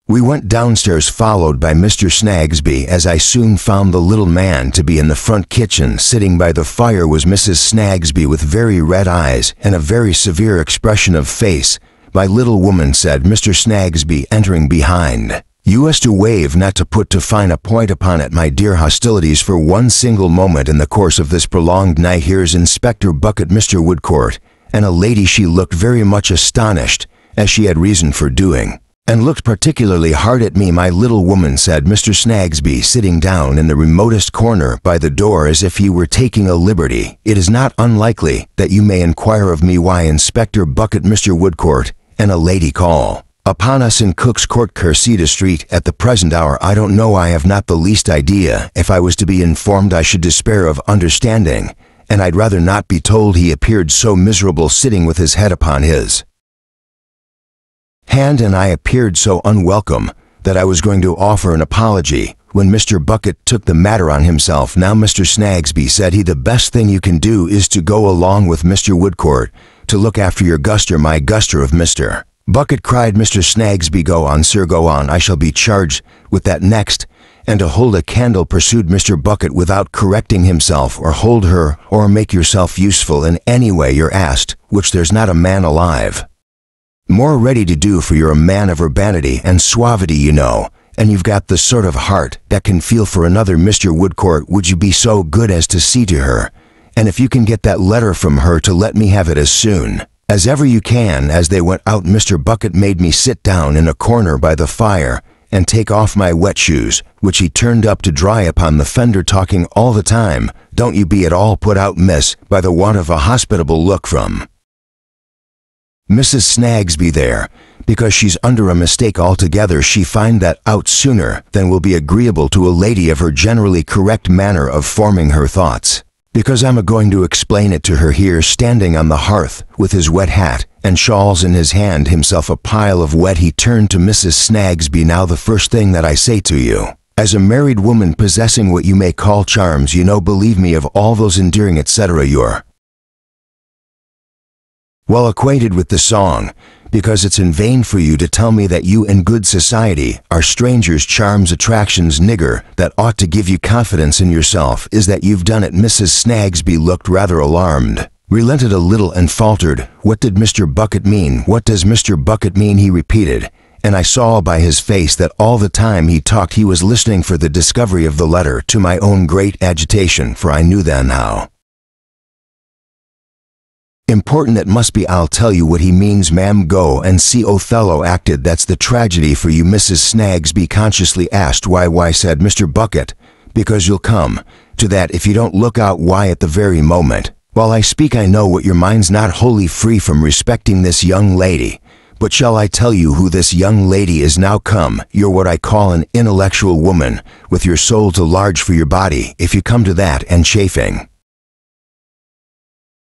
We went downstairs followed by Mr. Snagsby, as I soon found the little man to be in the front kitchen. Sitting by the fire was Mrs. Snagsby with very red eyes and a very severe expression of face. "My little woman," said Mr. Snagsby, entering behind. "You was to wave, not to put to fine a point upon it, my dear. Hostilities for one single moment in the course of this prolonged night. Here's Inspector Bucket, Mr. Woodcourt, and a lady." She looked very much astonished, as she had reason for doing, and looked particularly hard at me. "My little woman," said Mr. Snagsby, sitting down in the remotest corner by the door as if he were taking a liberty, "it is not unlikely that you may inquire of me why Inspector Bucket, Mr. Woodcourt, and a lady call upon us in Cook's Court, Cursitor Street, at the present hour. I don't know. I have not the least idea. If I was to be informed, I should despair of understanding, and I'd rather not be told." He appeared so miserable, sitting with his head upon his hand, and I appeared so unwelcome that I was going to offer an apology, when Mr. Bucket took the matter on himself. "Now, Mr. Snagsby," said he, "the best thing you can do is to go along with Mr. Woodcourt to look after your guster." "My guster of Mr. Bucket," cried Mr. Snagsby. "Go on, sir, go on. I shall be charged with that next." "And to hold a candle," pursued Mr. Bucket, "without correcting himself, or hold her, or make yourself useful in any way you're asked, which there's not a man alive more ready to do, for you're a man of urbanity and suavity, you know, and you've got the sort of heart that can feel for another. Mr. Woodcourt, would you be so good as to see to her, and if you can get that letter from her, to let me have it as soon as ever you can?" As they went out, Mr. Bucket made me sit down in a corner by the fire and take off my wet shoes, which he turned up to dry upon the fender, talking all the time. "Don't you be at all put out, miss, by the want of a hospitable look from Mrs. Snagsby there, because she's under a mistake altogether. She find that out sooner than will be agreeable to a lady of her generally correct manner of forming her thoughts, because I'm a-going to explain it to her." Here, standing on the hearth with his wet hat and shawls in his hand, himself a pile of wet, he turned to Mrs. Snagsby. "Now, the first thing that I say to you, as a married woman possessing what you may call charms, you know, believe me, of all those endearing etc., you're well acquainted with the song, because it's in vain for you to tell me that you in good society are strangers, charms, attractions. Nigger, that ought to give you confidence in yourself is that you've done it." Mrs. Snagsby looked rather alarmed, relented a little, and faltered. "What did Mr. Bucket mean? What does Mr. Bucket mean?" he repeated, and I saw by his face that all the time he talked he was listening for the discovery of the letter, to my own great agitation, for I knew then how important it must be. "I'll tell you what he means, ma'am. Go and see Othello acted. That's the tragedy for you." Mrs. Snagsby consciously asked, Why, said Mr. Bucket, "because you'll come to that if you don't look out. Why, at the very moment while I speak, I know what your mind's not wholly free from respecting this young lady. But shall I tell you who this young lady is now? Come, you're what I call an intellectual woman, with your soul too large for your body, if you come to that, and chafing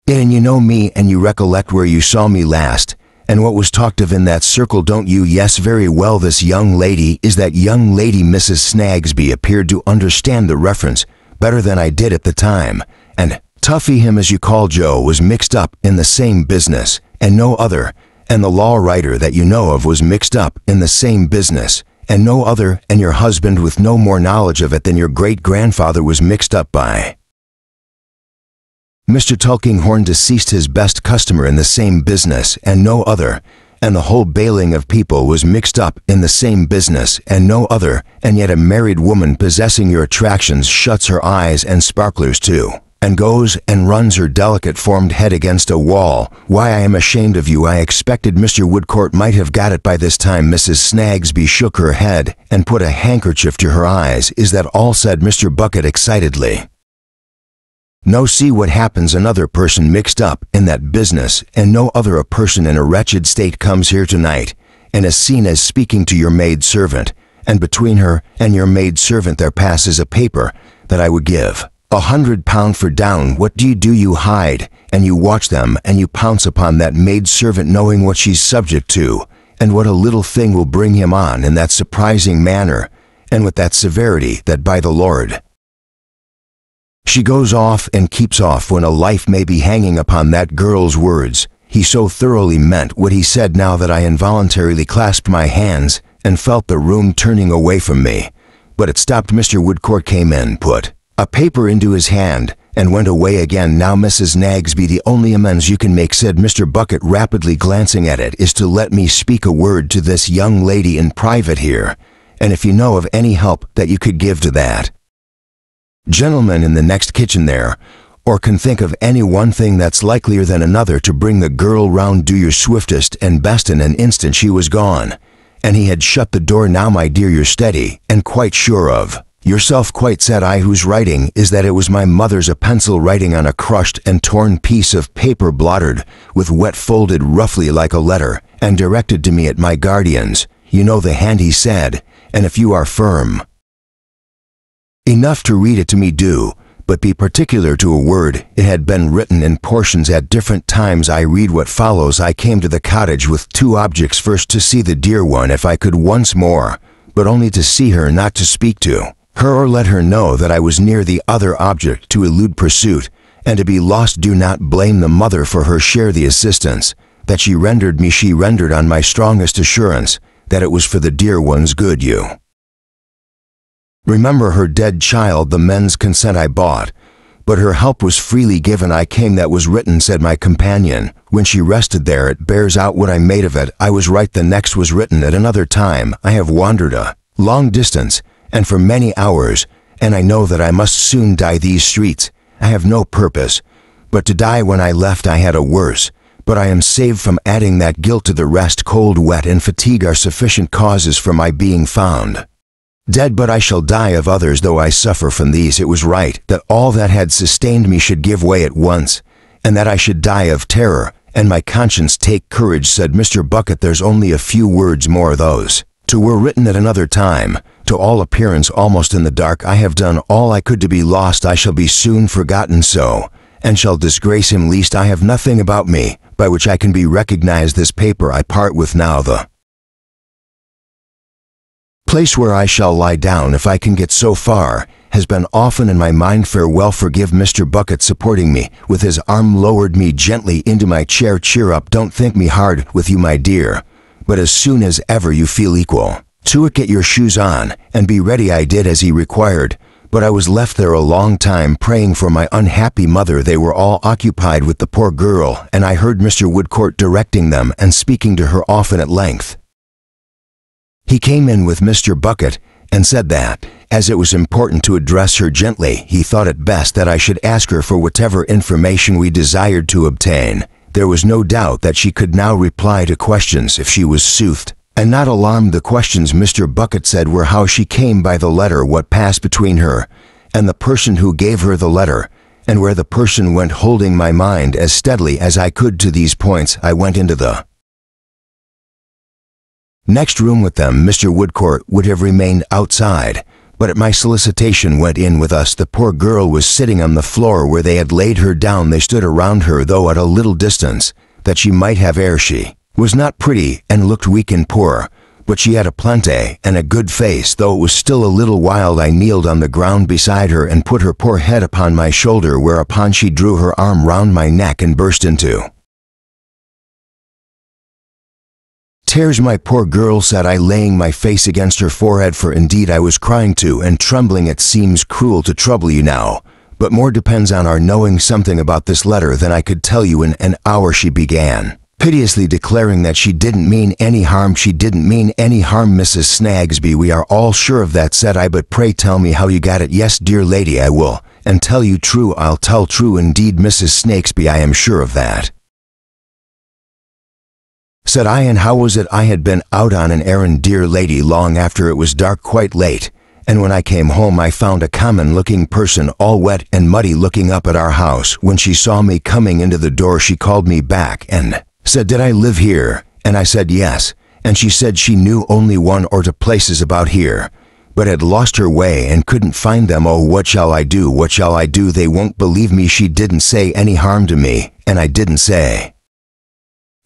and you know me, and you recollect where you saw me last, and what was talked of in that circle, don't you? Yes, very well. This young lady is that young lady." Mrs. Snagsby appeared to understand the reference better than I did at the time, and Tuffy, him as you call Joe, was mixed up in the same business, and no other, and the law writer that you know of was mixed up in the same business, and no other, and your husband, with no more knowledge of it than your great-grandfather, was mixed up by Mr. Tulkinghorn, deceased, his best customer, in the same business, and no other, and the whole bailing of people was mixed up in the same business, and no other, and yet a married woman possessing your attractions shuts her eyes and sparklers too, and goes and runs her delicate formed head against a wall. Why, I am ashamed of you. I expected Mr. Woodcourt might have got it by this time." Mrs. Snagsby shook her head and put a handkerchief to her eyes. "Is that all?" said Mr. Bucket excitedly. "No, see what happens. Another person mixed up in that business, and no other. A person in a wretched state comes here tonight, and is seen as speaking to your maid-servant, and between her and your maid-servant there passes a paper that I would give £100 for down. What do? You hide, and you watch them, and you pounce upon that maid-servant, knowing what she's subject to, and what a little thing will bring him on in that surprising manner, and with that severity that, by the Lord, she goes off and keeps off, when a life may be hanging upon that girl's words." He so thoroughly meant what he said now that I involuntarily clasped my hands and felt the room turning away from me. But it stopped. Mr. Woodcourt came in, put a paper into his hand, and went away again. Now, Mrs. Snagsby, the only amends you can make, said Mr. Bucket, rapidly glancing at it, is to let me speak a word to this young lady in private here, and if you know of any help that you could give to that gentleman in the next kitchen there, or can think of any one thing that's likelier than another to bring the girl round, do your swiftest and best. In an instant she was gone, and he had shut the door. Now, my dear, you're steady and quite sure of yourself? Quite, said I. Whose writing is that? It was my mother's, a pencil writing on a crushed and torn piece of paper, blotted with wet, folded roughly like a letter, and directed to me at my guardian's. You know the hand, he said, and if you are firm enough to read it to me, do, but be particular to a word. It had been written in portions at different times. I read what follows. I came to the cottage with two objects. First, to see the dear one if I could once more, but only to see her, not to speak to her or let her know that I was near. The other object, to elude pursuit and to be lost. Do not blame the mother for her share. The assistance that she rendered me, she rendered on my strongest assurance that it was for the dear one's good. You remember her dead child. The men's consent I bought, but her help was freely given. I came. That was written, said my companion, when she rested there. It bears out what I made of it. I was right. The next was written at another time. I have wandered a long distance, and for many hours, and I know that I must soon die these streets. I have no purpose but to die. When I left I had a worse, but I am saved from adding that guilt to the rest. Cold, wet, and fatigue are sufficient causes for my being found dead, but I shall die of others, though I suffer from these. It was right that all that had sustained me should give way at once, and that I should die of terror, and my conscience take courage, said Mr. Bucket. There's only a few words more. Those two were written at another time, to all appearance almost in the dark. I have done all I could to be lost. I shall be soon forgotten so, and shall disgrace him least. I have nothing about me by which I can be recognized. This paper I part with now. The place where I shall lie down, if I can get so far, has been often in my mind. Farewell. Forgive Mr. Bucket, supporting me with his arm, lowered me gently into my chair. Cheer up. Don't think me hard with you, my dear, but as soon as ever you feel equal to it, get your shoes on and be ready. I did as he required, but I was left there a long time praying for my unhappy mother. They were all occupied with the poor girl, and I heard Mr. Woodcourt directing them and speaking to her often at length. He came in with Mr. Bucket and said that, as it was important to address her gently, he thought it best that I should ask her for whatever information we desired to obtain. There was no doubt that she could now reply to questions if she was soothed and not alarmed. The questions, Mr. Bucket said, were how she came by the letter, what passed between her and the person who gave her the letter, and where the person went. Holding my mind as steadily as I could to these points, I went into the next room with them. Mr. Woodcourt would have remained outside, but at my solicitation went in with us. The poor girl was sitting on the floor where they had laid her down. They stood around her, though at a little distance, that she might have air. She was not pretty and looked weak and poor, but she had a plenty and a good face, though it was still a little wild. I kneeled on the ground beside her and put her poor head upon my shoulder, whereupon she drew her arm round my neck and burst into tears. My poor girl, said I, laying my face against her forehead, for indeed I was crying too and trembling. It seems cruel to trouble you now, but more depends on our knowing something about this letter than I could tell you in an hour. She began piteously, declaring that she didn't mean any harm. She didn't mean any harm, Mrs. Snagsby. We are all sure of that, said I, but pray tell me how you got it. Yes, dear lady, I will, and tell you true. I'll tell true indeed, Mrs. Snagsby, I am sure of that, said I. And how was it? I had been out on an errand, dear lady, long after it was dark, quite late, and when I came home I found a common-looking person, all wet and muddy, looking up at our house. When she saw me coming into the door, she called me back and said, did I live here? And I said yes, and she said she knew only one or two places about here, but had lost her way and couldn't find them. Oh, what shall I do? What shall I do? They won't believe me. She didn't say any harm to me, and I didn't say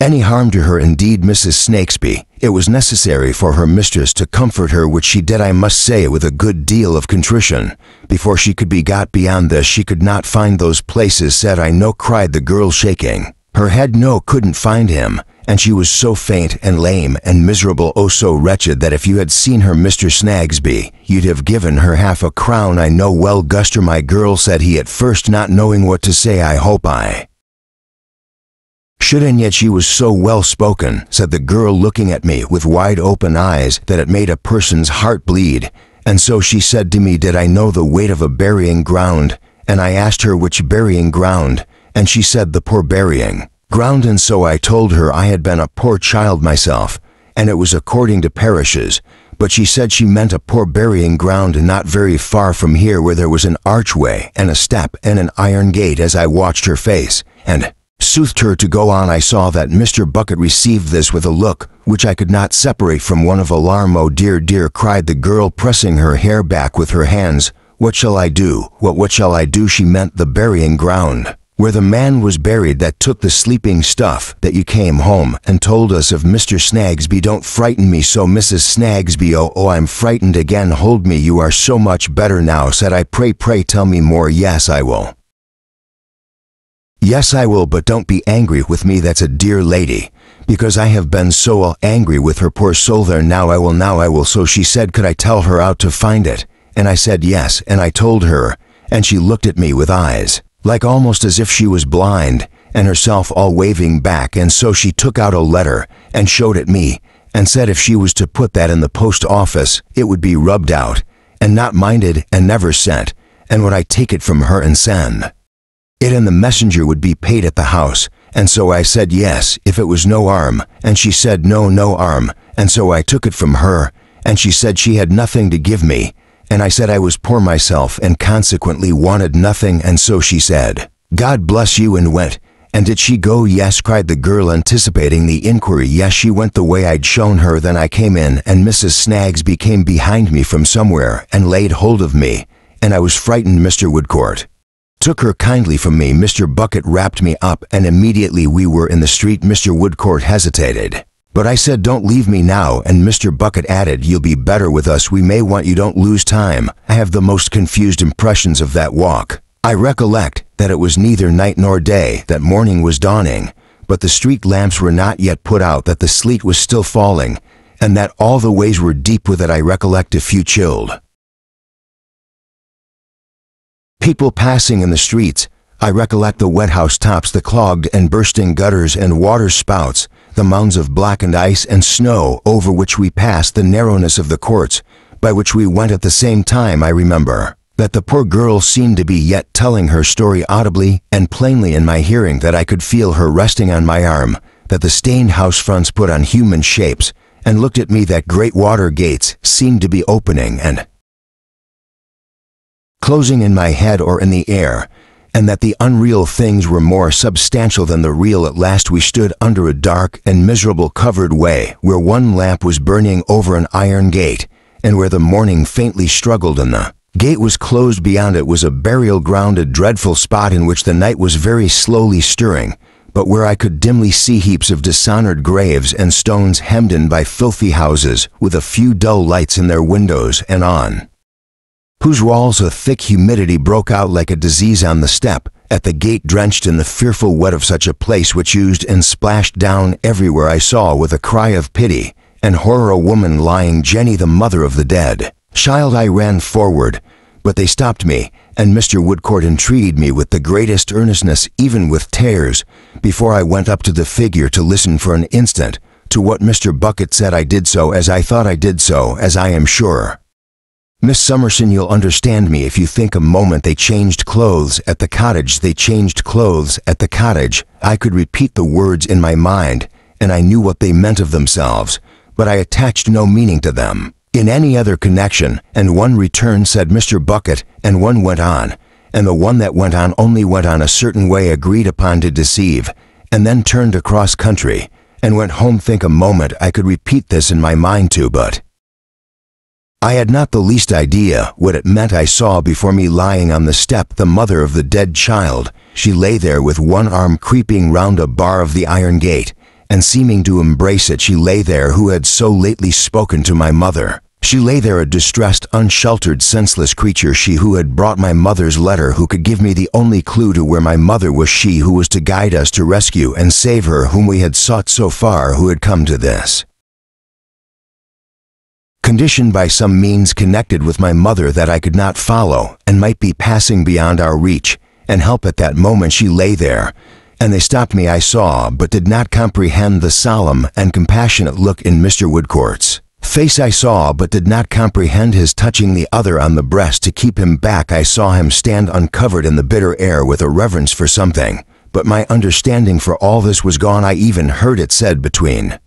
any harm to her. Indeed, Mrs. Snagsby, it was necessary for her mistress to comfort her, which she did, I must say, with a good deal of contrition. Before she could be got beyond this, she could not find those places, said I. No, cried the girl, shaking her head. No, couldn't find him, and she was so faint and lame and miserable, oh so wretched, that if you had seen her, Mr. Snagsby, you'd have given her half a crown. I know well, Guster, my girl, said he at first, not knowing what to say. I hope I should, and yet she was so well spoken, said the girl, looking at me with wide open eyes, that it made a person's heart bleed. And so she said to me, did I know the weight of a burying ground? And I asked her which burying ground, and she said the poor burying ground. And so I told her I had been a poor child myself, and it was according to parishes, but she said she meant a poor burying ground not very far from here, where there was an archway and a step and an iron gate. As I watched her face and soothed her to go on, I saw that Mr. Bucket received this with a look which I could not separate from one of alarm. Oh dear, dear, cried the girl, pressing her hair back with her hands. What shall I do? What shall I do? She meant the burying ground where the man was buried that took the sleeping stuff that you came home and told us of. Mr. Snagsby, don't frighten me so, Mrs. Snagsby. Oh, I'm frightened again. Hold me. You are so much better now, said I. Pray tell me more. Yes, I will. Yes, I will, but don't be angry with me, that's a dear lady, because I have been so angry with her, poor soul. There, now I will. So she said, could I tell her out to find it? And I said yes, and I told her, and she looked at me with eyes like almost as if she was blind, and herself all waving back. And so she took out a letter and showed it me, and said if she was to put that in the post office, it would be rubbed out and not minded and never sent, and would I take it from her and send it, and the messenger would be paid at the house. And so I said yes, if it was no harm, and she said no harm, and so I took it from her, and she said she had nothing to give me, and I said I was poor myself and consequently wanted nothing, and so she said, God bless you, and went. And did she go? Yes, cried the girl, anticipating the inquiry. Yes, she went the way I'd shown her. Then I came in, and Mrs. Snagsby came behind me from somewhere and laid hold of me, and I was frightened. Mr. Woodcourt took her kindly from me. Mr. Bucket wrapped me up, and immediately we were in the street. Mr. Woodcourt hesitated, but I said, don't leave me now, and Mr. Bucket added, you'll be better with us. We may want you. Don't lose time. I have the most confused impressions of that walk. I recollect that it was neither night nor day, that morning was dawning, but the street lamps were not yet put out, that the sleet was still falling, and that all the ways were deep with it. I recollect a few chilled people passing in the streets. I recollect the wet house tops, the clogged and bursting gutters and water spouts, the mounds of blackened ice and snow over which we passed, the narrowness of the courts by which we went at the same time. I remember that the poor girl seemed to be yet telling her story audibly and plainly in my hearing, that I could feel her resting on my arm, that the stained house fronts put on human shapes and looked at me, that great water gates seemed to be opening and closing in my head or in the air, and that the unreal things were more substantial than the real. At last we stood under a dark and miserable covered way, where one lamp was burning over an iron gate, and where the morning faintly struggled, and the gate was closed. Beyond it was a burial ground, a dreadful spot in which the night was very slowly stirring, but where I could dimly see heaps of dishonored graves and stones hemmed in by filthy houses, with a few dull lights in their windows, and on whose walls a thick humidity broke out like a disease. On the step at the gate, drenched in the fearful wet of such a place, which oozed and splashed down everywhere, I saw with a cry of pity and horror a woman lying, Jenny, the mother of the dead child. I ran forward, but they stopped me, and Mr. Woodcourt entreated me with the greatest earnestness, even with tears, before I went up to the figure to listen for an instant to what Mr. Bucket said. I did so, as I thought I did so, as I am sure, Miss Summerson, you'll understand me if you think a moment. They changed clothes at the cottage. They changed clothes at the cottage. I could repeat the words in my mind, and I knew what they meant of themselves, but I attached no meaning to them in any other connection. And one returned, said Mr. Bucket, and one went on, and the one that went on only went on a certain way agreed upon to deceive, and then turned across country, and went home. Think a moment. I could repeat this in my mind too, but I had not the least idea what it meant. I saw before me, lying on the step, the mother of the dead child. She lay there with one arm creeping round a bar of the iron gate, and seeming to embrace it. She lay there who had so lately spoken to my mother. She lay there a distressed, unsheltered, senseless creature, she who had brought my mother's letter, who could give me the only clue to where my mother was, she who was to guide us to rescue and save her whom we had sought so far, who had come to this condition by some means connected with my mother that I could not follow and might be passing beyond our reach and help. At that moment she lay there, and they stopped me. I saw but did not comprehend the solemn and compassionate look in Mr. Woodcourt's face. I saw but did not comprehend his touching the other on the breast to keep him back. I saw him stand uncovered in the bitter air with a reverence for something, but my understanding for all this was gone. I even heard it said between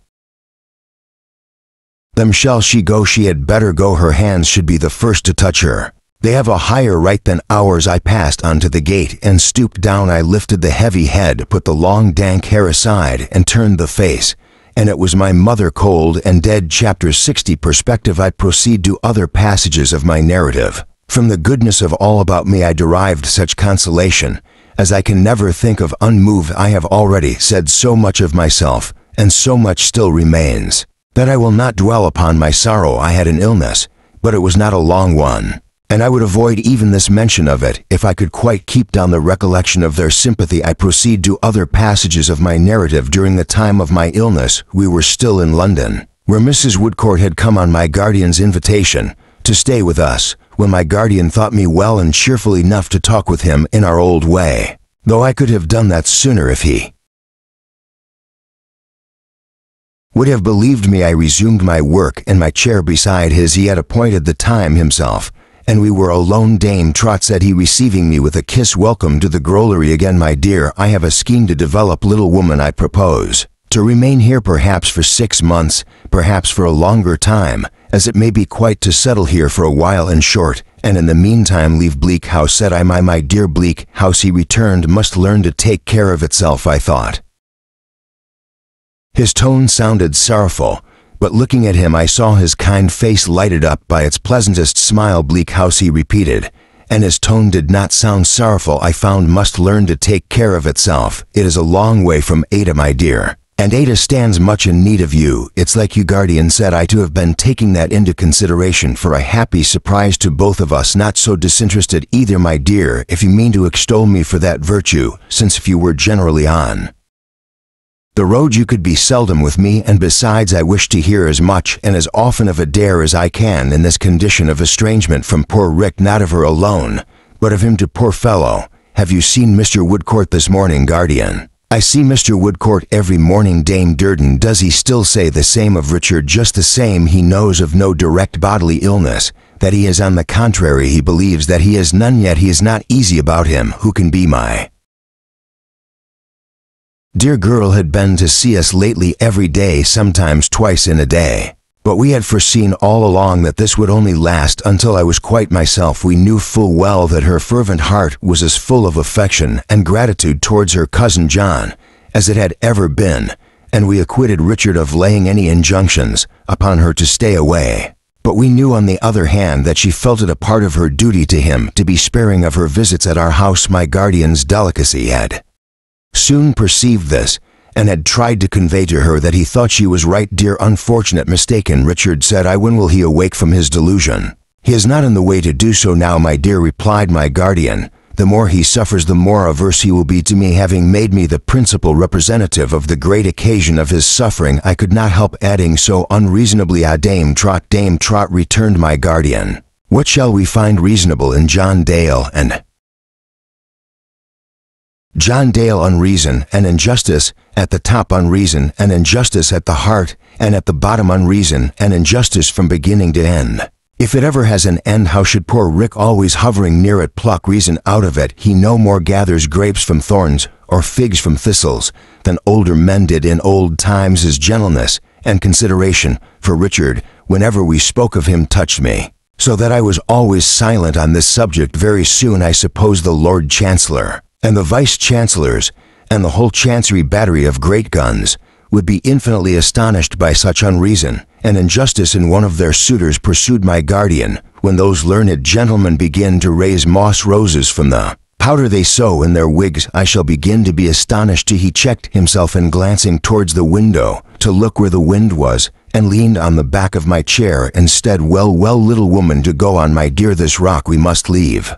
them, shall she go? She had better go. Her hands should be the first to touch her. They have a higher right than ours. I passed on to the gate and stooped down. I lifted the heavy head, put the long dank hair aside, and turned the face, and it was my mother, cold and dead. Chapter 60. Perspective. I proceed to other passages of my narrative. From the goodness of all about me I derived such consolation as I can never think of. Unmoved, I have already said so much of myself, and so much still remains, that I will not dwell upon my sorrow. I had an illness, but it was not a long one, and I would avoid even this mention of it if I could quite keep down the recollection of their sympathy. I proceed to other passages of my narrative. During the time of my illness we were still in London, where Mrs. Woodcourt had come on my guardian's invitation to stay with us, when my guardian thought me well and cheerful enough to talk with him in our old way, though I could have done that sooner if he would have believed me. I resumed my work in my chair beside his. He had appointed the time himself, and we were alone. Dame Trot, said he, receiving me with a kiss, welcome to the growlery again. My dear, I have a scheme to develop, little woman. I propose to remain here perhaps for 6 months, perhaps for a longer time, as it may be quite to settle here for a while, in short, and in the meantime leave Bleak House. Said I, my dear, Bleak House, he returned, must learn to take care of itself, I thought. His tone sounded sorrowful, but looking at him I saw his kind face lighted up by its pleasantest smile. Bleak House, he repeated, and his tone did not sound sorrowful. I found must learn to take care of itself. It is a long way from Ada, my dear, and Ada stands much in need of you. It's like you, guardian, said I, to have been taking that into consideration, for a happy surprise to both of us. Not so disinterested either, my dear, if you mean to extol me for that virtue, since if you were generally on the road you could be seldom with me, and besides I wish to hear as much and as often of Adair as I can in this condition of estrangement from poor Rick, not of her alone, but of him, to poor fellow. Have you seen Mr. Woodcourt this morning, guardian? I see Mr. Woodcourt every morning. Dame Durden, does he still say the same of Richard? Just the same. He knows of no direct bodily illness, that he is on the contrary. He believes that he has none, yet he is not easy about him. Who can be my dear girl had been to see us lately every day, sometimes twice in a day. But we had foreseen all along that this would only last until I was quite myself. We knew full well that her fervent heart was as full of affection and gratitude towards her cousin John as it had ever been, and we acquitted Richard of laying any injunctions upon her to stay away. But we knew on the other hand that she felt it a part of her duty to him to be sparing of her visits at our house. My guardian's delicacy had soon perceived this, and had tried to convey to her that he thought she was right. Dear unfortunate, mistaken, Richard, said I. When will he awake from his delusion? He is not in the way to do so now, my dear, replied my guardian. The more he suffers, the more averse he will be to me, having made me the principal representative of the great occasion of his suffering. I could not help adding so unreasonably, Dame Trot. Dame Trot, returned my guardian, what shall we find reasonable in John Dale and John Dale? Unreason and injustice at the top, unreason and injustice at the heart, and at the bottom unreason and injustice from beginning to end. If it ever has an end, how should poor Rick, always hovering near it, pluck reason out of it? He no more gathers grapes from thorns or figs from thistles than older men did in old times. His gentleness and consideration for Richard, whenever we spoke of him, touched me, so that I was always silent on this subject. Very soon I suppose the Lord Chancellor and the Vice-Chancellors, and the whole Chancery battery of great guns, would be infinitely astonished by such unreason and injustice in one of their suitors, pursued my guardian. When those learned gentlemen begin to raise moss roses from the powder they sow in their wigs, I shall begin to be astonished. He checked himself, and glancing towards the window to look where the wind was, and leaned on the back of my chair instead. Well, little woman, to go on, my dear, this rock we must leave.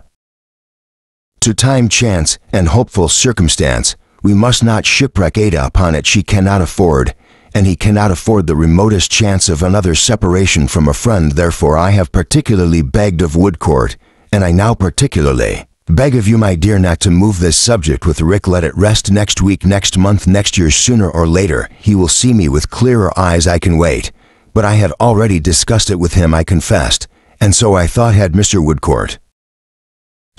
To time, chance, and hopeful circumstance, we must not shipwreck Ada upon it. She cannot afford, and he cannot afford, the remotest chance of another separation from a friend. Therefore I have particularly begged of Woodcourt, and I now particularly beg of you, my dear, not to move this subject with Rick. Let it rest. Next week, next month, next year, sooner or later, he will see me with clearer eyes. I can wait. But I had already discussed it with him, I confessed, and so I thought had Mr. Woodcourt.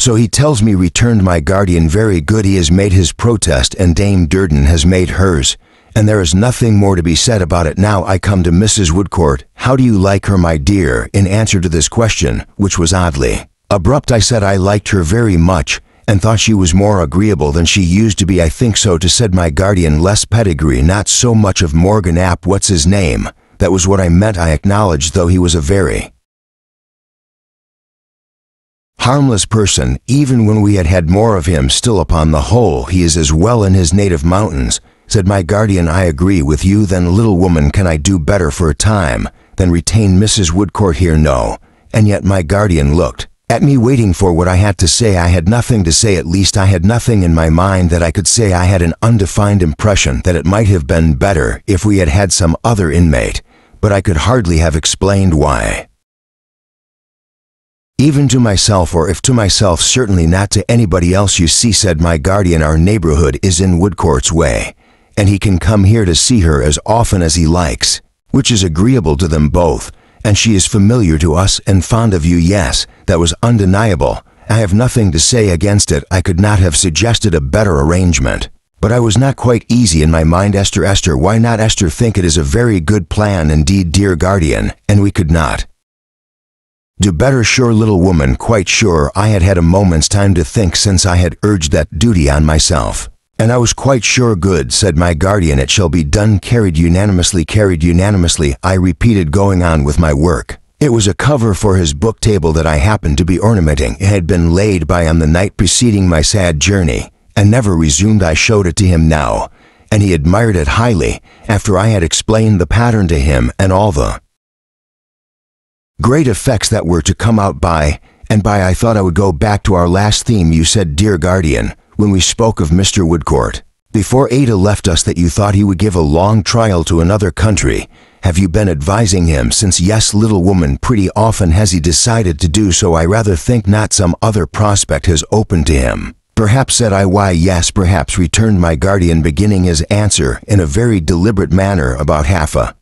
So he tells me, returned my guardian. Very good. He has made his protest, and Dame Durden has made hers, and there is nothing more to be said about it. Now I come to Mrs. Woodcourt. How do you like her, my dear? In answer to this question, which was oddly abrupt, I said I liked her very much, and thought she was more agreeable than she used to be. I think so too, said my guardian. Less pedigree, not so much of Morgan ap what's his name. That was what I meant, I acknowledged, though he was a very harmless person. Even when we had had more of him, still upon the whole he is as well in his native mountains, said my guardian. I agree with you. Then, little woman, can I do better for a time than retain Mrs. Woodcourt here? No. And yet my guardian looked at me, waiting for what I had to say. I had nothing to say. At least I had nothing in my mind that I could say. I had an undefined impression that it might have been better if we had had some other inmate, but I could hardly have explained why, even to myself, or if to myself, certainly not to anybody else. You see, said my guardian, our neighborhood is in Woodcourt's way, and he can come here to see her as often as he likes, which is agreeable to them both, and she is familiar to us and fond of you. Yes, that was undeniable. I have nothing to say against it. I could not have suggested a better arrangement. But I was not quite easy in my mind. Esther, why not? Esther, think it is a very good plan indeed, dear guardian, and we could not do better. Sure, little woman, quite sure. I had had a moment's time to think since I had urged that duty on myself, and I was quite sure. Good, said my guardian. It shall be done. Carried unanimously. Carried unanimously, I repeated, going on with my work. It was a cover for his book table that I happened to be ornamenting. It had been laid by on the night preceding my sad journey, and never resumed. I showed it to him now, and he admired it highly, after I had explained the pattern to him, and all the great effects that were to come out by and by. I thought I would go back to our last theme. You said, dear guardian, when we spoke of Mr. Woodcourt, before Ada left us, that you thought he would give a long trial to another country. Have you been advising him since? Yes, little woman, pretty often has he decided to do so. I rather think not. Some other prospect has opened to him, perhaps, said I. Why, yes, perhaps, returned my guardian, beginning his answer in a very deliberate manner. About half a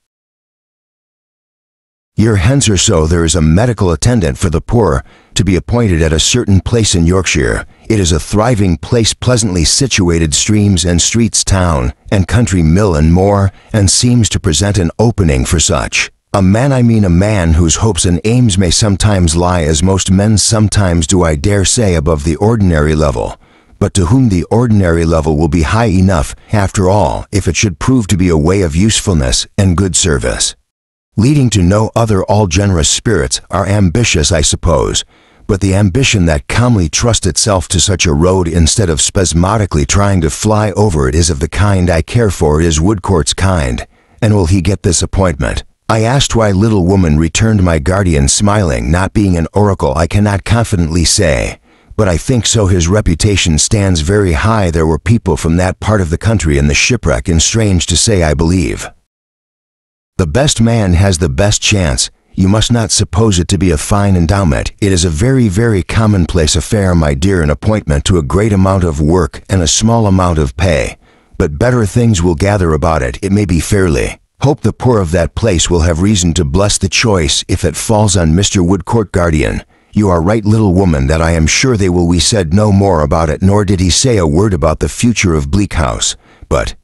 year hence or so, there is a medical attendant for the poor to be appointed at a certain place in Yorkshire. It is a thriving place, pleasantly situated, streams and streets, town and country, mill and moor, and seems to present an opening for such a man. I mean a man whose hopes and aims may sometimes lie, as most men sometimes do, I dare say, above the ordinary level, but to whom the ordinary level will be high enough, after all, if it should prove to be a way of usefulness and good service, leading to no other. All generous spirits are ambitious, I suppose, but the ambition that calmly trusts itself to such a road instead of spasmodically trying to fly over it is of the kind I care for. It is Woodcourt's kind. And will he get this appointment? I asked. Why, little woman, returned my guardian, smiling, not being an oracle, I cannot confidently say, but I think so. His reputation stands very high. There were people from that part of the country in the shipwreck, and strange to say, I believe the best man has the best chance. You must not suppose it to be a fine endowment. It is a very, very commonplace affair, my dear, an appointment to a great amount of work and a small amount of pay. But better things will gather about it, it may be fairly. Hope the poor of that place will have reason to bless the choice if it falls on Mr. Woodcourt. Guardian, you are right, little woman, that I am sure they will. We said no more about it, nor did he say a word about the future of Bleak House, but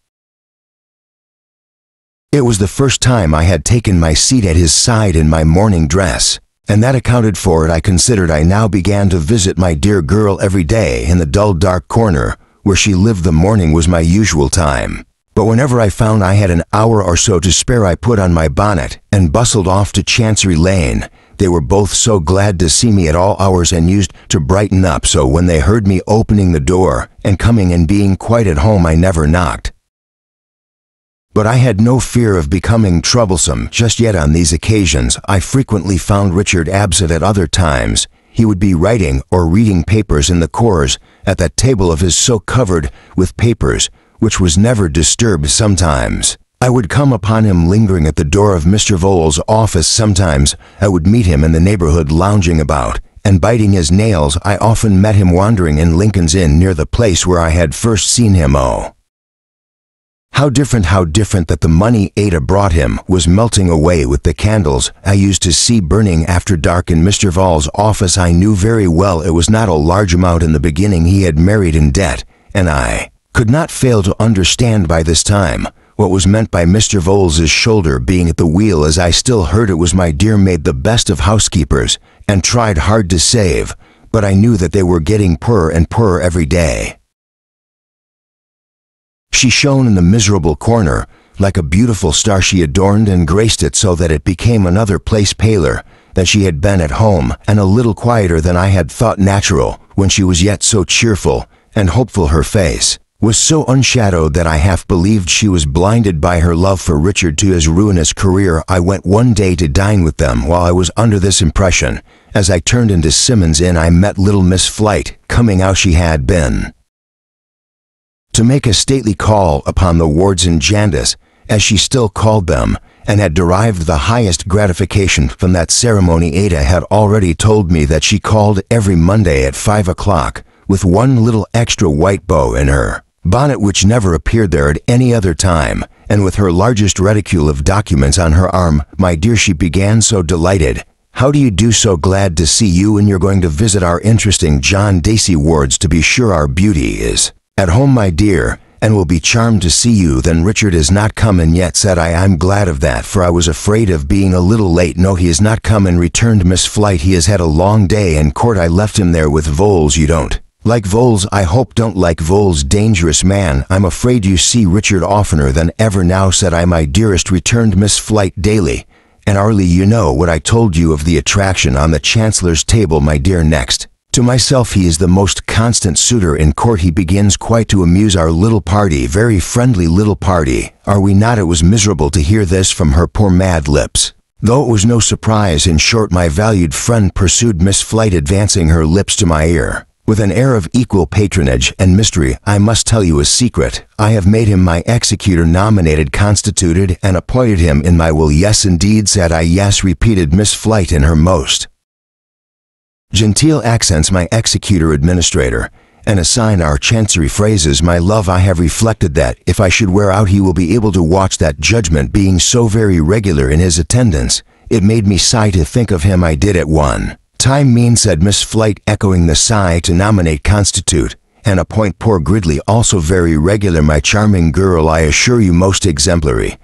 it was the first time I had taken my seat at his side in my morning dress, and that accounted for it. I considered I now began to visit my dear girl every day in the dull dark corner where she lived. The morning was my usual time, but whenever I found I had an hour or so to spare, I put on my bonnet and bustled off to Chancery Lane. They were both so glad to see me at all hours, and used to brighten up so when they heard me opening the door and coming and being quite at home. I never knocked. But I had no fear of becoming troublesome just yet. On these occasions, I frequently found Richard absent. At other times, he would be writing or reading papers in the corridors at that table of his so covered with papers, which was never disturbed. Sometimes I would come upon him lingering at the door of Mr. Vowles' office. Sometimes I would meet him in the neighborhood lounging about and biting his nails. I often met him wandering in Lincoln's Inn near the place where I had first seen him. Oh, how different that the money Ada brought him was melting away with the candles I used to see burning after dark in Mr. Vowles' office. I knew very well it was not a large amount in the beginning. He had married in debt, and I could not fail to understand by this time what was meant by Mr. Vowles' shoulder being at the wheel. As I still heard it was my dear maid, the best of housekeepers, and tried hard to save, but I knew that they were getting poorer and poorer every day. She shone in the miserable corner like a beautiful star. She adorned and graced it so that it became another place, paler than she had been at home, and a little quieter than I had thought natural when she was yet so cheerful and hopeful. Her face was so unshadowed that I half believed she was blinded by her love for Richard to his ruinous career. I went one day to dine with them while I was under this impression. As I turned into Simmons' Inn, I met little Miss Flite coming out. She had been to make a stately call upon the Wards and Jandas, as she still called them, and had derived the highest gratification from that ceremony. Ada had already told me that she called every Monday at 5 o'clock, with one little extra white bow in her bonnet which never appeared there at any other time, and with her largest reticule of documents on her arm. My dear, she began, so delighted. How do you do? So glad to see you, and you're going to visit our interesting John Dacey Wards. To be sure, our beauty is at home, my dear, and will be charmed to see you. Then Richard is not come in yet, said I. I'm glad of that, for I was afraid of being a little late. No, he has not come in, returned Miss Flite. He has had a long day in court. I left him there with Vowles. You don't like Vowles, I hope? Don't like Vowles, dangerous man. I'm afraid you see Richard oftener than ever now, said I. My dearest, returned Miss Flite, daily and hourly. You know what I told you of the attraction on the Chancellor's table, my dear. Next to myself, he is the most constant suitor in court. He begins quite to amuse our little party, very friendly little party, are we not? It was miserable to hear this from her poor mad lips, though it was no surprise. In short, my valued friend, pursued Miss Flite, advancing her lips to my ear with an air of equal patronage and mystery, I must tell you a secret. I have made him my executor, nominated, constituted, and appointed him in my will. Yes, indeed, said I. Yes, repeated Miss Flite in her most genteel accents, my executor, administrator, and assign our chancery phrases. My love, I have reflected that if I should wear out, he will be able to watch that judgment, being so very regular in his attendance. It made me sigh to think of him. I did at one time mean, said Miss Flite, echoing the sigh, to nominate, constitute, and appoint poor Gridley, also very regular, my charming girl, I assure you, most exemplary.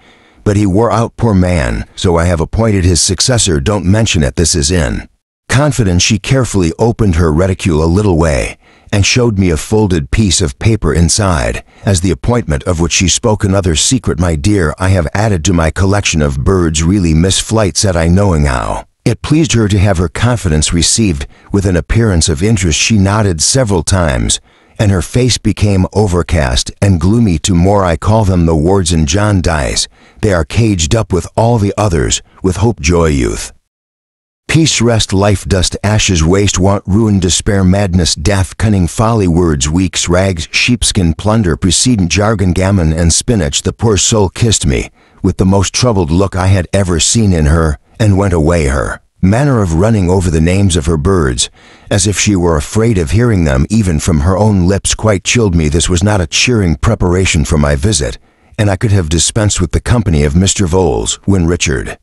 But he wore out, poor man, so I have appointed his successor. Don't mention it. This is in confidence. She carefully opened her reticule a little way and showed me a folded piece of paper inside, as the appointment of which she spoke. Another secret, my dear, I have added to my collection of birds. Really, Miss Flite, said I, knowing how it pleased her to have her confidence received with an appearance of interest. She nodded several times, and her face became overcast and gloomy. To more, I call them the Wards and John Dice. They are caged up with all the others, with hope, joy, youth, peace, rest, life, dust, ashes, waste, want, ruin, despair, madness, death, cunning, folly, words, weeks, rags, sheepskin, plunder, precedent, jargon, gammon, and spinach. The poor soul kissed me with the most troubled look I had ever seen in her, and went away. Her manner of running over the names of her birds, as if she were afraid of hearing them even from her own lips, quite chilled me. This was not a cheering preparation for my visit, and I could have dispensed with the company of Mr. Vowles, when Richard,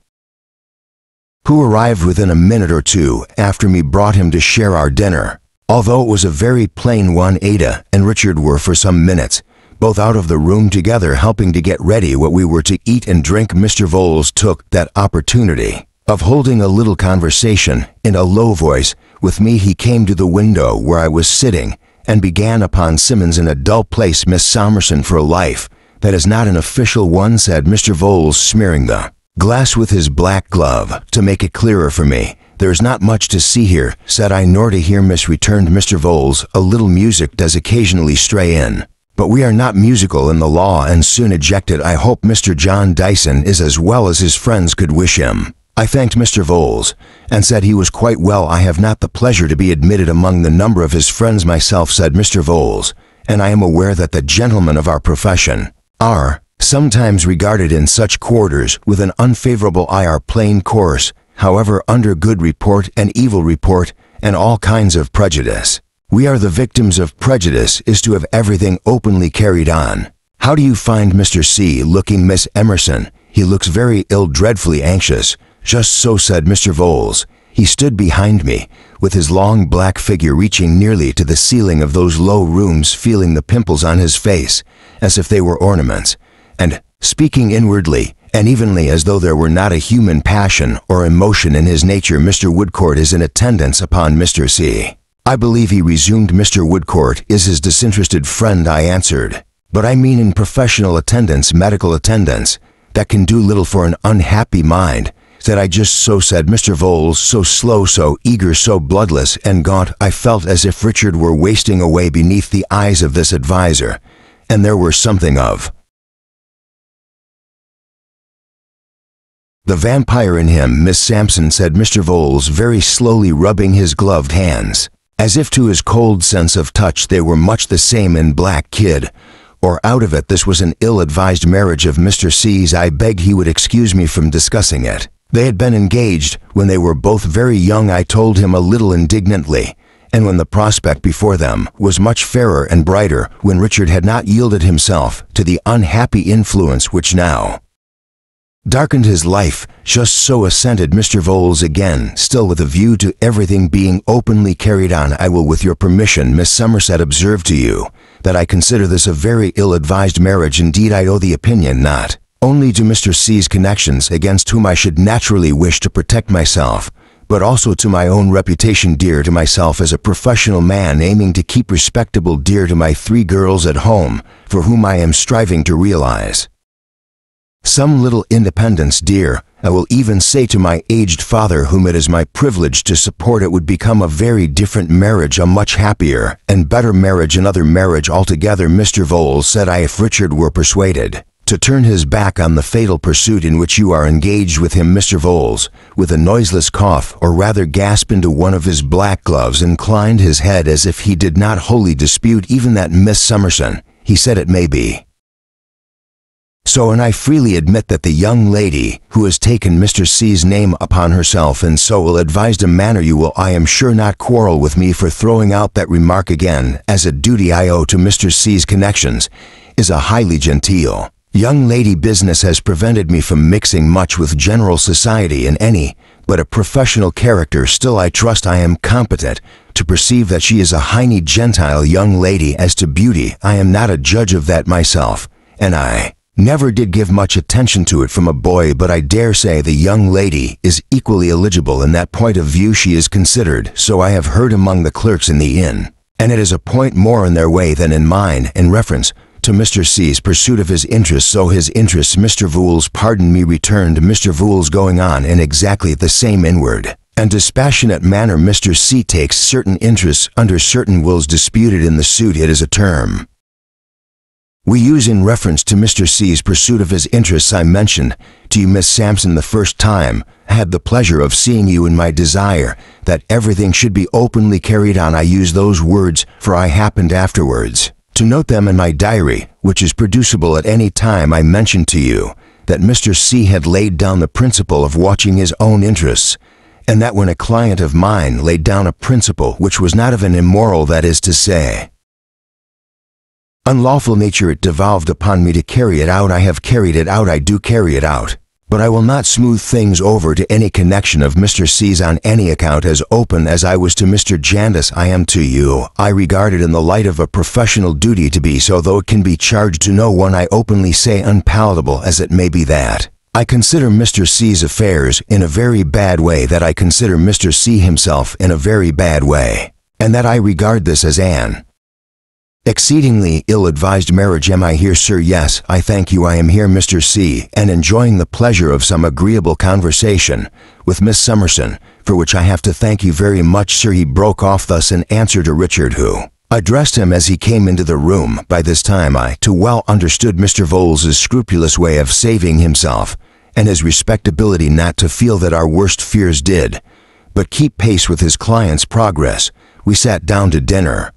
who arrived within a minute or two after me, brought him to share our dinner. Although it was a very plain one, Ada and Richard were for some minutes both out of the room together, helping to get ready what we were to eat and drink. Mr. Vowles took that opportunity of holding a little conversation in a low voice with me. He came to the window where I was sitting and began upon Simmons in a dull place. Miss Summerson, for a life that is not an official one, said Mr. Vowles, smearing the glass with his black glove to make it clearer for me. There's not much to see here, said I. Nor to hear, miss, returned Mr. Vowles. A little music does occasionally stray in But we are not musical in the law and soon ejected. I hope Mr. John Dyson is as well as his friends could wish him. I thanked Mr. Voles, and said he was quite well. I have not the pleasure to be admitted among the number of his friends myself, said Mr. Voles, and I am aware that the gentlemen of our profession are sometimes regarded in such quarters with an unfavorable eye. Our plain course, however, under good report and evil report, and all kinds of prejudice. We are the victims of prejudice is to have everything openly carried on. How do you find Mr. C looking, Miss Emerson? He looks very ill, dreadfully anxious. Just so, said Mr. Voles. He stood behind me, with his long black figure reaching nearly to the ceiling of those low rooms, feeling the pimples on his face, as if they were ornaments, and speaking inwardly and evenly as though there were not a human passion or emotion in his nature. Mr. Woodcourt is in attendance upon Mr. C. I believe, he resumed. Mr. Woodcourt is his disinterested friend, I answered. But I mean in professional attendance, medical attendance, that can do little for an unhappy mind. Said I. Just so, said Mr. Voles, so slow, so eager, so bloodless and gaunt. I felt as if Richard were wasting away beneath the eyes of this adviser, and there were something of the vampire in him. Miss Sampson, said Mr. Voles, very slowly rubbing his gloved hands, as if to his cold sense of touch they were much the same in Black Kid, or out of it. This was an ill-advised marriage of Mr. C's. I begged he would excuse me from discussing it. They had been engaged when they were both very young, I told him a little indignantly, and when the prospect before them was much fairer and brighter, when Richard had not yielded himself to the unhappy influence which now darkened his life. Just so, assented Mr. Voles again, still with a view to everything being openly carried on. I will, with your permission, Miss Somerset, observe to you that I consider this a very ill-advised marriage. Indeed, I owe the opinion not only to Mr. C's connections, against whom I should naturally wish to protect myself, but also to my own reputation, dear to myself as a professional man aiming to keep respectable, dear to my 3 girls at home, for whom I am striving to realize some little independence, dear. I will even say to my aged father, whom it is my privilege to support. It would become a very different marriage, a much happier and better marriage, another marriage altogether. Mr. Voles, said I, if Richard were persuaded to turn his back on the fatal pursuit in which you are engaged with him. Mr. Voles, with a noiseless cough, or rather gasp into one of his black gloves, inclined his head as if he did not wholly dispute even that. Miss Summerson, he said, it may be so, and I freely admit that the young lady who has taken Mr. C's name upon herself in so ill-advised a manner, you will, I am sure, not quarrel with me for throwing out that remark again, as a duty I owe to Mr. C's connections, is a highly genteel young lady. Business has prevented me from mixing much with general society in any but a professional character. Still, I trust I am competent to perceive that she is a highly gentile young lady. As to beauty, I am not a judge of that myself, and I never did give much attention to it from a boy, but I dare say the young lady is equally eligible. In that point of view she is considered, so I have heard among the clerks in the inn, and it is a point more in their way than in mine, in reference to Mr. C's pursuit of his interests. So his interests, Mr. Voles, pardon me, returned Mr. Voles, going on in exactly the same inward and dispassionate manner. Mr. C takes certain interests under certain wills disputed in the suit. It is a term we use in reference to Mr. C's pursuit of his interests. I mentioned to you, Miss Sampson, the first time I had the pleasure of seeing you, in my desire that everything should be openly carried on. I use those words, for I happened afterwards to note them in my diary, which is producible at any time. I mentioned to you that Mr. C had laid down the principle of watching his own interests, and that when a client of mine laid down a principle which was not of an immoral, that is to say, unlawful nature, it devolved upon me to carry it out. I have carried it out. I do carry it out. But I will not smooth things over to any connection of Mr. C's on any account. As open as I was to Mr. Jandis, I am to you. I regard it in the light of a professional duty to be so, though it can be charged to no one. I openly say, unpalatable as it may be, that I consider Mr. C's affairs in a very bad way, that I consider Mr. C himself in a very bad way, and that I regard this as an exceedingly ill-advised marriage. Am I here, sir? Yes, I thank you. I am here, Mr. C, and enjoying the pleasure of some agreeable conversation with Miss Summerson, for which I have to thank you very much, sir. He broke off thus in answer to Richard, who, addressed him as he came into the room. By this time I too well understood Mr. Vowles' scrupulous way of saving himself, and his respectability not to feel that our worst fears did, but keep pace with his client's progress. We sat down to dinner,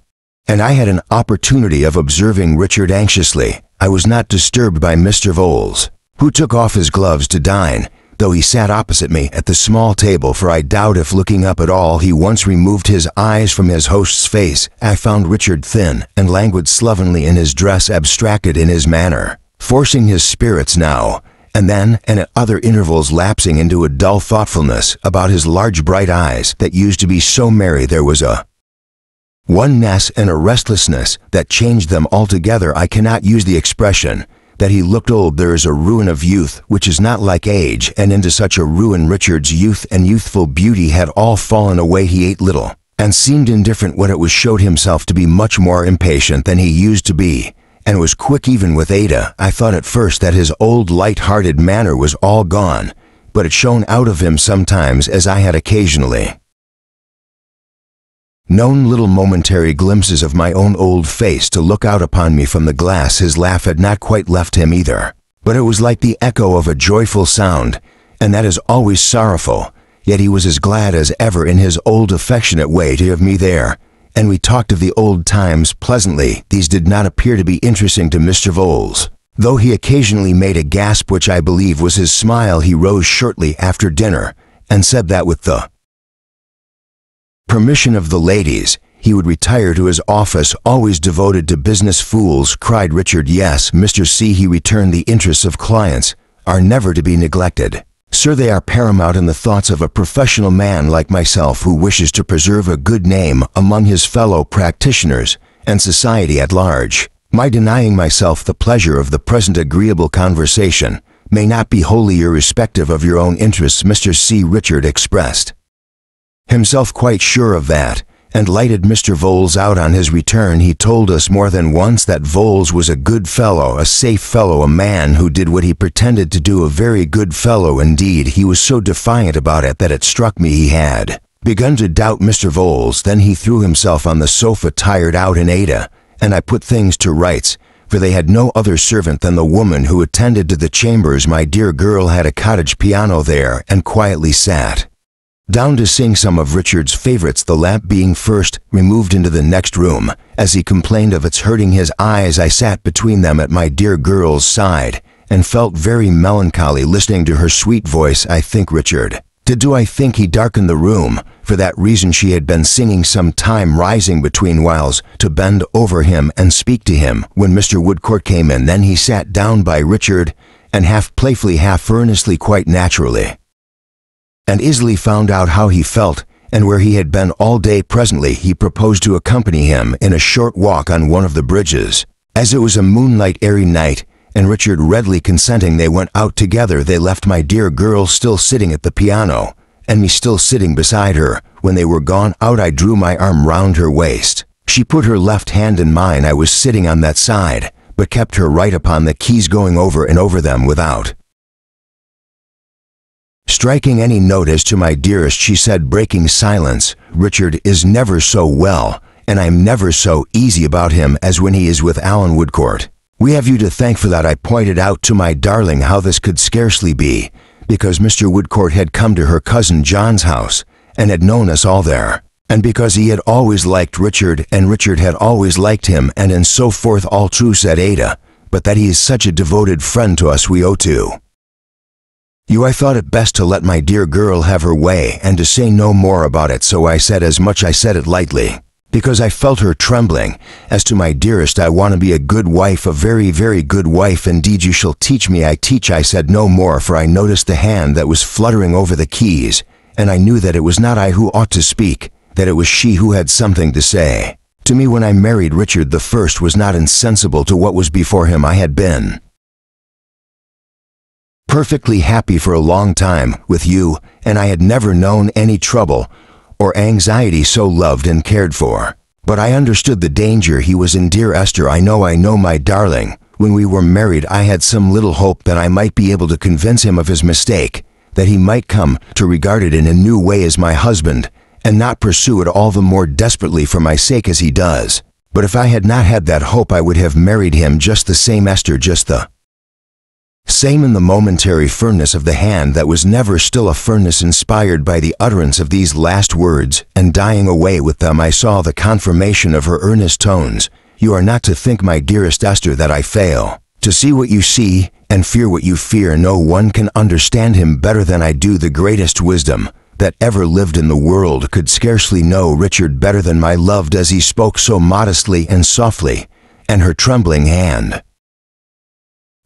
and I had an opportunity of observing Richard anxiously. I was not disturbed by Mr. Vowles, who took off his gloves to dine, though he sat opposite me at the small table, for I doubt if looking up at all he once removed his eyes from his host's face. I found Richard thin and languid, slovenly in his dress, abstracted in his manner, forcing his spirits now and then, and at other intervals lapsing into a dull thoughtfulness about his large bright eyes that used to be so merry. There was a oneness and a restlessness that changed them altogether. I cannot use the expression that he looked old. There is a ruin of youth which is not like age, and into such a ruin Richard's youth and youthful beauty had all fallen away. He ate little, and seemed indifferent when it was, showed himself to be much more impatient than he used to be, and was quick even with Ada. I thought at first that his old light-hearted manner was all gone, but it shone out of him sometimes, as I had occasionally known little momentary glimpses of my own old face to look out upon me from the glass. His laugh had not quite left him either, but it was like the echo of a joyful sound, and that is always sorrowful. Yet he was as glad as ever in his old affectionate way to have me there, and we talked of the old times pleasantly. These did not appear to be interesting to Mr. Vowles, though he occasionally made a gasp which I believe was his smile. He rose shortly after dinner and said that with the permission of the ladies, he would retire to his office, always devoted to business. Fools, cried Richard. Yes, Mr. C., he returned, the interests of clients are never to be neglected. Sir, they are paramount in the thoughts of a professional man like myself, who wishes to preserve a good name among his fellow practitioners and society at large. My denying myself the pleasure of the present agreeable conversation may not be wholly irrespective of your own interests, Mr. C. Richard expressed himself quite sure of that, and lighted Mr. Vowles out. On his return he told us more than once that Vowles was a good fellow, a safe fellow, a man who did what he pretended to do, a very good fellow indeed. He was so defiant about it that it struck me he had begun to doubt Mr. Vowles. Then he threw himself on the sofa, tired out, in Ada, and I put things to rights, for they had no other servant than the woman who attended to the chambers. My dear girl had a cottage piano there, and quietly sat down to sing some of Richard's favorites, the lamp being first removed into the next room, as he complained of its hurting his eyes. I sat between them at my dear girl's side, and felt very melancholy listening to her sweet voice. I think Richard I think he darkened the room. For that reason she had been singing some time, rising between whiles to bend over him and speak to him. When Mr. Woodcourt came in, then he sat down by Richard, and half playfully, half earnestly, quite naturally and easily found out how he felt and where he had been all day. Presently he proposed to accompany him in a short walk on one of the bridges, as it was a moonlight airy night, and Richard readily consenting, they went out together. They left my dear girl still sitting at the piano, and me still sitting beside her. When they were gone out, I drew my arm round her waist. She put her left hand in mine. I was sitting on that side, but kept her right upon the keys, going over and over them without striking any note. As to my dearest, she said, breaking silence, Richard is never so well, and I'm never so easy about him as when he is with Alan Woodcourt. We have you to thank for that. I pointed out to my darling how this could scarcely be, because Mr. Woodcourt had come to her cousin John's house, and had known us all there, and because he had always liked Richard, and Richard had always liked him, and so forth. All true, said Ada, but that he is such a devoted friend to us, we owe to you. I thought it best to let my dear girl have her way, and to say no more about it, so I said as much. I said it lightly, because I felt her trembling. As to my dearest, I want to be a good wife, a very, very good wife indeed. You shall teach me. I teach. I said no more, for I noticed the hand that was fluttering over the keys, and I knew that it was not I who ought to speak, that it was she who had something to say to me. When I married Richard the first was not insensible to what was before him. I had been perfectly happy for a long time with you, and I had never known any trouble or anxiety, so loved and cared for. But I understood the danger he was in. Dear Esther, I know, my darling, when we were married I had some little hope that I might be able to convince him of his mistake, that he might come to regard it in a new way as my husband, and not pursue it all the more desperately for my sake as he does. But if I had not had that hope, I would have married him just the same, Esther, just the same. In the momentary firmness of the hand that was never still, a firmness inspired by the utterance of these last words, and dying away with them, I saw the confirmation of her earnest tones. You are not to think, my dearest Esther, that I fail to see what you see and fear what you fear. No one can understand him better than I do. The greatest wisdom that ever lived in the world could scarcely know Richard better than my love does. He spoke so modestly and softly, and her trembling hand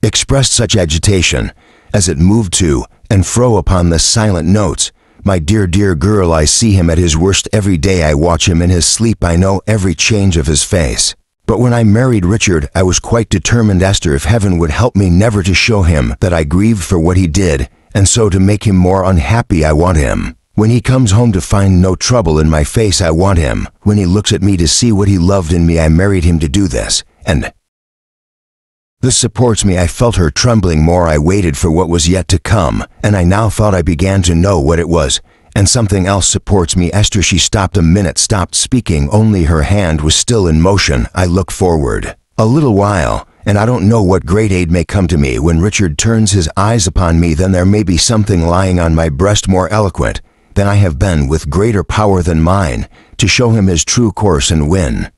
expressed such agitation as it moved to and fro upon the silent notes. My dear, dear girl, I see him at his worst every day. I watch him in his sleep. I know every change of his face. But when I married Richard, I was quite determined, Esther, if heaven would help me, never to show him that I grieved for what he did, and so to make him more unhappy. I want him, when he comes home, to find no trouble in my face. I want him, when he looks at me, to see what he loved in me. I married him to do this, and this supports me. I felt her trembling more. I waited for what was yet to come, and I now thought I began to know what it was. And something else supports me, Esther. She stopped a minute, stopped speaking, only her hand was still in motion. I look forward a little while, and I don't know what great aid may come to me when Richard turns his eyes upon me. Then there may be something lying on my breast more eloquent than I have been, with greater power than mine, to show him his true course and win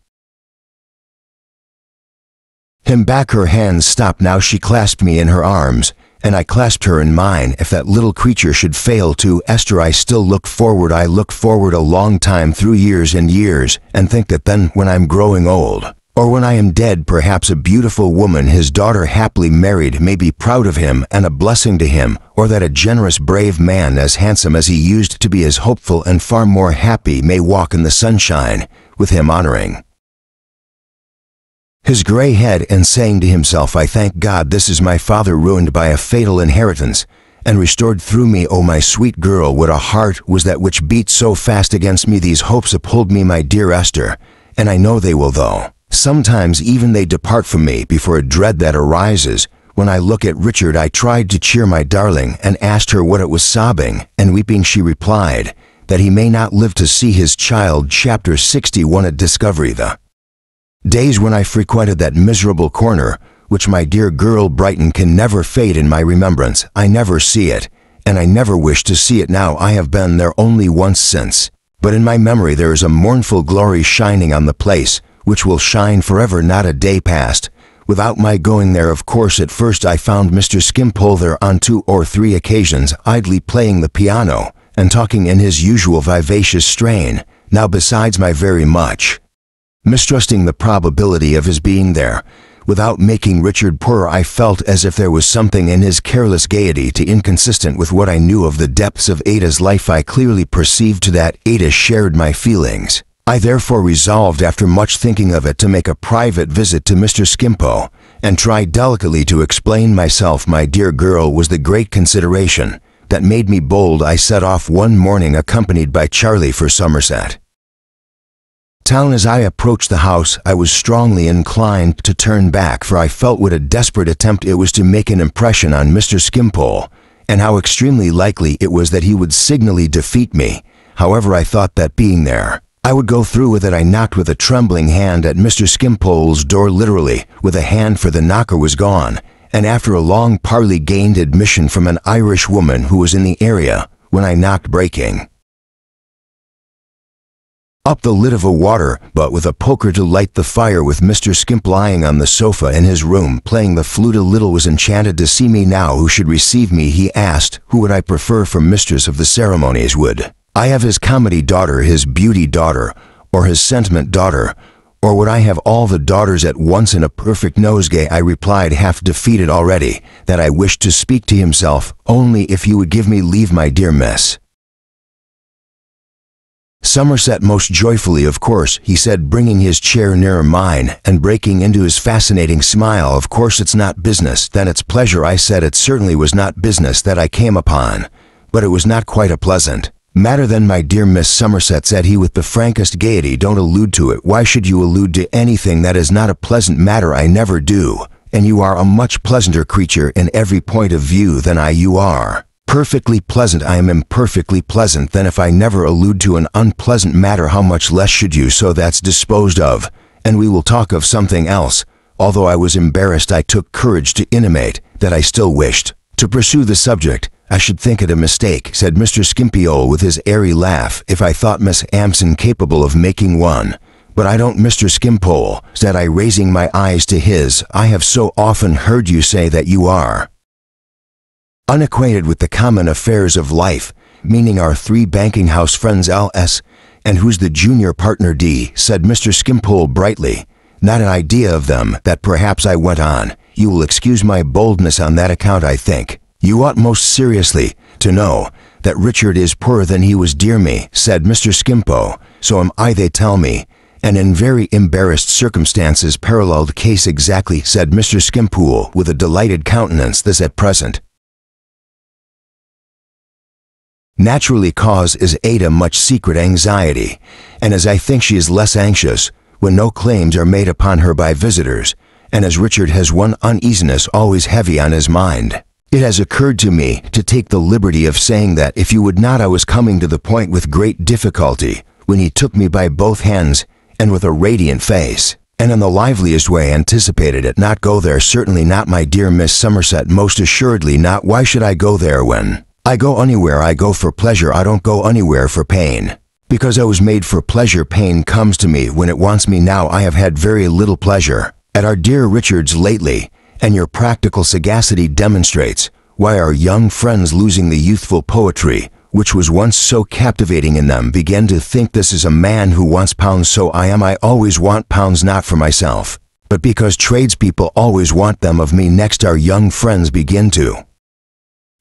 him back. Her hands stopped now. She clasped me in her arms, and I clasped her in mine. If that little creature should fail to, Esther, I still look forward. I look forward a long time, through years and years, and think that then, when I'm growing old, or when I am dead, perhaps a beautiful woman, his daughter happily married, may be proud of him and a blessing to him, or that a generous, brave man, as handsome as he used to be, as hopeful and far more happy, may walk in the sunshine with him, honoring his gray head and saying to himself, I thank God this is my father, ruined by a fatal inheritance, and restored through me. Oh, my sweet girl, what a heart was that which beat so fast against me. These hopes uphold me, my dear Esther, and I know they will, though sometimes even they depart from me before a dread that arises. When I look at Richard, I tried to cheer my darling, and asked her what it was. Sobbing and weeping, she replied, that he may not live to see his child. Chapter 61. A discovery. The days when I frequented that miserable corner, which, my dear girl, Brighton, can never fade in my remembrance. I never see it, and I never wish to see it now. I have been there only once since, but in my memory there is a mournful glory shining on the place, which will shine forever. Not a day passed without my going there. Of course, at first I found Mr. Skimpole there on 2 or 3 occasions, idly playing the piano and talking in his usual vivacious strain. Now, besides my very much mistrusting the probability of his being there, without making Richard poorer, I felt as if there was something in his careless gaiety too inconsistent with what I knew of the depths of Ada's life. I clearly perceived to that Ada shared my feelings. I therefore resolved, after much thinking of it, to make a private visit to Mr. Skimpole, and try delicately to explain myself. My dear girl, was the great consideration that made me bold. I set off one morning, accompanied by Charlie, for Somerset town. As I approached the house, I was strongly inclined to turn back, for I felt what a desperate attempt it was to make an impression on Mr. Skimpole, and how extremely likely it was that he would signally defeat me. However, I thought that, being there, I would go through with it. I knocked with a trembling hand at Mr. Skimpole's door, literally with a hand, for the knocker was gone, and after a long parley gained admission from an Irish woman who was in the area. When I knocked, breaking up the lid of a water butt with a poker to light the fire, with Mr. Skimp lying on the sofa in his room playing the flute a little, was enchanted to see me. Now, who should receive me, he asked. Who would I prefer for mistress of the ceremonies? Would I have his comedy daughter, his beauty daughter, or his sentiment daughter, or would I have all the daughters at once in a perfect nosegay? I replied, half defeated already, that I wished to speak to himself, only if you would give me leave, my dear Miss Somerset. Most joyfully, of course, he said, bringing his chair nearer mine and breaking into his fascinating smile. Of course it's not business, then it's pleasure. I said it certainly was not business that I came upon, but it was not quite a pleasant matter then, my dear Miss Somerset, said he with the frankest gaiety. Don't allude to it. Why should you allude to anything that is not a pleasant matter? I never do, and you are a much pleasanter creature in every point of view than I. You are perfectly pleasant. I am imperfectly pleasant. Then if I never allude to an unpleasant matter, how much less should you? So that's disposed of, and we will talk of something else. Although I was embarrassed, I took courage to intimate that I still wished to pursue the subject. I should think it a mistake, said Mr. Skimpole with his airy laugh, if I thought Miss Amson capable of making one. But I don't, Mr. Skimpole, said I, raising my eyes to his. I have so often heard you say that you are unacquainted with the common affairs of life, meaning our three banking house friends L.S., and who's the junior partner D, said Mr. Skimpole brightly. Not an idea of them, that perhaps, I went on. You will excuse my boldness on that account, I think. You ought most seriously to know that Richard is poorer than he was, dear me, said Mr. Skimpole. So am I, they tell me. And in very embarrassed circumstances. Paralleled case exactly, said Mr. Skimpole with a delighted countenance. This at present naturally causes Ada much secret anxiety, and as I think she is less anxious when no claims are made upon her by visitors, and as Richard has one uneasiness always heavy on his mind, it has occurred to me to take the liberty of saying that if you would not, I was coming to the point with great difficulty when he took me by both hands and with a radiant face, and in the liveliest way anticipated it. Not go there, certainly not, my dear Miss Somerset, most assuredly not. Why should I go there when I go anywhere? I go for pleasure. I don't go anywhere for pain. Because I was made for pleasure. Pain comes to me when it wants me. Now I have had very little pleasure at our dear Richard's lately, and your practical sagacity demonstrates why our young friends, losing the youthful poetry which was once so captivating in them, begin to think this is a man who wants pounds. So I am. I always want pounds, not for myself, but because tradespeople always want them of me. Next, our young friends begin to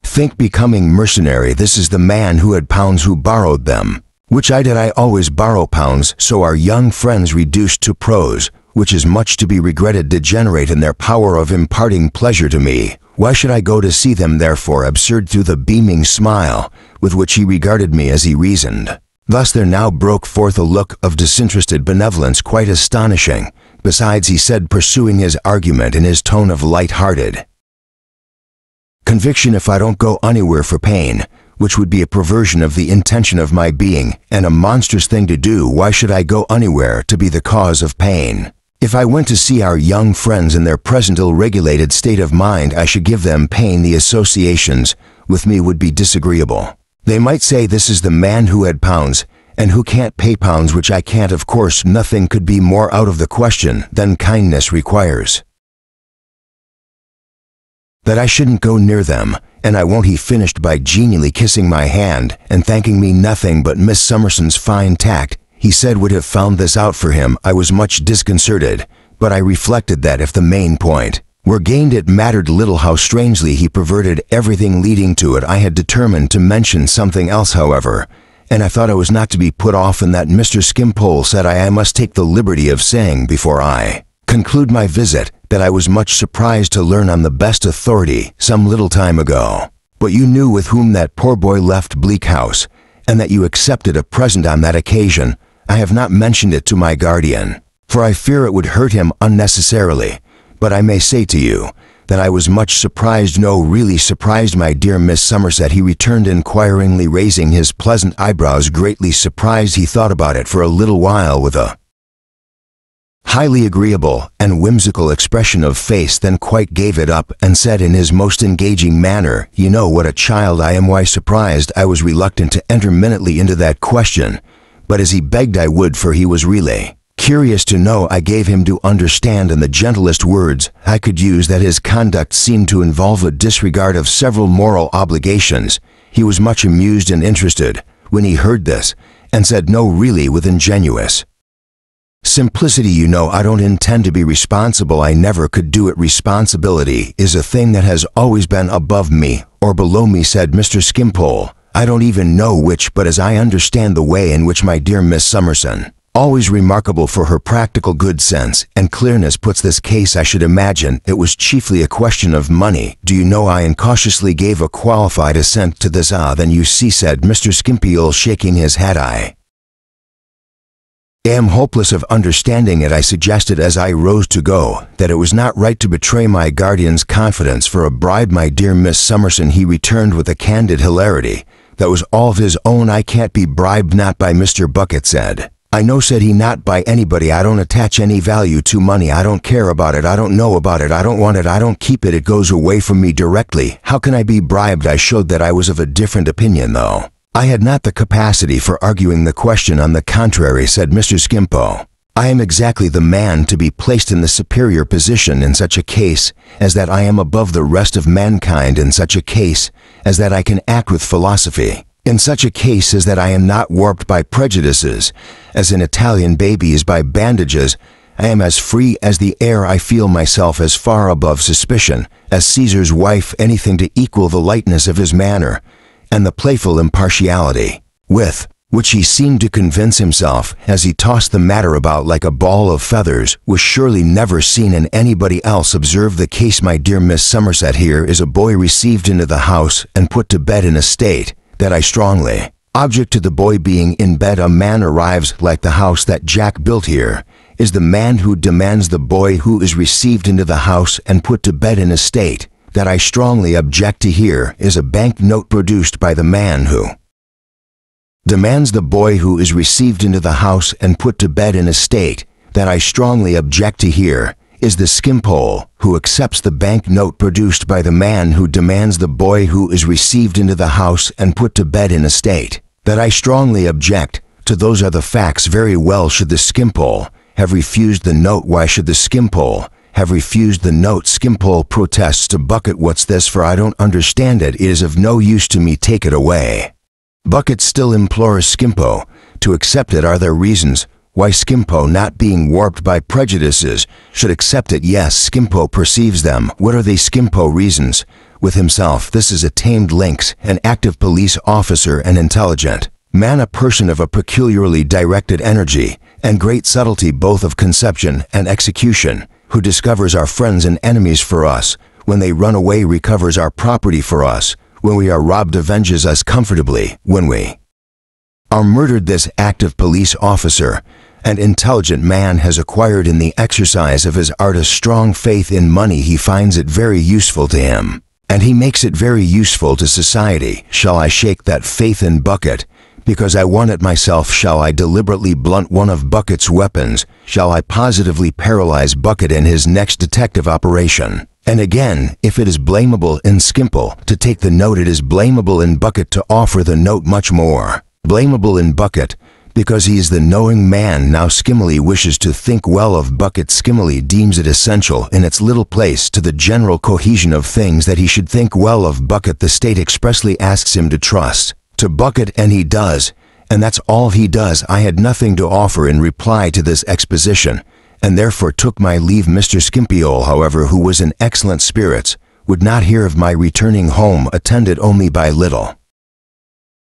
think becoming mercenary. This is the man who had pounds who borrowed them, which I did. I always borrow pounds. So our young friends, reduced to prose, which is much to be regretted, degenerate in their power of imparting pleasure to me. Why should I go to see them, therefore? Absurd. Through the beaming smile with which he regarded me as he reasoned thus, there now broke forth a look of disinterested benevolence quite astonishing. Besides, he said, pursuing his argument in his tone of light-hearted conviction, if I don't go anywhere for pain, which would be a perversion of the intention of my being, and a monstrous thing to do, why should I go anywhere to be the cause of pain? If I went to see our young friends in their present ill-regulated state of mind, I should give them pain. The associations with me would be disagreeable. They might say this is the man who had pounds, and who can't pay pounds, which I can't. Of course, nothing could be more out of the question than kindness requires that I shouldn't go near them, and I won't. He finished by genially kissing my hand and thanking me. Nothing but Miss Summerson's fine tact, he said, would have found this out for him. I was much disconcerted, but I reflected that if the main point were gained, it mattered little how strangely he perverted everything leading to it. I had determined to mention something else, however, and I thought I was not to be put off, and that Mr. Skimpole said I must take the liberty of saying before I conclude my visit that I was much surprised to learn on the best authority some little time ago but you knew with whom that poor boy left Bleak House, and that you accepted a present on that occasion. I have not mentioned it to my guardian, for I fear it would hurt him unnecessarily, but I may say to you that I was much surprised. No, really surprised, my dear Miss Somerset, he returned inquiringly, raising his pleasant eyebrows. Greatly surprised. He thought about it for a little while with a highly agreeable and whimsical expression of face, then quite gave it up and said in his most engaging manner, "You know what a child I am." Why surprised? I was reluctant to enter minutely into that question, but as he begged I would, for he was really curious to know, I gave him to understand in the gentlest words I could use that his conduct seemed to involve a disregard of several moral obligations. He was much amused and interested when he heard this, and said, "No, really," with ingenuous simplicity, "You know, I don't intend to be responsible. I never could do it. Responsibility is a thing that has always been above me or below me," said Mr. Skimpole. "I don't even know which, but as I understand the way in which my dear Miss Summerson, always remarkable for her practical good sense and clearness, puts this case, I should imagine it was chiefly a question of money. Do you know," I incautiously gave a qualified assent to this. "Ah, then you see," said Mr. Skimpole, shaking his head, "I am hopeless of understanding it." I suggested as I rose to go that it was not right to betray my guardian's confidence for a bribe. "My dear Miss Summerson," he returned with a candid hilarity that was all of his own, "I can't be bribed." "Not by Mr. Bucket," said I know, said he, not by anybody. I don't attach any value to money. I don't care about it. I don't know about it. I don't want it. I don't keep it. It goes away from me directly. How can I be bribed? I showed that I was of a different opinion, though. I had not the capacity for arguing the question. On the contrary, said Mr. Skimpole, I am exactly the man to be placed in the superior position in such a case as that I am above the rest of mankind, in such a case as that I can act with philosophy, in such a case as that I am not warped by prejudices, as an Italian baby is by bandages. I am as free as the air. I feel myself as far above suspicion as Caesar's wife, anything to equal the lightness of his manner and the playful impartiality with which he seemed to convince himself as he tossed the matter about like a ball of feathers, was surely never seen in anybody else. Observe the case, my dear Miss Somerset. Here is a boy received into the house and put to bed in a state that I strongly object to. The boy being in bed, a man arrives like the house that Jack built here is the man who demands. The boy who is received into the house and put to bed in a state that I strongly object to here is a bank note produced by the man who demands. The boy who is received into the house and put to bed in a state that I strongly object to here is the Skimpole who accepts the bank note produced by the man who demands. The boy who is received into the house and put to bed in a state that I strongly object to. Those are the facts. Very well. Should the Skimpole have refused the note? Why should the Skimpole have refused the note? Skimpole protests to Bucket, what's this for? I don't understand it. It is of no use to me. Take it away. Bucket still implores Skimpole to accept it. Are there reasons why Skimpole, not being warped by prejudices, should accept it? Yes, Skimpole perceives them. What are they? Skimpole reasons with himself. This is a tamed lynx, an active police officer, an intelligent man, a person of a peculiarly directed energy and great subtlety both of conception and execution, who discovers our friends and enemies for us when they run away, recovers our property for us when we are robbed, avenges us comfortably when we are murdered. This active police officer and intelligent man has acquired in the exercise of his art a strong faith in money. He finds it very useful to him, and he makes it very useful to society. Shall I shake that faith in Bucket because I want it myself? Shall I deliberately blunt one of Bucket's weapons? Shall I positively paralyze Bucket in his next detective operation? And again, if it is blamable in Skimpole to take the note, it is blamable in Bucket to offer the note. Much more blamable in Bucket because he is the knowing man. Now Skimmerly wishes to think well of Bucket. Skimmerly deems it essential in its little place to the general cohesion of things that he should think well of Bucket. The state expressly asks him to trust to Bucket, and he does, and that's all he does. I had nothing to offer in reply to this exposition, and therefore took my leave. Mr. Skimpole, however, who was in excellent spirits, would not hear of my returning home, attended only by little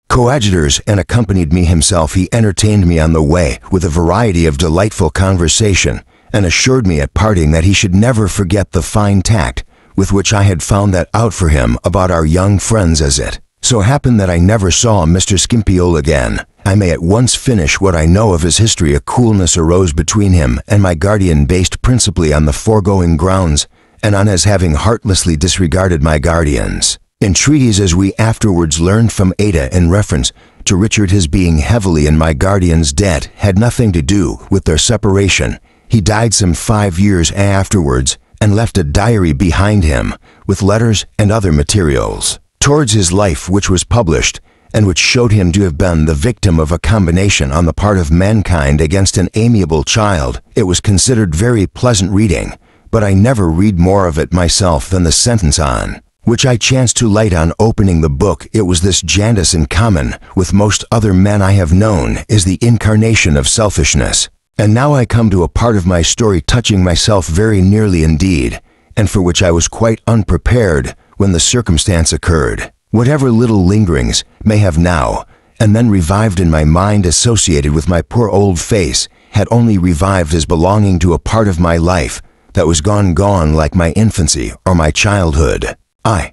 coadjutors, and accompanied me himself. He entertained me on the way with a variety of delightful conversation, and assured me at parting that he should never forget the fine tact with which I had found that out for him about our young friends. As it so happened that I never saw Mr. Skimpole again, I may at once finish what I know of his history. A coolness arose between him and my guardian based principally on the foregoing grounds, and on his having heartlessly disregarded my guardian's entreaties, as we afterwards learned from Ada in reference to Richard. His being heavily in my guardian's debt had nothing to do with their separation. He died some 5 years afterwards and left a diary behind him with letters and other materials towards his life, which was published and which showed him to have been the victim of a combination on the part of mankind against an amiable child. It was considered very pleasant reading, but I never read more of it myself than the sentence on which I chanced to light on opening the book. It was this: Janus, in common with most other men I have known, is the incarnation of selfishness. And now I come to a part of my story touching myself very nearly indeed, and for which I was quite unprepared when the circumstance occurred. Whatever little lingerings may have now and then revived in my mind associated with my poor old face had only revived as belonging to a part of my life that was gone like my infancy or my childhood. I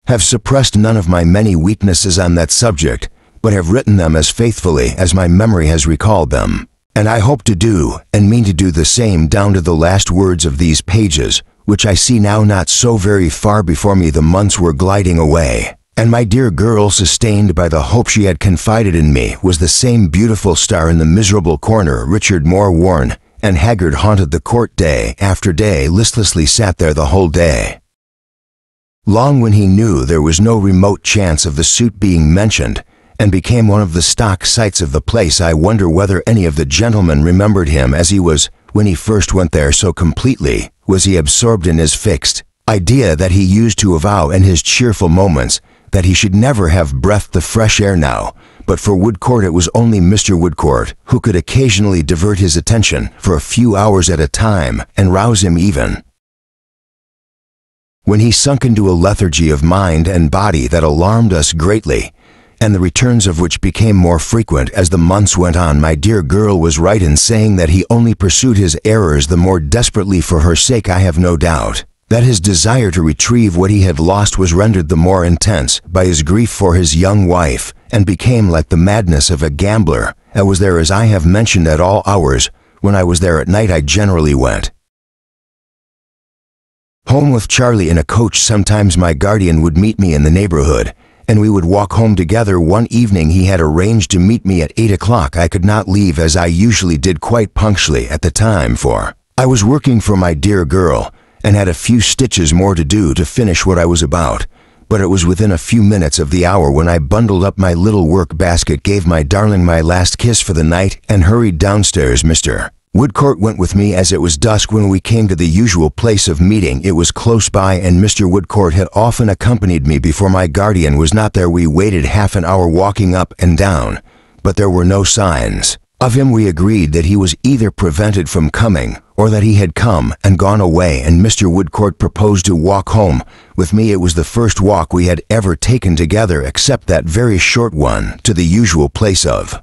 have suppressed none of my many weaknesses on that subject, but have written them as faithfully as my memory has recalled them, and I hope to do and mean to do the same down to the last words of these pages, which I see now not so very far before me. The months were gliding away, And my dear girl, sustained by the hope she had confided in me, was the same beautiful star in the miserable corner. Richard, more worn and haggard, haunted the court day after day, listlessly sat there the whole day long when he knew there was no remote chance of the suit being mentioned, and became one of the stock sights of the place. I wonder whether any of the gentlemen remembered him as he was when he first went there so completely was he absorbed in his fixed idea that he used to avow in his cheerful moments, that he should never have breathed the fresh air now. But for Woodcourt it was only Mr. Woodcourt who could occasionally divert his attention for a few hours at a time and rouse him even when he sunk into a lethargy of mind and body that alarmed us greatly, and the returns of which became more frequent as the months went on. My dear girl was right in saying that he only pursued his errors the more desperately for her sake. I have no doubt that his desire to retrieve what he had lost was rendered the more intense by his grief for his young wife, and became like the madness of a gambler. I was there, as I have mentioned, at all hours. When I was there at night, I generally went home with Charlie in a coach. Sometimes my guardian would meet me in the neighborhood, and we would walk home together. One evening he had arranged to meet me at 8 o'clock. I could not leave, as I usually did, quite punctually at the time, for I was working for my dear girl, and had a few stitches more to do to finish what I was about. But it was within a few minutes of the hour when I bundled up my little work basket, gave my darling my last kiss for the night, and hurried downstairs. Mr. Woodcourt went with me, as it was dusk when we came to the usual place of meeting. It was close by, and Mr. Woodcourt had often accompanied me before my guardian was not there. We waited half an hour walking up and down, but there were no signs of him. We agreed that he was either prevented from coming, or that he had come and gone away, and Mr. Woodcourt proposed to walk home with me. It was the first walk we had ever taken together, except that very short one to the usual place of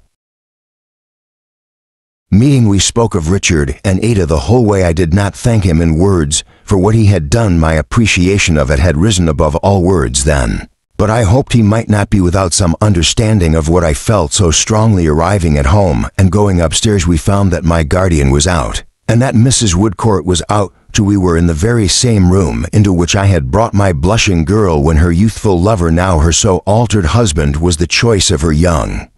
meeting. We spoke of Richard and Ada the whole way. I did not thank him in words for what he had done. My appreciation of it had risen above all words then, but I hoped he might not be without some understanding of what I felt so strongly. Arriving at home and going upstairs, we found that my guardian was out, and that Mrs. Woodcourt was out too. We were in the very same room into which I had brought my blushing girl when her youthful lover, now her so altered husband, was the choice of her young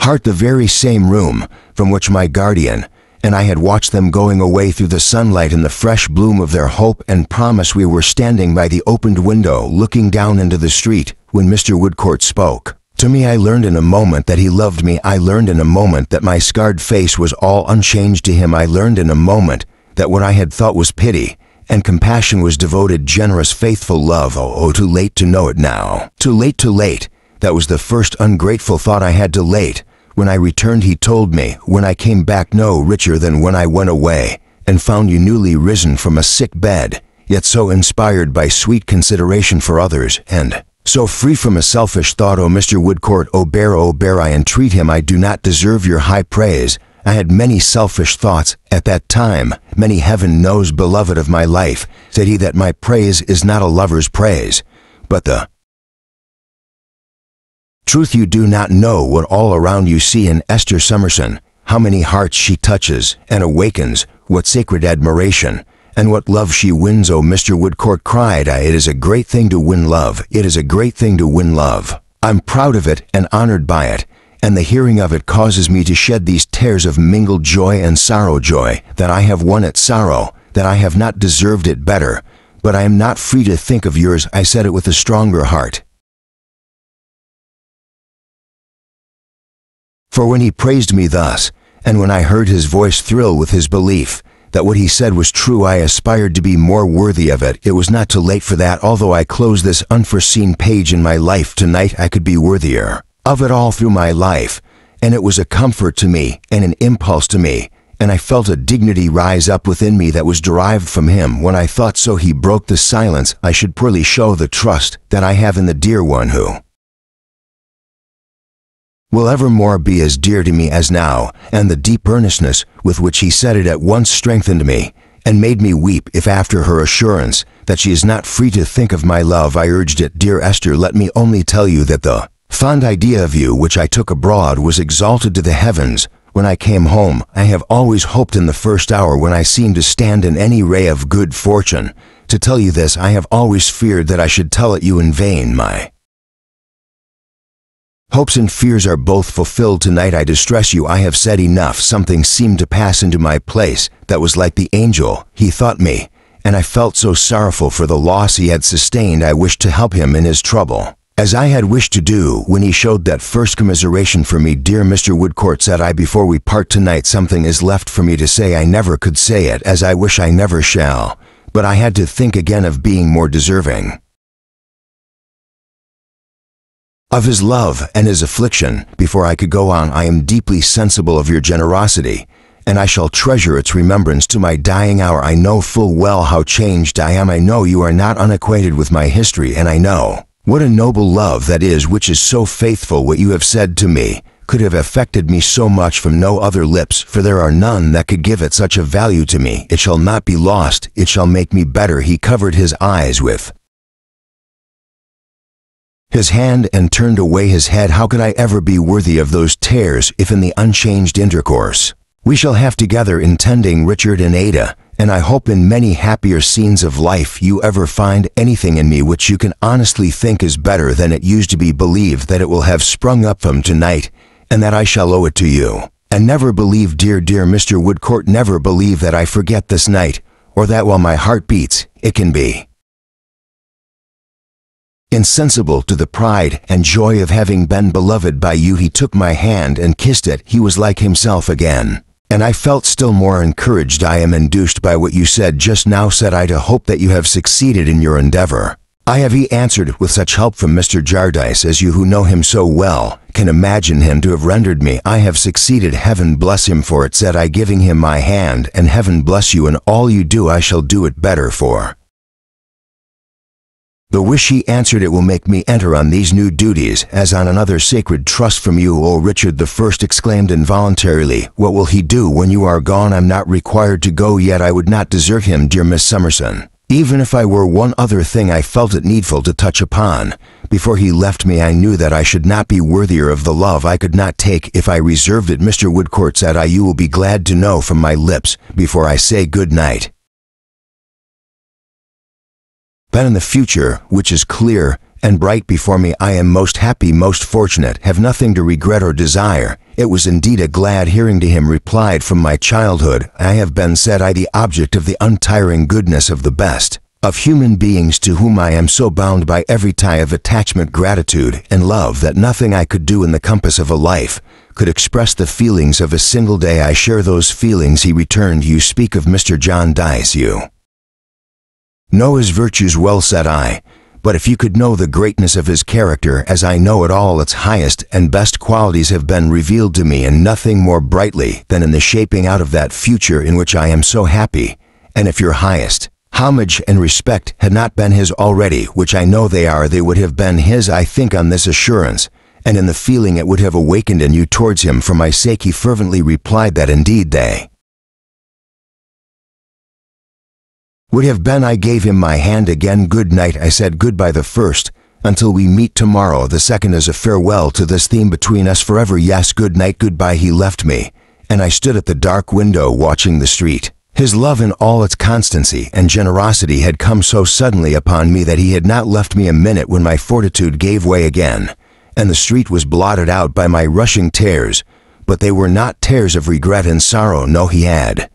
heart. The very same room from which my guardian and I had watched them going away through the sunlight in the fresh bloom of their hope and promise. We were standing by the opened window looking down into the street when Mr. Woodcourt spoke to me. I learned in a moment that he loved me. I learned in a moment that my scarred face was all unchanged to him. I learned in a moment that what I had thought was pity and compassion was devoted, generous, faithful love. Oh, too late to know it now. Too late, too late. That was the first ungrateful thought I had. Too late. When I returned, he told me, when I came back, no richer than when I went away, and found you newly risen from a sick bed, yet so inspired by sweet consideration for others, and so free from a selfish thought. Oh, Mr. Woodcourt, oh bear, I entreat him, I do not deserve your high praise. I had many selfish thoughts at that time, many, heaven knows, beloved of my life, said he, that my praise is not a lover's praise, but the truth. You do not know what all around you see in Esther Summerson, how many hearts she touches and awakens, what sacred admiration, and what love she wins. Oh, Mr. Woodcourt, cried I, it is a great thing to win love. It is a great thing to win love. I'm proud of it and honored by it, and the hearing of it causes me to shed these tears of mingled joy and sorrow. Joy that I have won it, sorrow that I have not deserved it better, but I am not free to think of yours. I said it with a stronger heart. For when he praised me thus, and when I heard his voice thrill with his belief that what he said was true, I aspired to be more worthy of it. It was not too late for that. Although I close this unforeseen page in my life tonight, I could be worthier of it all through my life, and it was a comfort to me and an impulse to me, and I felt a dignity rise up within me that was derived from him. When I thought so, he broke the silence. I should poorly show the trust that I have in the dear one who will evermore be as dear to me as now, and the deep earnestness with which he said it at once strengthened me, and made me weep. If after her assurance that she is not free to think of my love, I urged it, dear Esther, let me only tell you that the fond idea of you which I took abroad was exalted to the heavens. When I came home, I have always hoped in the first hour when I seemed to stand in any ray of good fortune To tell you this, I have always feared that I should tell it you in vain. My hopes and fears are both fulfilled tonight. I distress you. I have said enough. Something seemed to pass into my place that was like the angel he thought me, and I felt so sorrowful for the loss he had sustained. I wished to help him in his trouble, as I had wished to do when he showed that first commiseration for me. Dear Mr. Woodcourt, said I, before we part tonight, something is left for me to say. I never could say it, as I wish I never shall, but I had to think again of being more deserving of his love and his affliction. Before I could go on, I am deeply sensible of your generosity, and I shall treasure its remembrance to my dying hour. I know full well how changed I am. I know you are not unacquainted with my history, and I know what a noble love that is which is so faithful. What you have said to me could have affected me so much from no other lips, for there are none that could give it such a value to me. It shall not be lost. It shall make me better. He covered his eyes with his hand and turned away his head. How could I ever be worthy of those tears if in the unchanged intercourse we shall have together in tending Richard and Ada, and I hope in many happier scenes of life, you ever find anything in me which you can honestly think is better than it used to be, believe that it will have sprung up from tonight, and that I shall owe it to you. And never believe, dear Mr. Woodcourt, never believe that I forget this night, or that while my heart beats, it can be insensible to the pride and joy of having been beloved by you. He took my hand and kissed it. He was like himself again, and I felt still more encouraged. I am induced by what you said just now, said I, to hope that you have succeeded in your endeavor. I have, he answered, with such help from Mr. Jarndyce as you, who know him so well, can imagine him to have rendered me. I have succeeded. Heaven bless him for it, said I, giving him my hand, and heaven bless you in all you do. I shall do it better for the wish, he answered. It will make me enter on these new duties as on another sacred trust from you. Oh, Richard the First exclaimed involuntarily, what will he do when you are gone? I'm not required to go yet. I would not desert him, dear Miss Summerson, even if I were. One other thing I felt it needful to touch upon. Before he left me, I knew that I should not be worthier of the love I could not take if I reserved it. Mr. Woodcourt, said I, you will be glad to know from my lips, before I say good night, that in the future, which is clear and bright before me, I am most happy, most fortunate, have nothing to regret or desire. It was indeed a glad hearing to him replied. From my childhood I have been, said I, the object of the untiring goodness of the best of human beings, to whom I am so bound by every tie of attachment, gratitude, and love, that nothing I could do in the compass of a life could express the feelings of a single day. I share those feelings, he returned. You speak of Mr. Jarndyce. You know his virtues well, said I, but if you could know the greatness of his character as I know it, all its highest and best qualities have been revealed to me, and nothing more brightly than in the shaping out of that future in which I am so happy. And if your highest homage and respect had not been his already, which I know they are, they would have been his. I think on this assurance, and in the feeling it would have awakened in you towards him for my sake, he fervently replied that indeed they would have been. I gave him my hand again. Good night, I said. Goodbye the first, until we meet tomorrow. The second is a farewell to this theme between us forever. Yes, good night. Goodbye. He left me, and I stood at the dark window watching the street. His love in all its constancy and generosity had come so suddenly upon me that he had not left me a minute when my fortitude gave way again, and the street was blotted out by my rushing tears. But they were not tears of regret and sorrow. No, he had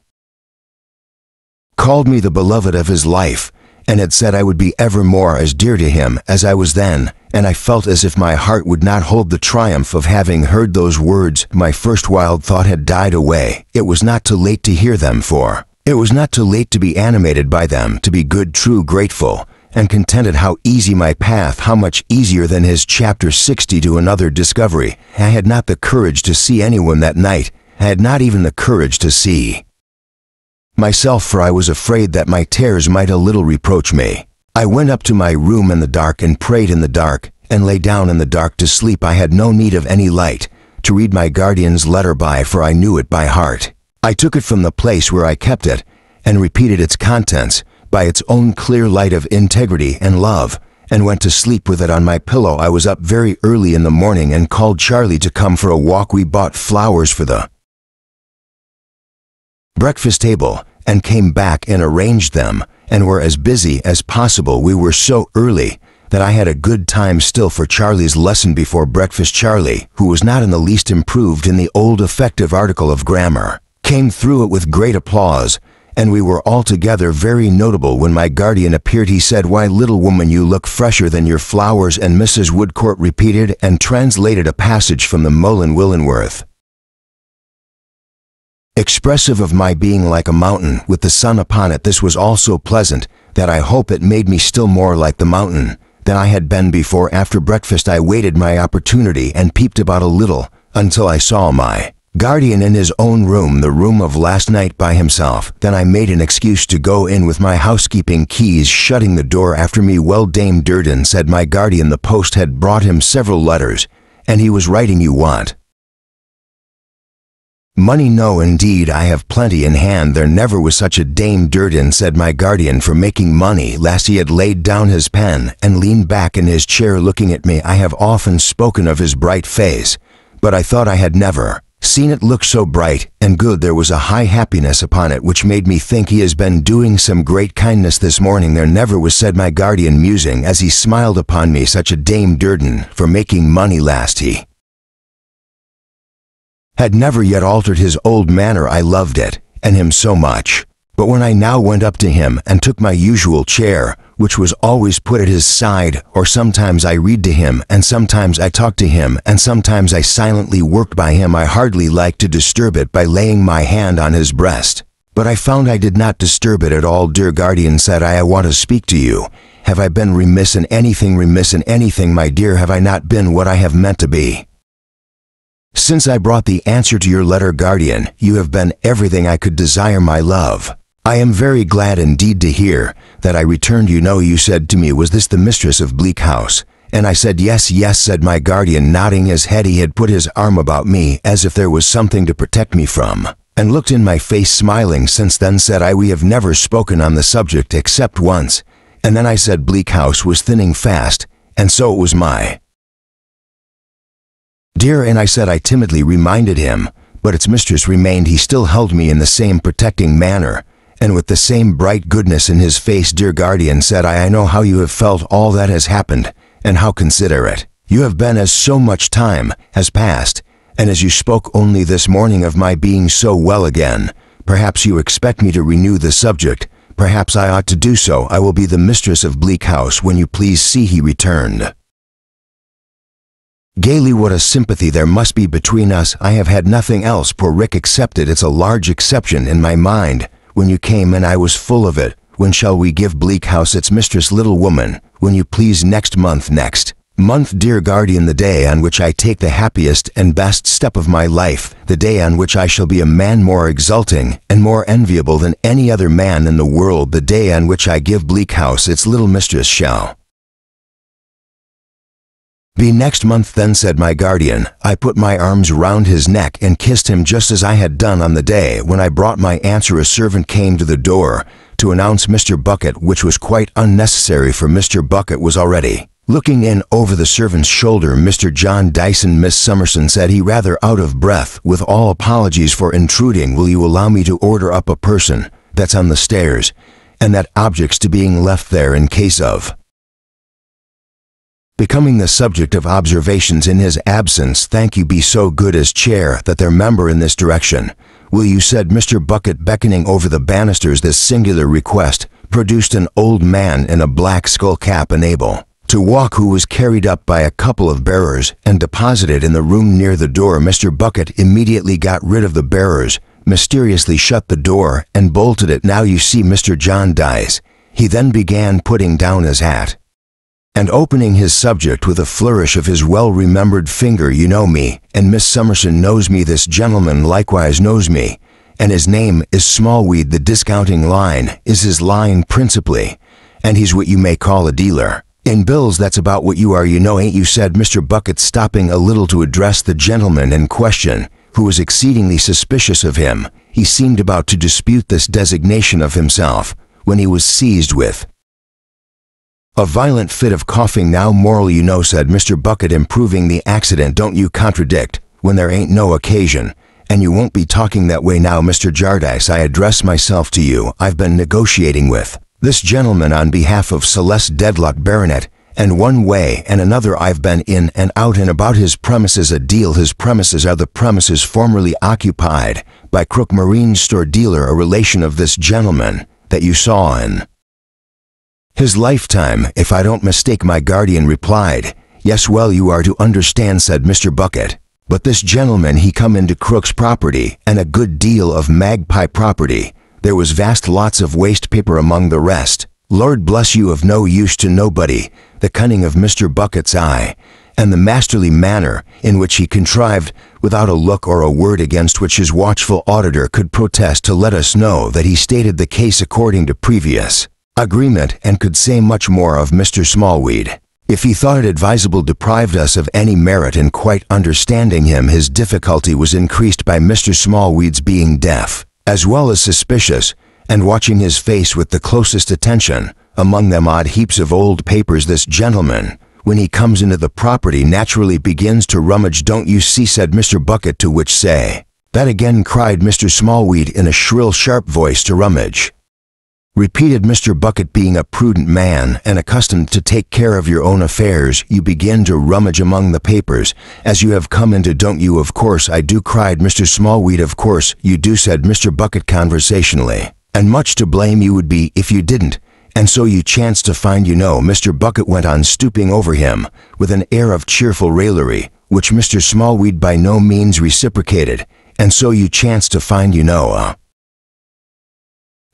called me the beloved of his life, and had said I would be evermore as dear to him as I was then, and I felt as if my heart would not hold the triumph of having heard those words. My first wild thought had died away. It was not too late to hear them, for it was not too late to be animated by them, to be good, true, grateful, and contented. How easy my path, how much easier than his. Chapter 60. To another discovery. I had not the courage to see anyone that night. I had not even the courage to see myself, for I was afraid that my tears might a little reproach me. I went up to my room in the dark and prayed in the dark, and lay down in the dark to sleep. I had no need of any light to read my guardian's letter by, for I knew it by heart. I took it from the place where I kept it, and repeated its contents by its own clear light of integrity and love, and went to sleep with it on my pillow. I was up very early in the morning and called Charlie to come for a walk. We bought flowers for the breakfast table, and came back and arranged them, and were as busy as possible. We were so early that I had a good time still for Charlie's lesson before breakfast. Charlie, who was not in the least improved in the old effective article of grammar, came through it with great applause, and we were altogether very notable. When my guardian appeared, he said, "Why, little woman, you look fresher than your flowers," and Mrs. Woodcourt repeated and translated a passage from the Mullen Willenworth, expressive of my being like a mountain with the sun upon it. This was all so pleasant that I hope it made me still more like the mountain than I had been before. After breakfast I waited my opportunity and peeped about a little until I saw my guardian in his own room, the room of last night, by himself. Then I made an excuse to go in with my housekeeping keys, shutting the door after me. "Well, Dame Durden," said my guardian, "the post had brought him several letters, and he was writing. You want money?" "No, indeed, I have plenty in hand." "There never was such a Dame Durden," said my guardian, "for making money." Last he had laid down his pen and leaned back in his chair looking at me. I have often spoken of his bright face, but I thought I had never seen it look so bright and good. There was a high happiness upon it which made me think he has been doing some great kindness this morning. "There never was," said my guardian, musing as he smiled upon me, "such a Dame Durden for making money. Last he had never yet altered his old manner. I loved it, and him so much. But when I now went up to him and took my usual chair, which was always put at his side, or sometimes I read to him, and sometimes I talked to him, and sometimes I silently worked by him, I hardly liked to disturb it by laying my hand on his breast. But I found I did not disturb it at all. "Dear guardian," said I want to speak to you. Have I been remiss in anything?" "Remiss in anything, my dear? Have I not been what I have meant to be? Since I brought the answer to your letter, guardian, you have been everything I could desire, my love. I am very glad indeed to hear that I returned. You know, you said to me, was this the mistress of Bleak House? And I said, yes, yes, said my guardian, nodding his head. He had put his arm about me as if there was something to protect me from, and looked in my face smiling. Since then, said I, we have never spoken on the subject except once. And then I said Bleak House was thinning fast, and so it was my dear, and I said I timidly reminded him, but its mistress remained. He still held me in the same protecting manner, and with the same bright goodness in his face. Dear guardian, said I know how you have felt all that has happened, and how considerate you have been as so much time has passed, and as you spoke only this morning of my being so well again, perhaps you expect me to renew the subject. Perhaps I ought to do so. I will be the mistress of Bleak House when you please. See, he returned gaily. What a sympathy there must be between us. I have had nothing else, poor Rick, excepted. It's a large exception in my mind. When you came and I was full of it. When shall we give Bleak House its mistress, little woman? When you please. Next month. Next month, dear guardian, the day on which I take the happiest and best step of my life, the day on which I shall be a man more exulting and more enviable than any other man in the world, the day on which I give Bleak House its little mistress shall be next month. Then, said my guardian, I put my arms round his neck and kissed him just as I had done on the day when I brought my answer. A servant came to the door to announce Mr. Bucket, which was quite unnecessary, for Mr. Bucket was already looking in over the servant's shoulder. Mr. John Dyson. Miss Summerson, said he, rather out of breath. With all apologies for intruding, will you allow me to order up a person that's on the stairs, and that object's to being left there in case of becoming the subject of observations in his absence. Thank you. Be so good as chair that their member in this direction. Will you, said Mr. Bucket, beckoning over the banisters. This singular request produced an old man in a black skull cap, unable to walk, who was carried up by a couple of bearers and deposited in the room near the door. Mr. Bucket immediately got rid of the bearers, mysteriously shut the door, and bolted it. Now you see, Mr. John dies. He then began putting down his hat and opening his subject with a flourish of his well-remembered finger. You know me, and Miss Summerson knows me. This gentleman likewise knows me, and his name is Smallweed. The discounting line is his line principally, and he's what you may call a dealer in bills. That's about what you are, you know, ain't you, said Mr. Bucket, stopping a little to address the gentleman in question, who was exceedingly suspicious of him. He seemed about to dispute this designation of himself, when he was seized with a violent fit of coughing. Now, moral, you know, said Mr. Bucket, improving the accident. Don't you contradict when there ain't no occasion, and you won't be talking that way now, Mr. Jardice. I address myself to you. I've been negotiating with This gentleman, on behalf of Celeste Dedlock Baronet, and one way and another I've been in and out and about his premises a deal. His premises are the premises formerly occupied by Crook Marine Store dealer, a relation of this gentleman that you saw in his lifetime, if I don't mistake. My guardian replied, "Yes, well, you are to understand," said Mr. Bucket. "But this gentleman, he come into Crook's property, and a good deal of magpie property. There was vast lots of waste paper among the rest. Lord bless you, of no use to nobody." The cunning of Mr. Bucket's eye, and the masterly manner in which he contrived, without a look or a word against which his watchful auditor could protest, to let us know that he stated the case according to previous agreement, and could say much more of Mr. Smallweed, if he thought it advisable, deprived us of any merit in quite understanding him. His difficulty was increased by Mr. Smallweed's being deaf, as well as suspicious, and watching his face with the closest attention. Among them odd heaps of old papers, this gentleman, when he comes into the property, naturally begins to rummage. "Don't you see?" said Mr. Bucket, to which say, "That again," cried Mr. Smallweed in a shrill, sharp voice. "To rummage," repeated Mr. Bucket. "Being a prudent man and accustomed to take care of your own affairs, you begin to rummage among the papers as you have come into, don't you?" "Of course I do," cried Mr. Smallweed. "Of course you do," said Mr. Bucket conversationally, "and much to blame you would be if you didn't. And so you chance to find, you know," Mr. Bucket went on, stooping over him with an air of cheerful raillery, which Mr. Smallweed by no means reciprocated, "and so you chance to find, you know, a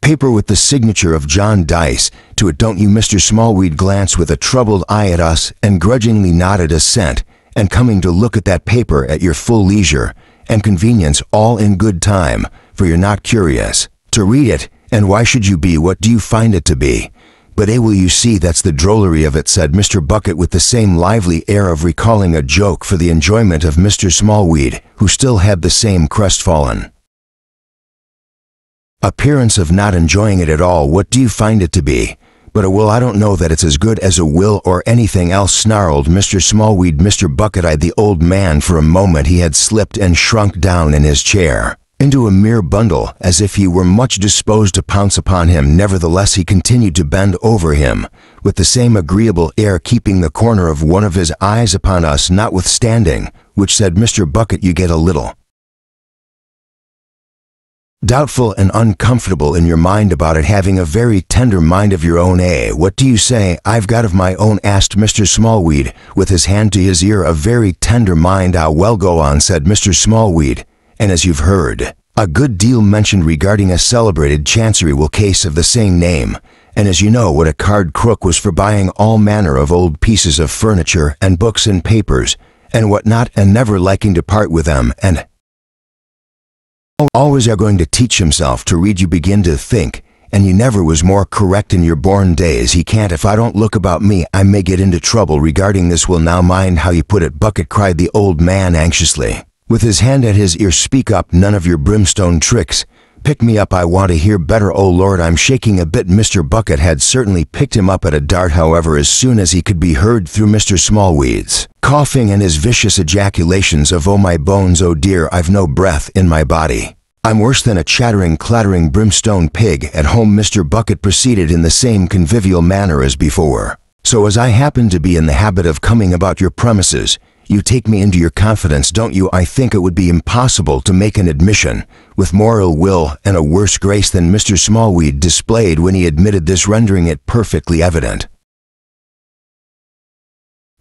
paper with the signature of John Dice to it, don't you?" Mr. Smallweed glanced with a troubled eye at us and grudgingly nodded assent, "and coming to look at that paper at your full leisure and convenience, all in good time, for you're not curious to read it, and why should you be? What do you find it to be?" "But will you see, that's the drollery of it," said Mr. Bucket with the same lively air of recalling a joke for the enjoyment of Mr. Smallweed, who still had the same crestfallen appearance of not enjoying it at all. "What do you find it to be?" "But well, I don't know that it's as good as a will or anything else," snarled Mr. Smallweed. Mr. Bucket eyed the old man for a moment. He had slipped and shrunk down in his chair into a mere bundle, as if he were much disposed to pounce upon him. Nevertheless, he continued to bend over him with the same agreeable air, keeping the corner of one of his eyes upon us notwithstanding, which, said Mr. Bucket, "you get a little doubtful and uncomfortable in your mind about it, having a very tender mind of your own, eh?" "What do you say I've got of my own?" asked Mr. Smallweed, with his hand to his ear. "A very tender mind, ah, well, go on," said Mr. Smallweed. "And as you've heard a good deal mentioned regarding a celebrated chancery case of the same name, and as you know what a card crook was for buying all manner of old pieces of furniture and books and papers and what not, and never liking to part with them, and always are going to teach himself to read, you begin to think, and you never was more correct in your born days. He can't, if I don't look about me, I may get into trouble regarding this will. Now mind how you put it, Bucket," cried the old man anxiously, with his hand at his ear. "Speak up, none of your brimstone tricks. Pick me up, I want to hear better. Oh Lord, I'm shaking a bit." Mr. Bucket had certainly picked him up at a dart. However, as soon as he could be heard through Mr. Smallweed's coughing and his vicious ejaculations of "Oh my bones, oh dear, I've no breath in my body, I'm worse than a chattering, clattering brimstone pig at home," Mr. Bucket proceeded in the same convivial manner as before. "So as I happen to be in the habit of coming about your premises, you take me into your confidence, don't you? I think it would be impossible to make an admission with more ill will and a worse grace than Mr. Smallweed displayed when he admitted this, rendering it perfectly evident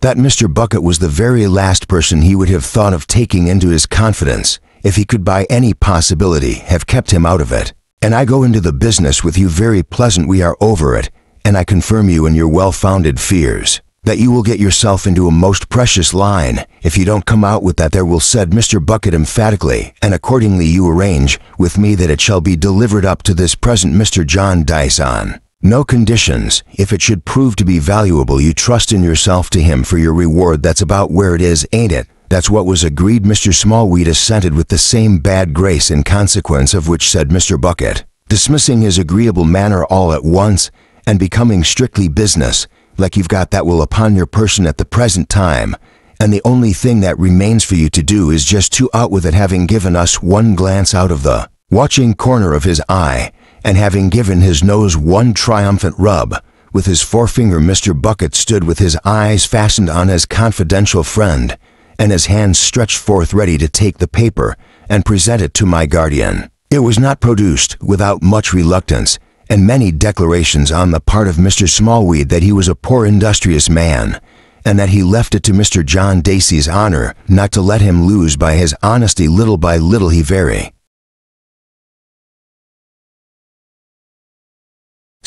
that Mr. Bucket was the very last person he would have thought of taking into his confidence if he could by any possibility have kept him out of it. "And I go into the business with you very pleasant, we are over it, and I confirm you in your well-founded fears that you will get yourself into a most precious line if you don't come out with that there will," said Mr. Bucket emphatically, "and accordingly you arrange with me that it shall be delivered up to this present Mr. John Dice on no conditions. If it should prove to be valuable, you trust in yourself to him for your reward. That's about where it is, ain't it?" "That's what was agreed," Mr. Smallweed assented with the same bad grace, in consequence of which, said Mr. Bucket, dismissing his agreeable manner all at once and becoming strictly business, "like you've got that will upon your person at the present time, and the only thing that remains for you to do is just to out with it," having given us one glance out of the watching corner of his eye and having given his nose one triumphant rub, with his forefinger Mr. Bucket stood with his eyes fastened on his confidential friend, and his hands stretched forth ready to take the paper and present it to my guardian. It was not produced without much reluctance, and many declarations on the part of Mr. Smallweed that he was a poor industrious man, and that he left it to Mr. John Dacey's honor not to let him lose by his honesty. Little by little he very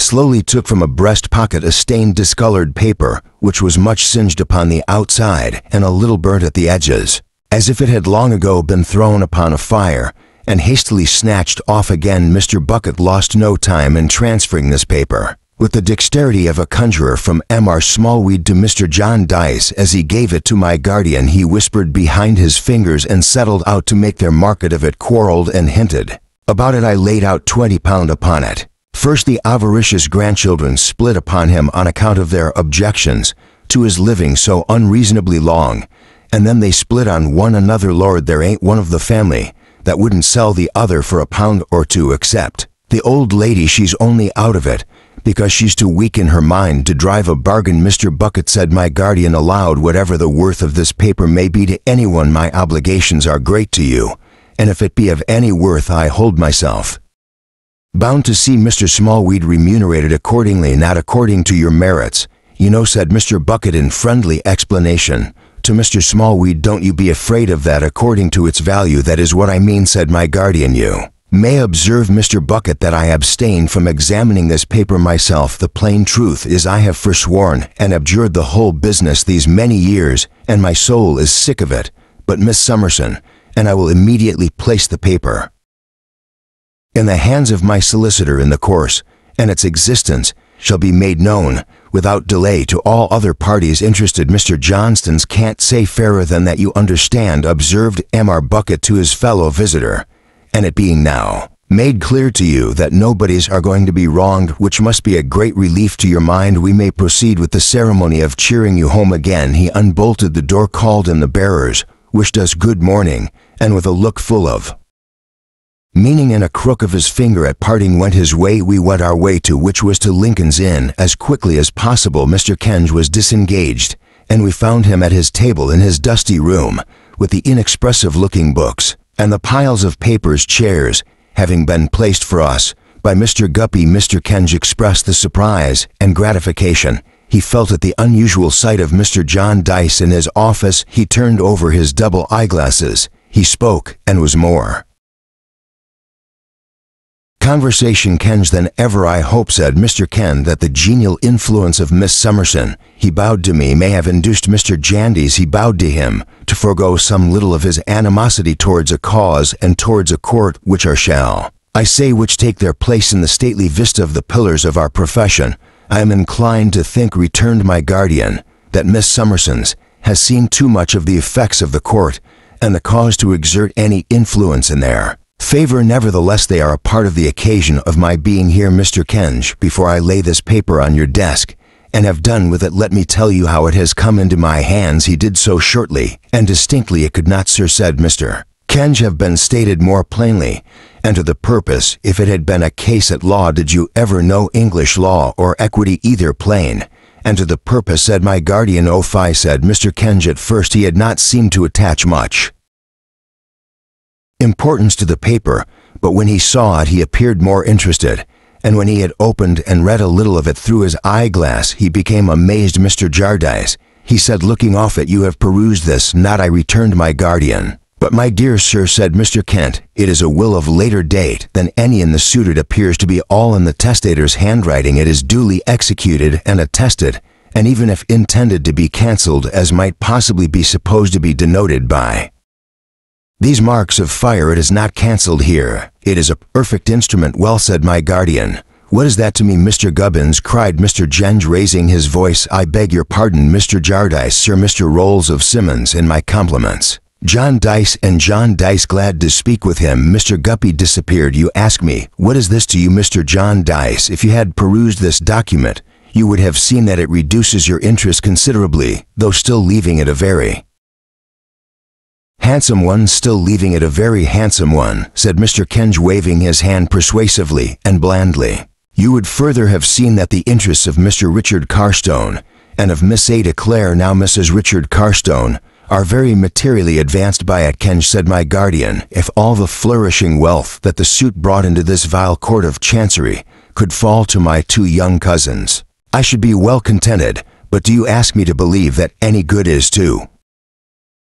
slowly took from a breast pocket a stained discolored paper, which was much singed upon the outside and a little burnt at the edges, as if it had long ago been thrown upon a fire, and hastily snatched off again. Mr. Bucket lost no time in transferring this paper, with the dexterity of a conjurer, from M.R. Smallweed to Mr. John Dice. As he gave it to my guardian, he whispered behind his fingers and settled out to make their market of it, quarreled and hinted about it. I laid out £20 upon it. First the avaricious grandchildren split upon him on account of their objections to his living so unreasonably long, and then they split on one another. Lord, there ain't one of the family that wouldn't sell the other for £1 or £2, except the old lady. She's only out of it because she's too weak in her mind to drive a bargain. Mr. Bucket, said my guardian aloud, whatever the worth of this paper may be to anyone, my obligations are great to you, and if it be of any worth, I hold myself bound to see Mr. Smallweed remunerated accordingly, not according to your merits. You know, said Mr. Bucket in friendly explanation to Mr. Smallweed, don't you be afraid of that, according to its value. That is what I mean, said my guardian. You may observe, Mr. Bucket, that I abstain from examining this paper myself. The plain truth is I have forsworn and abjured the whole business these many years, and my soul is sick of it. But Miss Summerson, and I will immediately place the paper in the hands of my solicitor in the course, and its existence shall be made known without delay to all other parties interested. Mr. Johnston's can't say fairer than that, you understand, observed M.R. Bucket to his fellow visitor, and it being now made clear to you that nobodies are going to be wronged, which must be a great relief to your mind, we may proceed with the ceremony of cheering you home again. He unbolted the door, called in the bearers, wished us good morning, and with a look full of meaning and a crook of his finger at parting went his way. We went our way too, which was to Lincoln's Inn. As quickly as possible Mr. Kenge was disengaged, and we found him at his table in his dusty room, with the inexpressive-looking books and the piles of papers. Chairs having been placed for us by Mr. Guppy, Mr. Kenge expressed the surprise and gratification he felt at the unusual sight of Mr. John Dice in his office. He turned over his double eyeglasses. He spoke, and was more conversation Kenge than ever. I hope, said Mr. Ken, that the genial influence of Miss Summerson, he bowed to me, may have induced Mr. Jandies, he bowed to him, to forego some little of his animosity towards a cause and towards a court, which are, shall I say, which take their place in the stately vista of the pillars of our profession. I am inclined to think, returned my guardian, that Miss Summerson's has seen too much of the effects of the court and the cause to exert any influence in their favor. Nevertheless, they are a part of the occasion of my being here. Mr. Kenge, before I lay this paper on your desk and have done with it, let me tell you how it has come into my hands. He did so shortly and distinctly. It could not, sir, said Mr. Kenge, have been stated more plainly and to the purpose. If it had been a case at law, did you ever know English law or equity? Either plain and to the purpose, said my guardian. Oh fie, said Mr. Kenge. At first he had not seemed to attach much importance to the paper, but when he saw it he appeared more interested, and when he had opened and read a little of it through his eyeglass, he became amazed. Mr. Jardice, he said, looking off it, you have perused this? Not I, returned my guardian. But my dear sir, said Mr. Kent, it is a will of later date than any in the suit. It appears to be all in the testator's handwriting. It is duly executed and attested, and even if intended to be cancelled, as might possibly be supposed to be denoted by these marks of fire, it is not cancelled here. It is a perfect instrument. Well, said my guardian. What is that to me, Mr. Gubbins? Cried Mr. Jenge, raising his voice. I beg your pardon, Mr. Jardice, sir. Mr. Rolls of Simmons, and my compliments. John Dice and John Dice, glad to speak with him. Mr. Guppy disappeared. You ask me, what is this to you, Mr. John Dice? If you had perused this document, you would have seen that it reduces your interest considerably, though still leaving it a very Handsome one, still leaving it a very handsome one, said Mr. Kenj, waving his hand persuasively and blandly. You would further have seen that the interests of Mr. Richard Carstone and of Miss Ada Clare, now Mrs. Richard Carstone, are very materially advanced by it, Kenj, said my guardian. If all the flourishing wealth that the suit brought into this vile court of chancery could fall to my two young cousins, I should be well contented, but do you ask me to believe that any good is to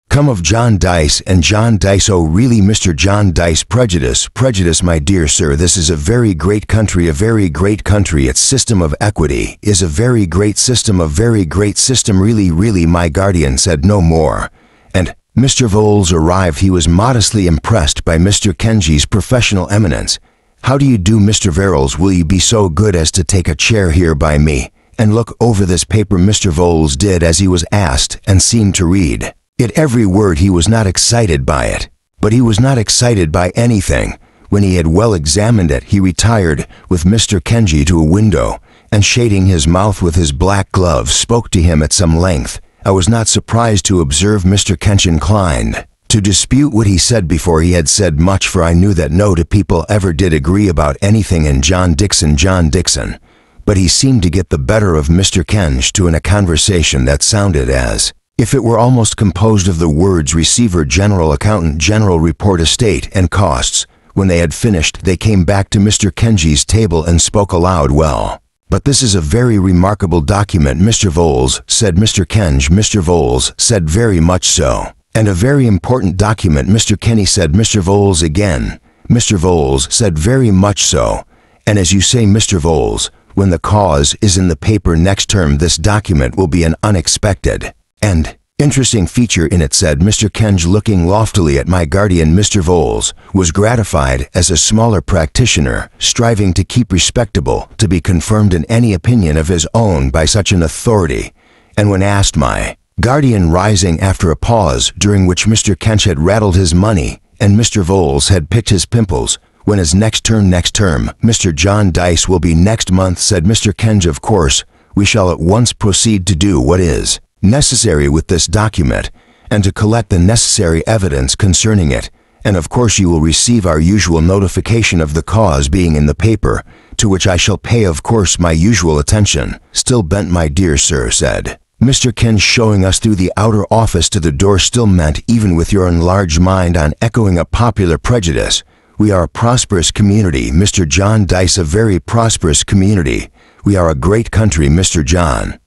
come of John Dice and John Dice? Oh really, Mr. John Dice? Prejudice, my dear sir. This is a very great country, a very great country. Its system of equity is a very great system, a very great system. Really, my guardian said no more, and Mr. Voles arrived. He was modestly impressed by Mr. Kenji's professional eminence. How do you do, Mr. Verrills? Will you be so good as to take a chair here by me and look over this paper? Mr. Voles did as he was asked and seemed to read it every word. He was not excited by it, but he was not excited by anything. When he had well examined it, he retired with Mr. Kenji to a window, and shading his mouth with his black glove, spoke to him at some length. I was not surprised to observe Mr. Kench inclined to dispute what he said before he had said much, for I knew that no two people ever did agree about anything in John Dixon. But he seemed to get the better of Mr. Kench to in a conversation that sounded as if it were almost composed of the words receiver, general, accountant, general, report, estate, and costs. When they had finished, they came back to Mr. Kenji's table and spoke aloud. Well, but this is a very remarkable document, Mr. Voles, said Mr. Kenj. Mr. Voles said very much so. And a very important document, Mr. Kenny, said Mr. Voles again. Mr. Voles said very much so. And as you say, Mr. Voles, when the cause is in the paper next term, this document will be an unexpected and interesting feature in it, said Mr. Kenj, looking loftily at my guardian. Mr. Voles was gratified as a smaller practitioner, striving to keep respectable, to be confirmed in any opinion of his own by such an authority, and when asked, my guardian rising after a pause during which Mr. Kench had rattled his money and Mr. Voles had picked his pimples, when is next term? Mr. John Dice will be next month, said Mr. Kenj. Of course, we shall at once proceed to do what is necessary with this document, and to collect the necessary evidence concerning it, and of course you will receive our usual notification of the cause being in the paper, to which I shall pay, of course, my usual attention. Still bent, my dear sir, said Mr. Kench, showing us through the outer office to the door. Still meant, even with your enlarged mind on echoing a popular prejudice. We are a prosperous community, Mr. John Dice, a very prosperous community. We are a great country, Mr. John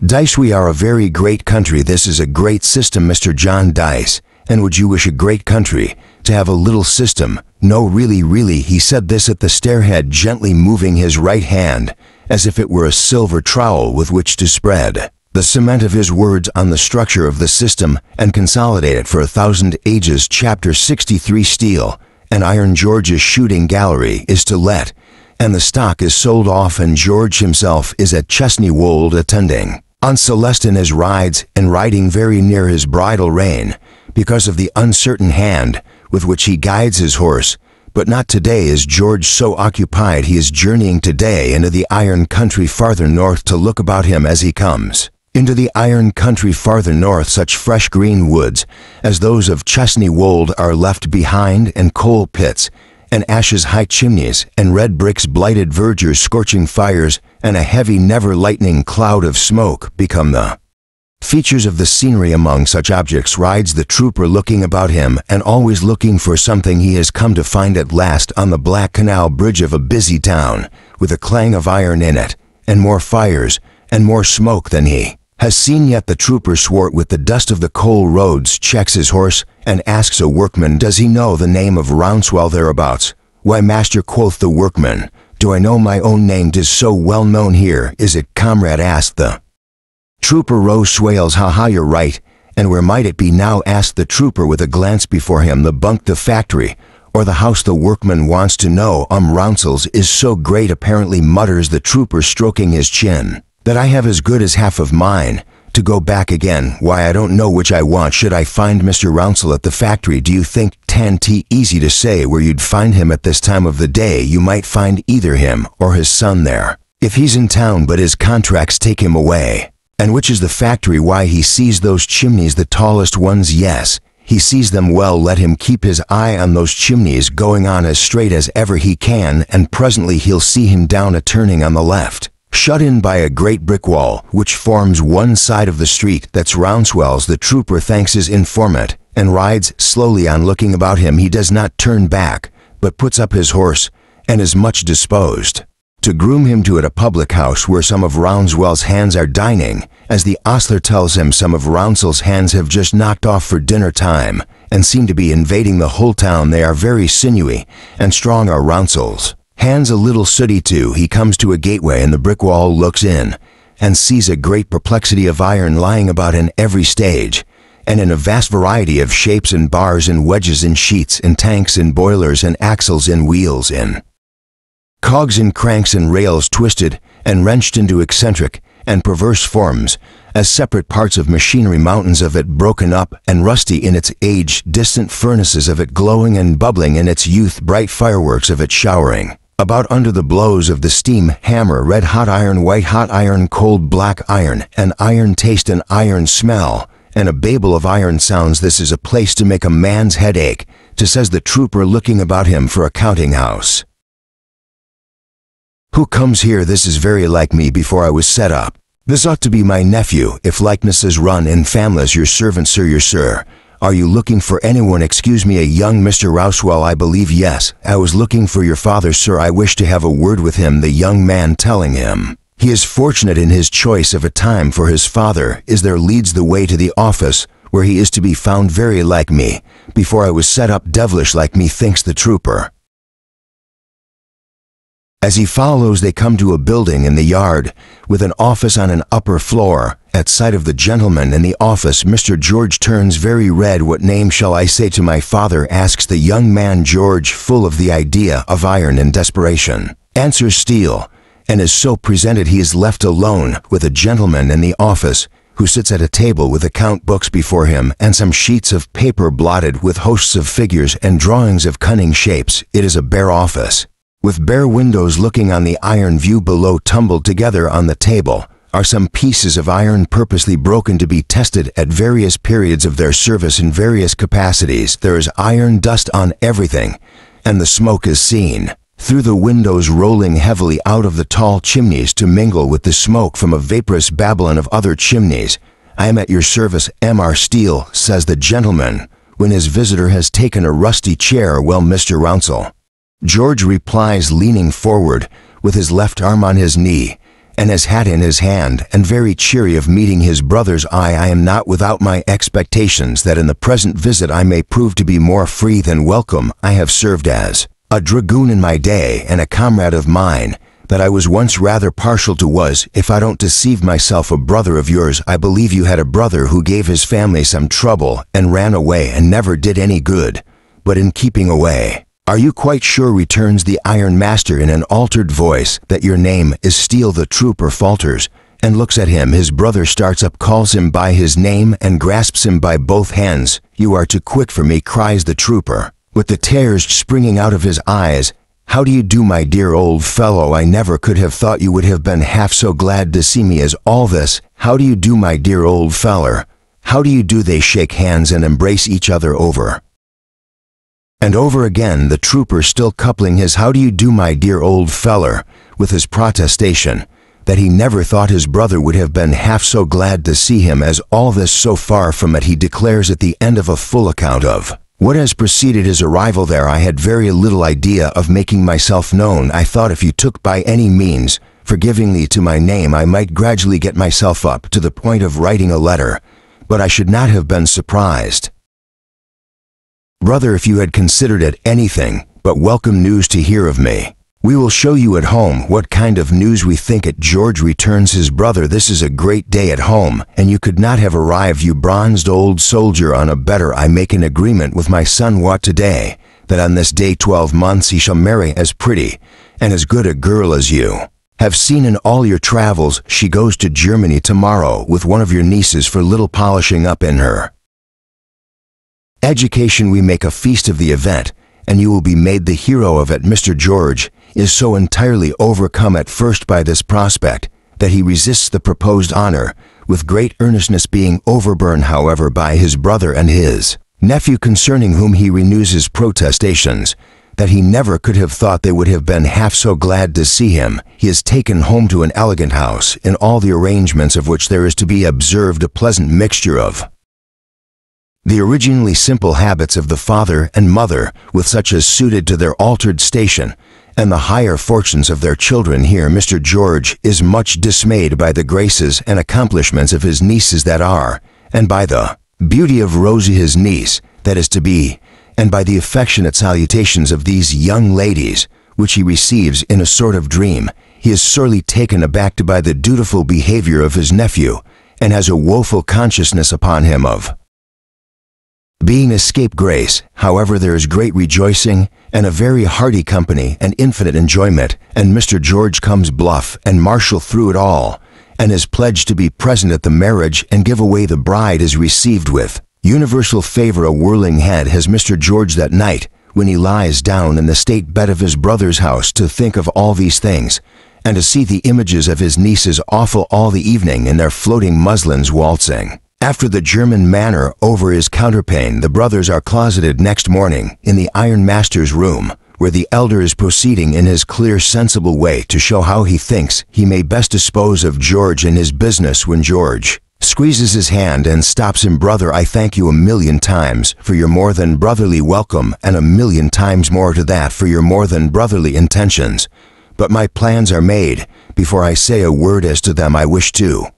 Dice. We are a very great country. This is a great system, Mr. John Dice. And would you wish a great country to have a little system? No, really, he said this at the stairhead, gently moving his right hand as if it were a silver trowel with which to spread the cement of his words on the structure of the system and consolidate it for 1,000 ages. Chapter 63. Steel and iron. George's shooting gallery is to let, and the stock is sold off, and George himself is at Chesney Wold attending on Celestin as rides, and riding very near his bridle rein, because of the uncertain hand with which he guides his horse. But not today is George so occupied. He is journeying today into the iron country farther north to look about him as he comes into the iron country farther north. Such fresh green woods as those of Chesney Wold are left behind, and coal pits, and ashes high chimneys, and red bricks, blighted verdures, scorching fires, and a heavy never lightening cloud of smoke become the features of the scenery. Among such objects rides the trooper, looking about him and always looking for something he has come to find at last on the black canal bridge of a busy town, with a clang of iron in it, and more fires and more smoke than he has seen yet. The trooper, swart with the dust of the coal roads, checks his horse and asks a workman, does he know the name of Rouncewell thereabouts? Why, master, quoth the workman, do I know my own name? 'Tis so well known here, is it, comrade? Asked the trooper. Rose Swales. Ha, you're right. And where might it be now? Asked the trooper with a glance before him. The bunk, the factory, or the house? The workman wants to know. Rouncewell's is so great, apparently, mutters the trooper, stroking his chin, that I have as good as half of mine to go back again. Why, I don't know which I want. Should I find Mr. Rouncewell at the factory? Do you think 'T easy to say where you'd find him at this time of the day? You might find either him or his son there, if he's in town, but his contracts take him away. And which is the factory? Why, he sees those chimneys, the tallest ones. Yes, He sees them well. Let him keep his eye on those chimneys going on as straight as ever he can, and presently he'll see him down a turning on the left, shut in by a great brick wall, which forms one side of the street. That's Rouncewell's. The trooper thanks his informant, and rides slowly on. Looking about him, he does not turn back, but puts up his horse, and is much disposed to groom him to at a public house where some of Rouncewell's hands are dining. As the ostler tells him, some of Rouncewell's hands have just knocked off for dinner time, and seem to be invading the whole town. They are very sinewy, and strong are Rouncewell's hands. A little sooty too. He comes to a gateway in the brick wall, looks in, and sees a great perplexity of iron lying about in every stage, and in a vast variety of shapes, and bars, and wedges, and sheets, and tanks, and boilers, and axles, and wheels, and cogs, and cranks, and rails, twisted and wrenched into eccentric and perverse forms, as separate parts of machinery, mountains of it broken up and rusty in its age, distant furnaces of it glowing and bubbling in its youth, bright fireworks of it showering about under the blows of the steam hammer, red hot iron, white hot iron, cold black iron, and iron taste and iron smell, and a babel of iron sounds. This is a place to make a man's head ache, says the trooper, looking about him for a counting house. Who comes here? This is very like me before I was set up. This ought to be my nephew, if likenesses run in families. Your servant, sir. Your sir. Are you looking for anyone? Excuse me, a young Mr. Rouncewell, I believe. Yes, I was looking for your father, sir. I wish to have a word with him. The young man telling him he is fortunate in his choice of a time, for his father is there, leads the way to the office where he is to be found. Very like me before I was set up, devilish like me, thinks the trooper. As he follows, they come to a building in the yard with an office on an upper floor. At sight of the gentleman in the office, Mr. George turns very red. What name shall I say to my father? Asks the young man. George, full of the idea of iron and desperation, answers steel, and is so presented. He is left alone with a gentleman in the office who sits at a table with account books before him and some sheets of paper blotted with hosts of figures and drawings of cunning shapes. It is a bare office, with bare windows looking on the iron view below. Tumbled together on the table are some pieces of iron purposely broken to be tested at various periods of their service in various capacities. There is iron dust on everything, and the smoke is seen through the windows rolling heavily out of the tall chimneys to mingle with the smoke from a vaporous Babylon of other chimneys. I am at your service, M.R. Steele, says the gentleman, when his visitor has taken a rusty chair. Well, Mr. Rouncewell, George replies, leaning forward with his left arm on his knee and his hat in his hand, and very cheery of meeting his brother's eye. I am not without my expectations that in the present visit I may prove to be more free than welcome. I have served as a dragoon in my day, and a comrade of mine that I was once rather partial to was, if I don't deceive myself, a brother of yours. I believe you had a brother who gave his family some trouble and ran away and never did any good, but in keeping away. Are you quite sure, returns the iron master in an altered voice, that your name is Steele? The trooper falters and looks at him. His brother starts up, calls him by his name, and grasps him by both hands. You are too quick for me, cries the trooper, with the tears springing out of his eyes. How do you do, my dear old fellow? I never could have thought you would have been half so glad to see me as all this. How do you do, my dear old feller? How do you do? They shake hands and embrace each other over and over again, the trooper still coupling his "how do you do, my dear old feller" with his protestation that he never thought his brother would have been half so glad to see him as all this. So far from it, he declares at the end of a full account of what has preceded his arrival there, I had very little idea of making myself known. I thought if you took by any means forgivingly to my name, I might gradually get myself up to the point of writing a letter, but I should not have been surprised, brother, if you had considered it anything but welcome news to hear of me. We will show you at home what kind of news we think it. George, returns his brother, this is a great day at home, and you could not have arrived, you bronzed old soldier, on a better. I make an agreement with my son Wat today, that on this day 12 months he shall marry as pretty and as good a girl as you have seen in all your travels. She goes to Germany tomorrow with one of your nieces for little polishing up in her education. We make a feast of the event, and you will be made the hero of it. Mr. George is so entirely overcome at first by this prospect that he resists the proposed honor with great earnestness, being overborne, however, by his brother and his nephew concerning whom he renews his protestations, that he never could have thought they would have been half so glad to see him. He is taken home to an elegant house, in all the arrangements of which there is to be observed a pleasant mixture of the originally simple habits of the father and mother, with such as suited to their altered station, and the higher fortunes of their children. Here Mr. George is much dismayed by the graces and accomplishments of his nieces that are, and by the beauty of Rosie his niece, that is to be, and by the affectionate salutations of these young ladies, which he receives in a sort of dream. He is sorely taken aback by the dutiful behavior of his nephew, and has a woeful consciousness upon him of being a scapegrace. However, there is great rejoicing, and a very hearty company, and infinite enjoyment, and Mr. George comes bluff and martial through it all, and is pledged to be present at the marriage and give away the bride is received with universal favor. A whirling head has Mr. George that night, when he lies down in the state bed of his brother's house, to think of all these things, and to see the images of his nieces awful all the evening in their floating muslins waltzing after the German manner over his counterpane. The brothers are closeted next morning in the ironmaster's room, where the elder is proceeding in his clear, sensible way to show how he thinks he may best dispose of George in his business, when George squeezes his hand and stops him. "Brother, I thank you a million times for your more than brotherly welcome, and a million times more to that for your more than brotherly intentions. But my plans are made. Before I say a word as to them, I wish to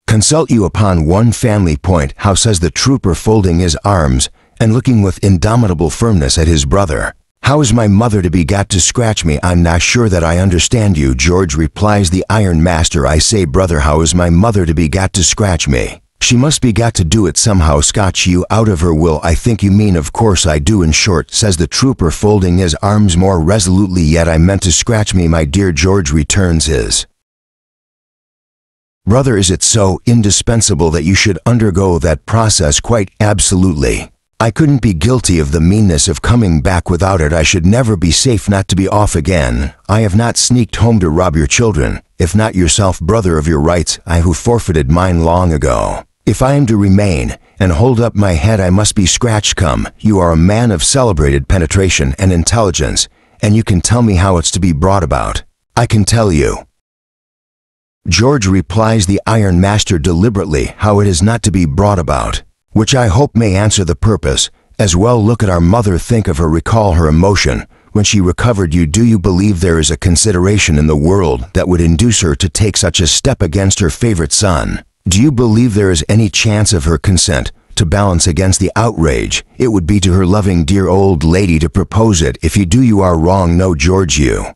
consult you upon one family point." "How?" says the trooper, folding his arms and looking with indomitable firmness at his brother. "How is my mother to be got to scratch me?" "I'm not sure that I understand you, George," replies the ironmaster. "I say, brother, how is my mother to be got to scratch me?" "She must be got to do it somehow, scotch you out of her will." "I think you mean, of course I do, in short," says the trooper, folding his arms more resolutely yet. "I meant to scratch me, my dear George," returns his brother. "Is it so indispensable that you should undergo that process?" "Quite absolutely. I couldn't be guilty of the meanness of coming back without it. I should never be safe not to be off again. I have not sneaked home to rob your children, if not yourself, brother, of your rights, I who forfeited mine long ago. If I am to remain and hold up my head, I must be scratched. Come, you are a man of celebrated penetration and intelligence, and you can tell me how it's to be brought about." "I can tell you, George," replies the ironmaster deliberately, "how it is not to be brought about, which I hope may answer the purpose. As well look at our mother, think of her, recall her emotion when she recovered you. Do you believe there is a consideration in the world that would induce her to take such a step against her favorite son? Do you believe there is any chance of her consent to balance against the outrage it would be to her loving dear old lady to propose it? If you do, you are wrong. No, George, you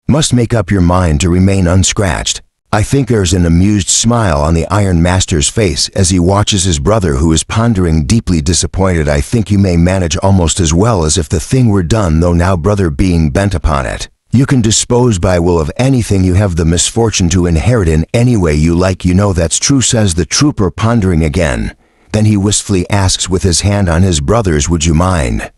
must make up your mind to remain unscratched." I think there's an amused smile on the ironmaster's face as he watches his brother, who is pondering, deeply disappointed. "I think you may manage almost as well as if the thing were done, though now, brother, being bent upon it, you can dispose by will of anything you have the misfortune to inherit in any way you like." "You know that's true," says the trooper, pondering again. Then he wistfully asks, with his hand on his brother's, "Would you mind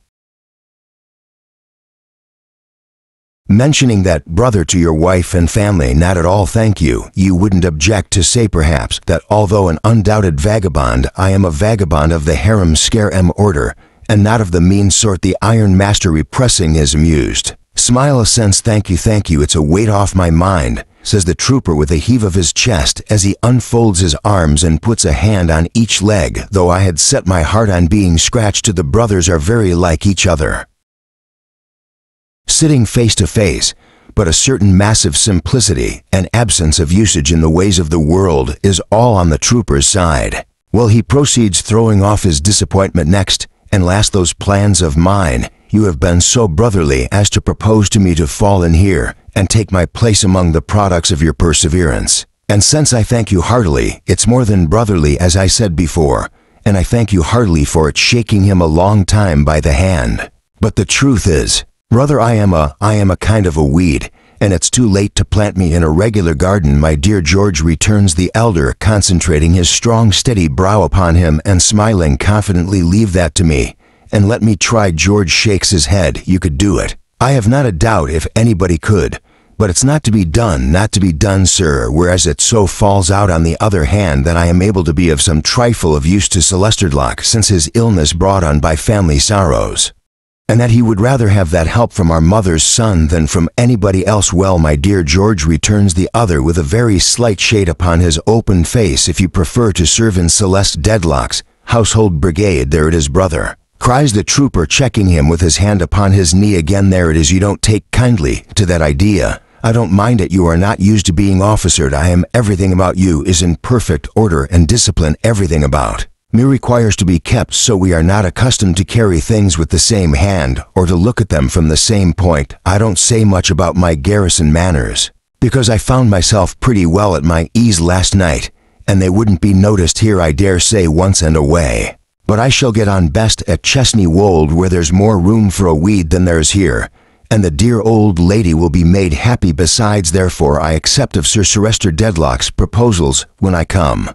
mentioning that, brother, to your wife and family?" "Not at all, thank you. You wouldn't object to say, perhaps, that although an undoubted vagabond, I am a vagabond of the harum scarum order, and not of the mean sort." The ironmaster, repressing his amused smile, assents. Thank you, it's a weight off my mind," says the trooper with a heave of his chest as he unfolds his arms and puts a hand on each leg. "Though I had set my heart on being scratched, the brothers are very like each other, sitting face to face, but a certain massive simplicity and absence of usage in the ways of the world is all on the trooper's side." Well, he proceeds, throwing off his disappointment. "Next and last, those plans of mine. You have been so brotherly as to propose to me to fall in here and take my place among the products of your perseverance. And since I thank you heartily, it's more than brotherly, as I said before, and I thank you heartily for it," shaking him a long time by the hand. "But the truth is, brother, I am a kind of a weed, and it's too late to plant me in a regular garden, my dear George," returns the elder, concentrating his strong, steady brow upon him and smiling confidently. "Leave that to me, and let me try." George shakes his head. "You could do it. I have not a doubt if anybody could, But it's not to be done, sir, whereas it so falls out on the other hand that I am able to be of some trifle of use to Celesterdlock since his illness brought on by family sorrows. And that he would rather have that help from our mother's son than from anybody else. Well, my dear George, returns the other with a very slight shade upon his open face, if you prefer to serve in Celeste Dedlock's household brigade, there it is, brother, cries the trooper, checking him with his hand upon his knee again. There it is, you don't take kindly to that idea. I don't mind it, you are not used to being officered. I am, everything about you is in perfect order and discipline, everything about me requires to be kept, so we are not accustomed to carry things with the same hand or to look at them from the same point. I don't say much about my garrison manners, because I found myself pretty well at my ease last night, and they wouldn't be noticed here, I dare say, once and away. But I shall get on best at Chesney Wold, where there's more room for a weed than there's here, and the dear old lady will be made happy besides. Therefore I accept of Sir Celester Dedlock's proposals when I come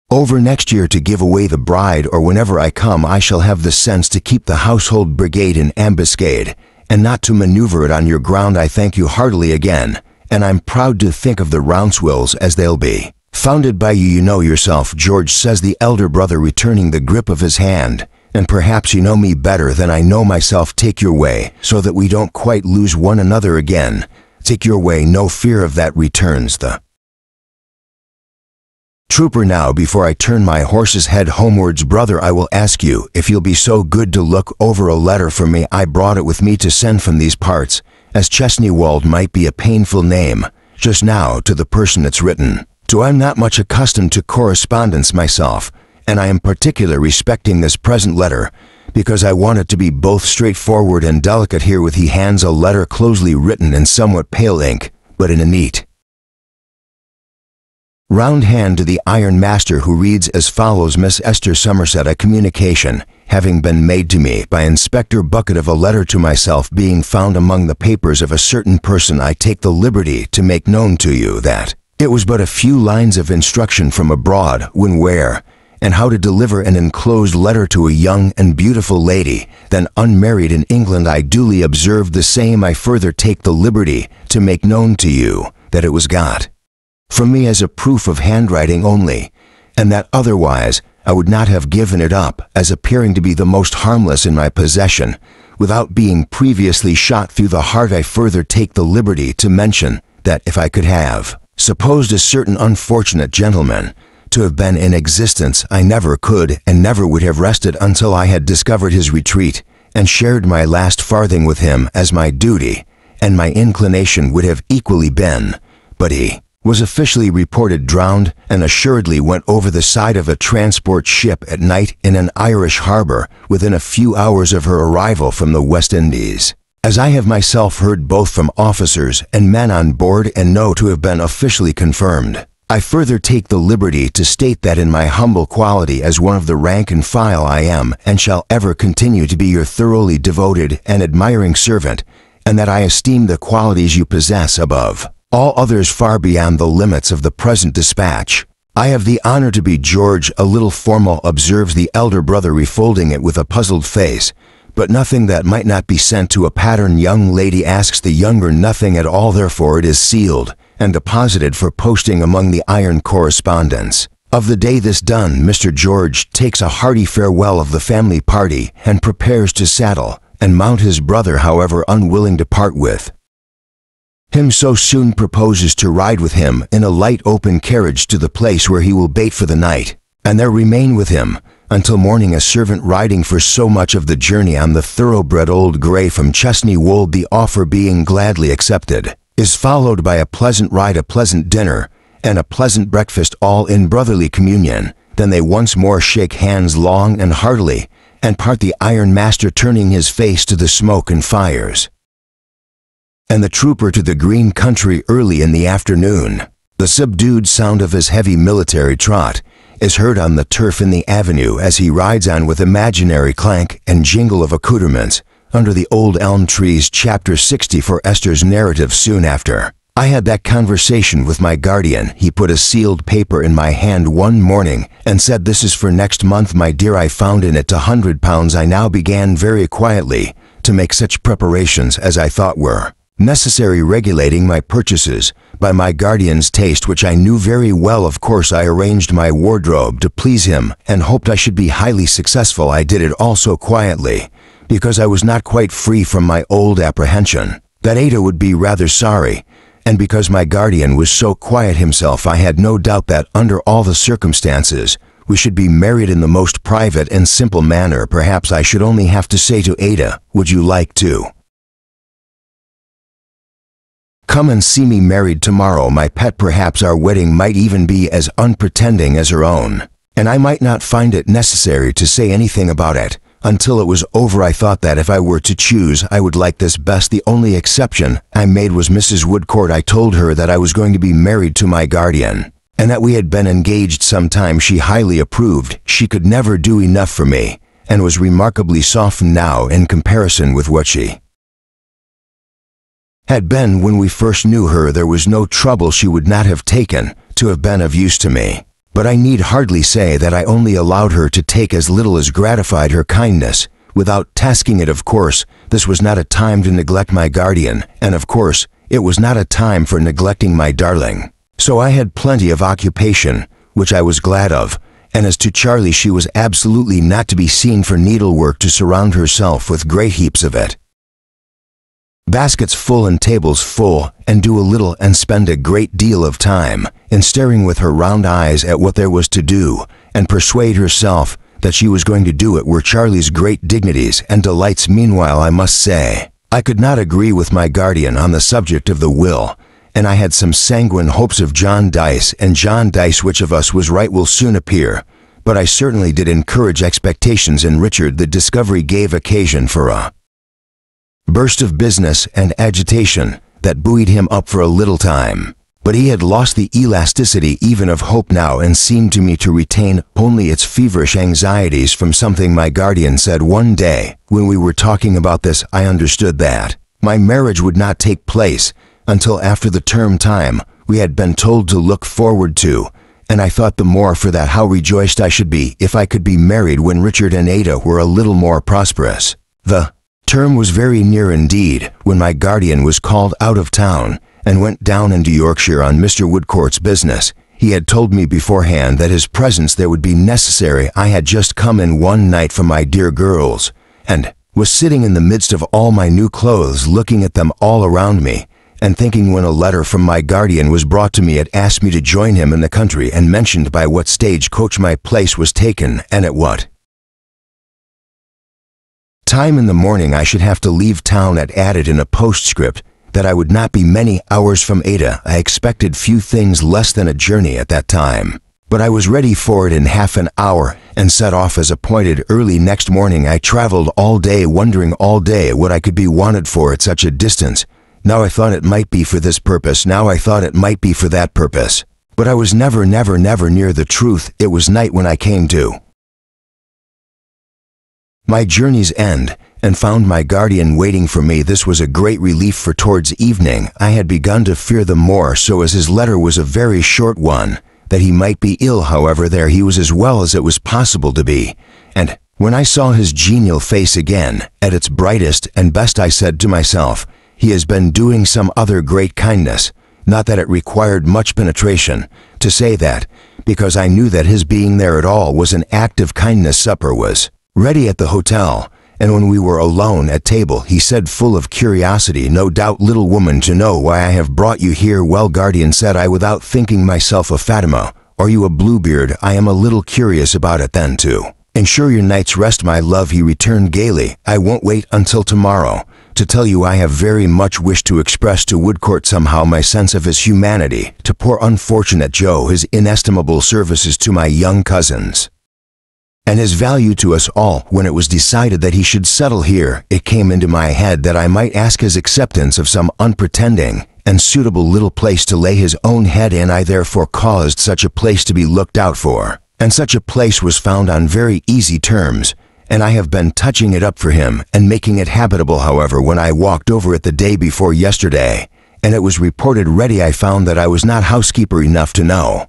over next year to give away the bride, or whenever I come I shall have the sense to keep the household brigade in ambuscade, and not to maneuver it on your ground. I thank you heartily again, and I'm proud to think of the Rouncewells as they'll be founded by you. You know yourself, George, says the elder brother, returning the grip of his hand, and perhaps you know me better than I know myself. Take your way, so that we don't quite lose one another again. Take your way, no fear of that, returns the trooper. Now, before I turn my horse's head homewards, brother, I will ask you if you'll be so good to look over a letter for me. I brought it with me to send from these parts, as Chesneywold might be a painful name, just now, to the person it's written to. I'm not much accustomed to correspondence myself, and I am particular respecting this present letter, because I want it to be both straightforward and delicate. Herewith he hands a letter closely written in somewhat pale ink, but in a neat round hand, to the Iron Master, who reads as follows: Miss Esther Somerset, a communication having been made to me by Inspector Bucket of a letter to myself being found among the papers of a certain person, I take the liberty to make known to you that it was but a few lines of instruction from abroad when, where, and how to deliver an enclosed letter to a young and beautiful lady, then unmarried in England. I duly observed the same. I further take the liberty to make known to you that it was got from me as a proof of handwriting only, and that otherwise I would not have given it up, as appearing to be the most harmless in my possession, without being previously shot through the heart. I further take the liberty to mention that if I could have supposed a certain unfortunate gentleman to have been in existence, I never could and never would have rested until I had discovered his retreat and shared my last farthing with him, as my duty and my inclination would have equally been. But he was officially reported drowned, and assuredly went over the side of a transport ship at night in an Irish harbor within a few hours of her arrival from the West Indies, as I have myself heard both from officers and men on board, and know to have been officially confirmed. I further take the liberty to state that in my humble quality as one of the rank and file, I am and shall ever continue to be your thoroughly devoted and admiring servant, and that I esteem the qualities you possess above all others, far beyond the limits of the present dispatch. I have the honor to be, George, a little formal, observes the elder brother, refolding it with a puzzled face, but nothing that might not be sent to a pattern young lady, asks the younger. Nothing at all, therefore it is sealed and deposited for posting among the iron correspondence of the day. This done, Mr. George takes a hearty farewell of the family party and prepares to saddle and mount. His brother, however, unwilling to part with him so soon, proposes to ride with him in a light open carriage to the place where he will bait for the night, and there remain with him until morning. A servant riding for so much of the journey on the thoroughbred old grey from Chesney Wold, the offer being gladly accepted, is followed by a pleasant ride, a pleasant dinner, and a pleasant breakfast, all in brotherly communion. Then they once more shake hands long and heartily, and part, the Iron Master turning his face to the smoke and fires, and the trooper to the green country. Early in the afternoon, the subdued sound of his heavy military trot is heard on the turf in the avenue, as he rides on with imaginary clank and jingle of accoutrements under the old elm trees. Chapter 60. For Esther's narrative. Soon after I had that conversation with my guardian, he put a sealed paper in my hand one morning and said, "This is for next month, my dear." I found in it £100. I now began very quietly to make such preparations as I thought were necessary regulating my purchases by my guardian's taste, which I knew very well. Of course, I arranged my wardrobe to please him and hoped I should be highly successful. I did it all so quietly, because I was not quite free from my old apprehension that Ada would be rather sorry, and because my guardian was so quiet himself, I had no doubt that under all the circumstances, we should be married in the most private and simple manner. Perhaps I should only have to say to Ada, "Would you like to come and see me married tomorrow, my pet?" Perhaps our wedding might even be as unpretending as her own, and I might not find it necessary to say anything about it until it was over. I thought that if I were to choose, I would like this best. The only exception I made was Mrs. Woodcourt. I told her that I was going to be married to my guardian, and that we had been engaged some time. She highly approved. She could never do enough for me, and was remarkably softened now in comparison with what she had been when we first knew her. There was no trouble she would not have taken to have been of use to me. But I need hardly say that I only allowed her to take as little as gratified her kindness, without tasking it. Of course, this was not a time to neglect my guardian, and of course, it was not a time for neglecting my darling. So I had plenty of occupation, which I was glad of, and as to Charlie, she was absolutely not to be seen for needlework to surround herself with great heaps of it. Baskets full and tables full, and do a little and spend a great deal of time in staring with her round eyes at what there was to do, and persuade herself that she was going to do it, were Charlie's great dignities and delights. Meanwhile, I must say, I could not agree with my guardian on the subject of the will, and I had some sanguine hopes of John Dice, and John Dice, which of us was right will soon appear, but I certainly did encourage expectations in Richard. The discovery gave occasion for a burst of business and agitation that buoyed him up for a little time, but he had lost the elasticity even of hope now, and seemed to me to retain only its feverish anxieties. From something my guardian said one day when we were talking about this, I understood that my marriage would not take place until after the term time we had been told to look forward to, and I thought the more for that how rejoiced I should be if I could be married when Richard and Ada were a little more prosperous. The term was very near indeed when my guardian was called out of town and went down into Yorkshire on Mr. Woodcourt's business. He had told me beforehand that his presence there would be necessary. I had just come in one night from my dear girls, and was sitting in the midst of all my new clothes, looking at them all around me, and thinking, when a letter from my guardian was brought to me. It asked me to join him in the country, and mentioned by what stage coach my place was taken, and at what time in the morning I should have to leave town. It added in a postscript that I would not be many hours from Ada. I expected few things less than a journey at that time, but I was ready for it in half an hour, and set off as appointed. Early next morning I traveled all day, wondering all day what I could be wanted for at such a distance. Now I thought it might be for this purpose, now I thought it might be for that purpose, but I was never near the truth. It was night when I came to my journey's end, and found my guardian waiting for me. This was a great relief, for towards evening I had begun to fear the more so, as his letter was a very short one, that he might be ill. However, there he was as well as it was possible to be, and when I saw his genial face again at its brightest and best, I said to myself, he has been doing some other great kindness. Not that it required much penetration to say that, because I knew that his being there at all was an act of kindness. Supper was ready at the hotel, and when we were alone at table, he said, full of curiosity, "No doubt, little woman, to know why I have brought you here." "Well, guardian," said I, without thinking myself a Fatima, "are you a Bluebeard?" "I am a little curious about it then, too." "Ensure your night's rest, my love," he returned gaily. "I won't wait until tomorrow to tell you I have very much wished to express to Woodcourt somehow my sense of his humanity to poor unfortunate Joe, his inestimable services to my young cousins, and his value to us all. When it was decided that he should settle here, it came into my head that I might ask his acceptance of some unpretending and suitable little place to lay his own head in. I therefore caused such a place to be looked out for, and such a place was found on very easy terms, and I have been touching it up for him and making it habitable. However, when I walked over it the day before yesterday, and it was reported ready, I found that I was not housekeeper enough to know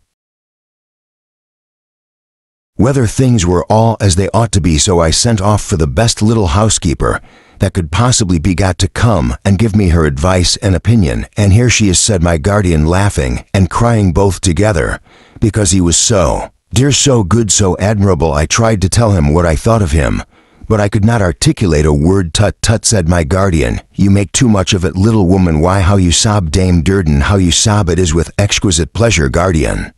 whether things were all as they ought to be. So I sent off for the best little housekeeper that could possibly be got to come and give me her advice and opinion, and here she is, said my guardian, laughing and crying both together, because he was so dear, so good, so admirable. I tried to tell him what I thought of him, but I could not articulate a word. Tut, tut, said my guardian, you make too much of it, little woman. Why, how you sob, Dame Durden, how you sob. It is with exquisite pleasure, guardian.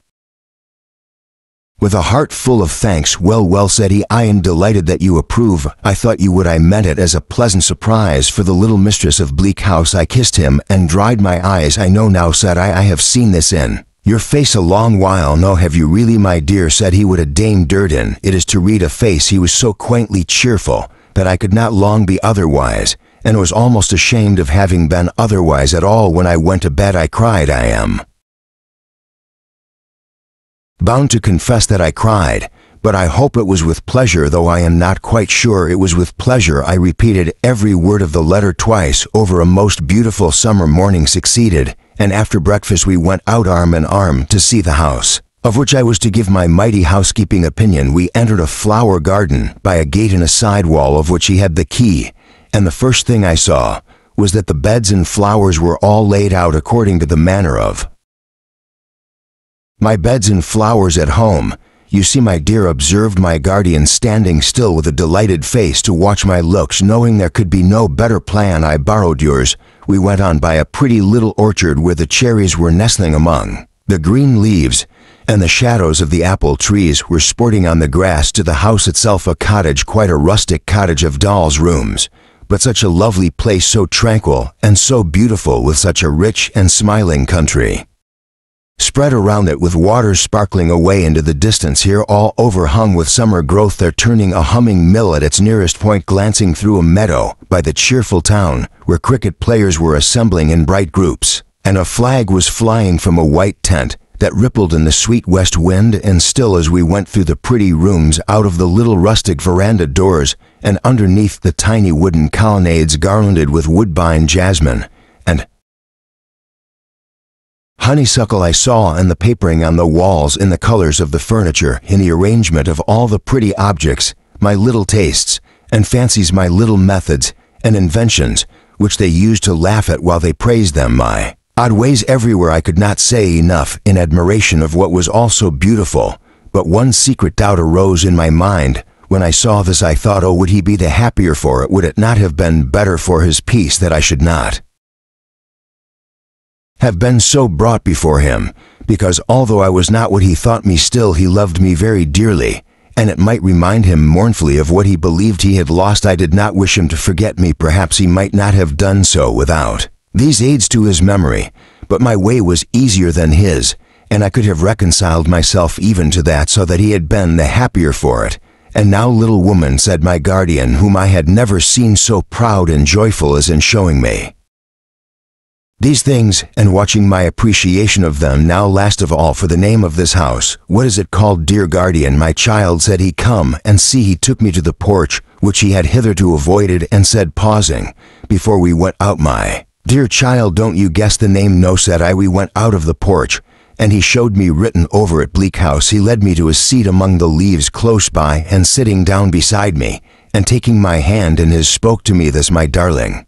With a heart full of thanks. Well, well, said he, I am delighted that you approve. I thought you would. I meant it as a pleasant surprise for the little mistress of Bleak House. I kissed him and dried my eyes. I know now, said I have seen this in your face a long while. No, have you really, my dear, said he. Would a Dame Durden, it is to read a face. He was so quaintly cheerful that I could not long be otherwise, and was almost ashamed of having been otherwise at all. When I went to bed I cried. I am bound to confess that I cried, but I hope it was with pleasure, though I am not quite sure it was with pleasure. I repeated every word of the letter twice over. A most beautiful summer morning succeeded, and after breakfast we went out arm in arm to see the house, of which I was to give my mighty housekeeping opinion. We entered a flower garden by a gate in a side wall of which he had the key, and the first thing I saw was that the beds and flowers were all laid out according to the manner of my beds and flowers at home. You see, my dear, observed my guardian, standing still with a delighted face to watch my looks, knowing there could be no better plan. I borrowed yours. We went on by a pretty little orchard where the cherries were nestling among the green leaves, and the shadows of the apple trees were sporting on the grass, to the house itself, a cottage, quite a rustic cottage of dolls' rooms, but such a lovely place, so tranquil and so beautiful, with such a rich and smiling country spread around it, with waters sparkling away into the distance, here all overhung with summer growth, there turning a humming mill at its nearest point, glancing through a meadow by the cheerful town, where cricket players were assembling in bright groups, and a flag was flying from a white tent that rippled in the sweet west wind. And still, as we went through the pretty rooms, out of the little rustic veranda doors, and underneath the tiny wooden colonnades garlanded with woodbine, jasmine, and honeysuckle, I saw in the papering on the walls, in the colors of the furniture, in the arrangement of all the pretty objects, my little tastes and fancies, my little methods and inventions, which they used to laugh at while they praised them, my odd ways everywhere. I could not say enough in admiration of what was all so beautiful, but one secret doubt arose in my mind. When I saw this, I thought, oh, would he be the happier for it? Would it not have been better for his peace that I should not have been so brought before him? Because although I was not what he thought me, still he loved me very dearly, and it might remind him mournfully of what he believed he had lost. I did not wish him to forget me. Perhaps he might not have done so without these aids to his memory, but my way was easier than his, and I could have reconciled myself even to that, so that he had been the happier for it. And now, little woman, said my guardian, whom I had never seen so proud and joyful as in showing me these things, and watching my appreciation of them, now last of all, for the name of this house, what is it called? Dear guardian, my child, said he, come and see. He took me to the porch, which he had hitherto avoided, and said, pausing before we went out, my dear child, don't you guess the name? No, said I. We went out of the porch, and he showed me written over it, Bleak House. He led me to a seat among the leaves close by, and sitting down beside me, and taking my hand in his, spoke to me this, my darling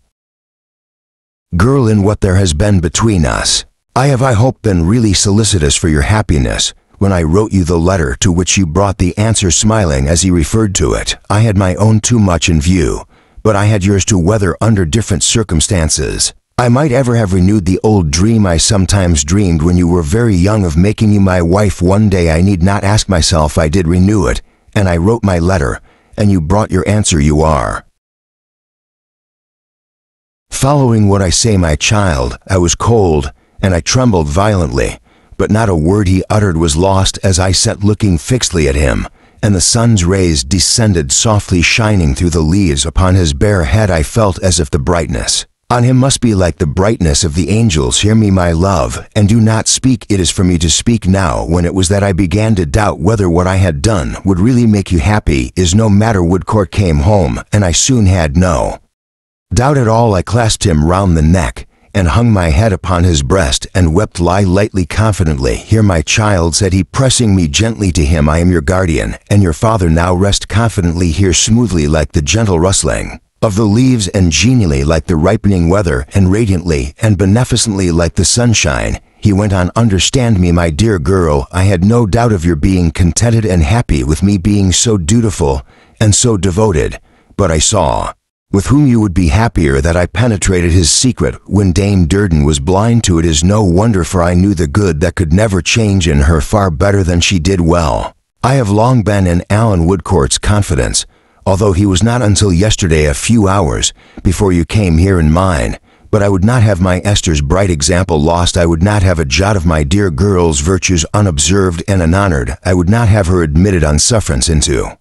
girl, in what there has been between us, I have, I hope, been really solicitous for your happiness. When I wrote you the letter to which you brought the answer, smiling as he referred to it, I had my own too much in view, but I had yours to weather under different circumstances. I might ever have renewed the old dream I sometimes dreamed when you were very young, of making you my wife one day. I need not ask myself, I did renew it, and I wrote my letter, and you brought your answer. You are following what I say, my child. I was cold, and I trembled violently, but not a word he uttered was lost as I sat looking fixedly at him, and the sun's rays descended softly, shining through the leaves upon his bare head. I felt as if the brightness on him must be like the brightness of the angels. Hear me, my love, and do not speak. It is for me to speak now, when it was that I began to doubt whether what I had done would really make you happy. Is no matter. Woodcourt came home, and I soon had no doubt at all. I clasped him round the neck, and hung my head upon his breast, and wept. Lie lightly, confidently here, my child, said he, pressing me gently to him. I am your guardian, and your father. Now rest confidently here, smoothly, like the gentle rustling of the leaves and genially like the ripening weather and radiantly and beneficently like the sunshine, he went on, understand me, my dear girl, I had no doubt of your being contented and happy with me being so dutiful and so devoted, but I saw with whom you would be happier that I penetrated his secret when Dame Durden was blind to it is no wonder, for I knew the good that could never change in her far better than she did well. I have long been in Alan Woodcourt's confidence, although he was not until yesterday a few hours before you came here in mine, but I would not have my Esther's bright example lost. I would not have a jot of my dear girl's virtues unobserved and unhonored. I would not have her admitted on sufferance into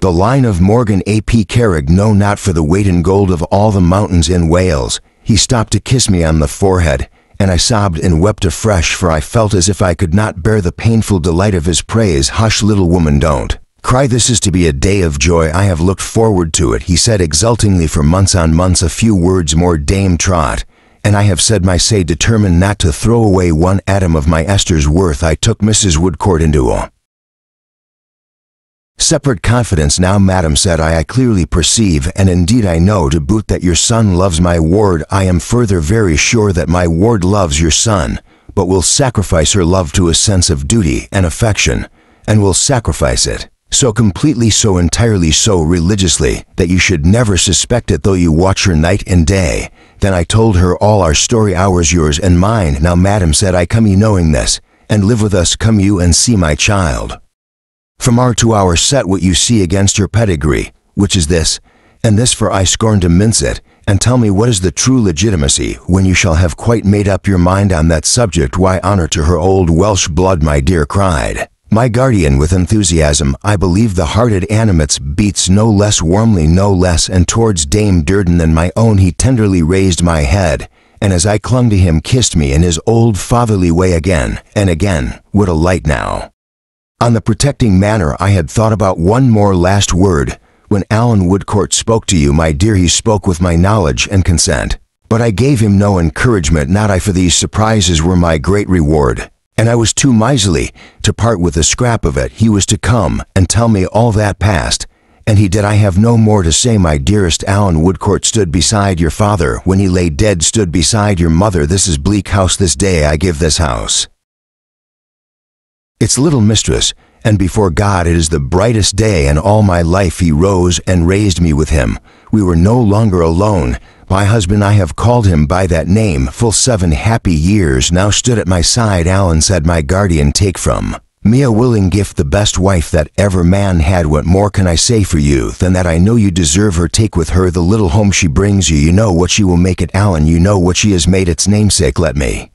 the line of Morgan ap Carrig, no, not for the weight in gold of all the mountains in Wales. He stopped to kiss me on the forehead, and I sobbed and wept afresh, for I felt as if I could not bear the painful delight of his praise. Hush, little woman, don't cry, this is to be a day of joy. I have looked forward to it, he said exultingly, for months on months. A few words more, Dame Trot, and I have said my say, determined not to throw away one atom of my Esther's worth. I took Mrs. Woodcourt into a separate confidence. Now, madam, said I clearly perceive, and indeed I know to boot, that your son loves my ward. I am further very sure that my ward loves your son, but will sacrifice her love to a sense of duty and affection, and will sacrifice it so completely, so entirely, so religiously, that you should never suspect it, though you watch her night and day. Then I told her all our story, ours, yours, and mine. Now, madam, said I, come you knowing this, and live with us, come you and see my child. From hour to hour set what you see against her pedigree, which is this, and this, for I scorn to mince it, and tell me what is the true legitimacy. When you shall have quite made up your mind on that subject, why, honor to her old Welsh blood, my dear, cried my guardian with enthusiasm. I believe the hearted animates beats no less warmly, no less, and towards Dame Durden than my own. He tenderly raised my head, and as I clung to him, kissed me in his old fatherly way again and again. What a light now on the protecting manner! I had thought about one more last word. When Alan Woodcourt spoke to you, my dear, he spoke with my knowledge and consent, but I gave him no encouragement, not I, for these surprises were my great reward, and I was too miserly to part with a scrap of it. He was to come and tell me all that passed, and he did. I have no more to say, my dearest. Alan Woodcourt stood beside your father when he lay dead, stood beside your mother. This is Bleak House. This day I give this house its little mistress, and before God it is the brightest day in all my life. He rose and raised me with him. We were no longer alone. My husband, I have called him by that name, full 7 happy years now, stood at my side. Alan said, my guardian, take from me a willing gift, the best wife that ever man had. What more can I say for you than that I know you deserve her? Take with her the little home she brings you. You know what she will make it, Alan. You know what she has made its namesake. Let me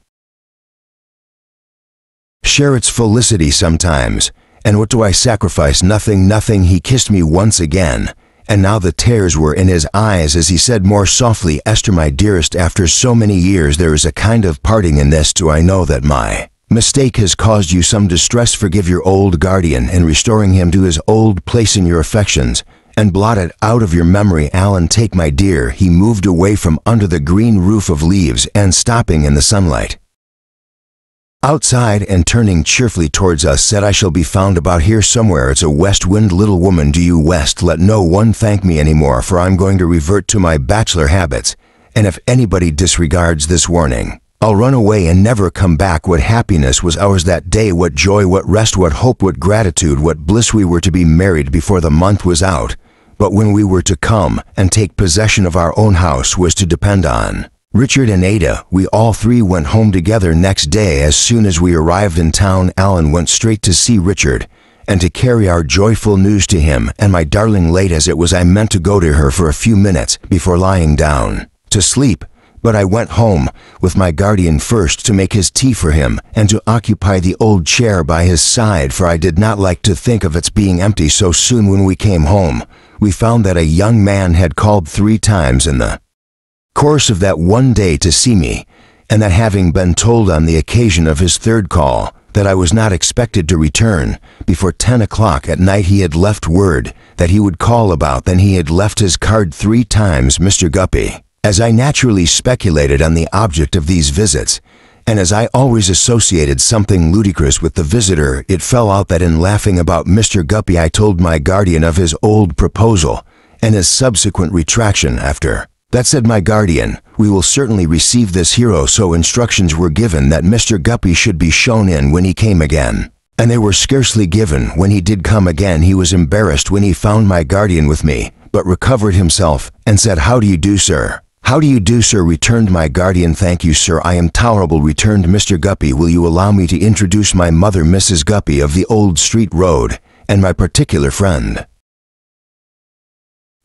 share its felicity sometimes. And what do I sacrifice? Nothing, nothing. He kissed me once again, and now the tears were in his eyes as he said more softly, Esther, my dearest, after so many years there is a kind of parting in this too. I know that my mistake has caused you some distress. Forgive your old guardian in restoring him to his old place in your affections, and blot it out of your memory. Alan, take, my dear. He moved away from under the green roof of leaves and stopping in the sunlight outside and turning cheerfully towards us said, I shall be found about here somewhere. It's a west wind, little woman. Do you west? Let no one thank me anymore, for I'm going to revert to my bachelor habits, and if anybody disregards this warning, I'll run away and never come back. What happiness was ours that day, what joy, what rest, what hope, what gratitude, what bliss. We were to be married before the month was out, but when we were to come and take possession of our own house was to depend on Richard and Ada. We all three went home together next day. As soon as we arrived in town, Alan went straight to see Richard and to carry our joyful news to him, and my darling, late as it was, I meant to go to her for a few minutes before lying down to sleep, but I went home with my guardian first to make his tea for him and to occupy the old chair by his side, for I did not like to think of its being empty so soon. When we came home, we found that a young man had called 3 times in the course of that one day to see me, and that having been told on the occasion of his 3rd call that I was not expected to return before 10 o'clock at night, he had left word that he would call about. Then he had left his card 3 times. Mr. Guppy, as I naturally speculated on the object of these visits, And as I always associated something ludicrous with the visitor, it fell out that in laughing about Mr. Guppy I told my guardian of his old proposal and his subsequent retraction after. That said my guardian, we will certainly receive this hero, so instructions were given that Mr. Guppy should be shown in when he came again. And they were scarcely given. When he did come again, he was embarrassed when he found my guardian with me, but recovered himself and said, "How do you do, sir?" "How do you do, sir?" returned my guardian. "Thank you, sir, I am tolerable," returned Mr. Guppy. "Will you allow me to introduce my mother, Mrs. Guppy of the Old Street Road, and my particular friend,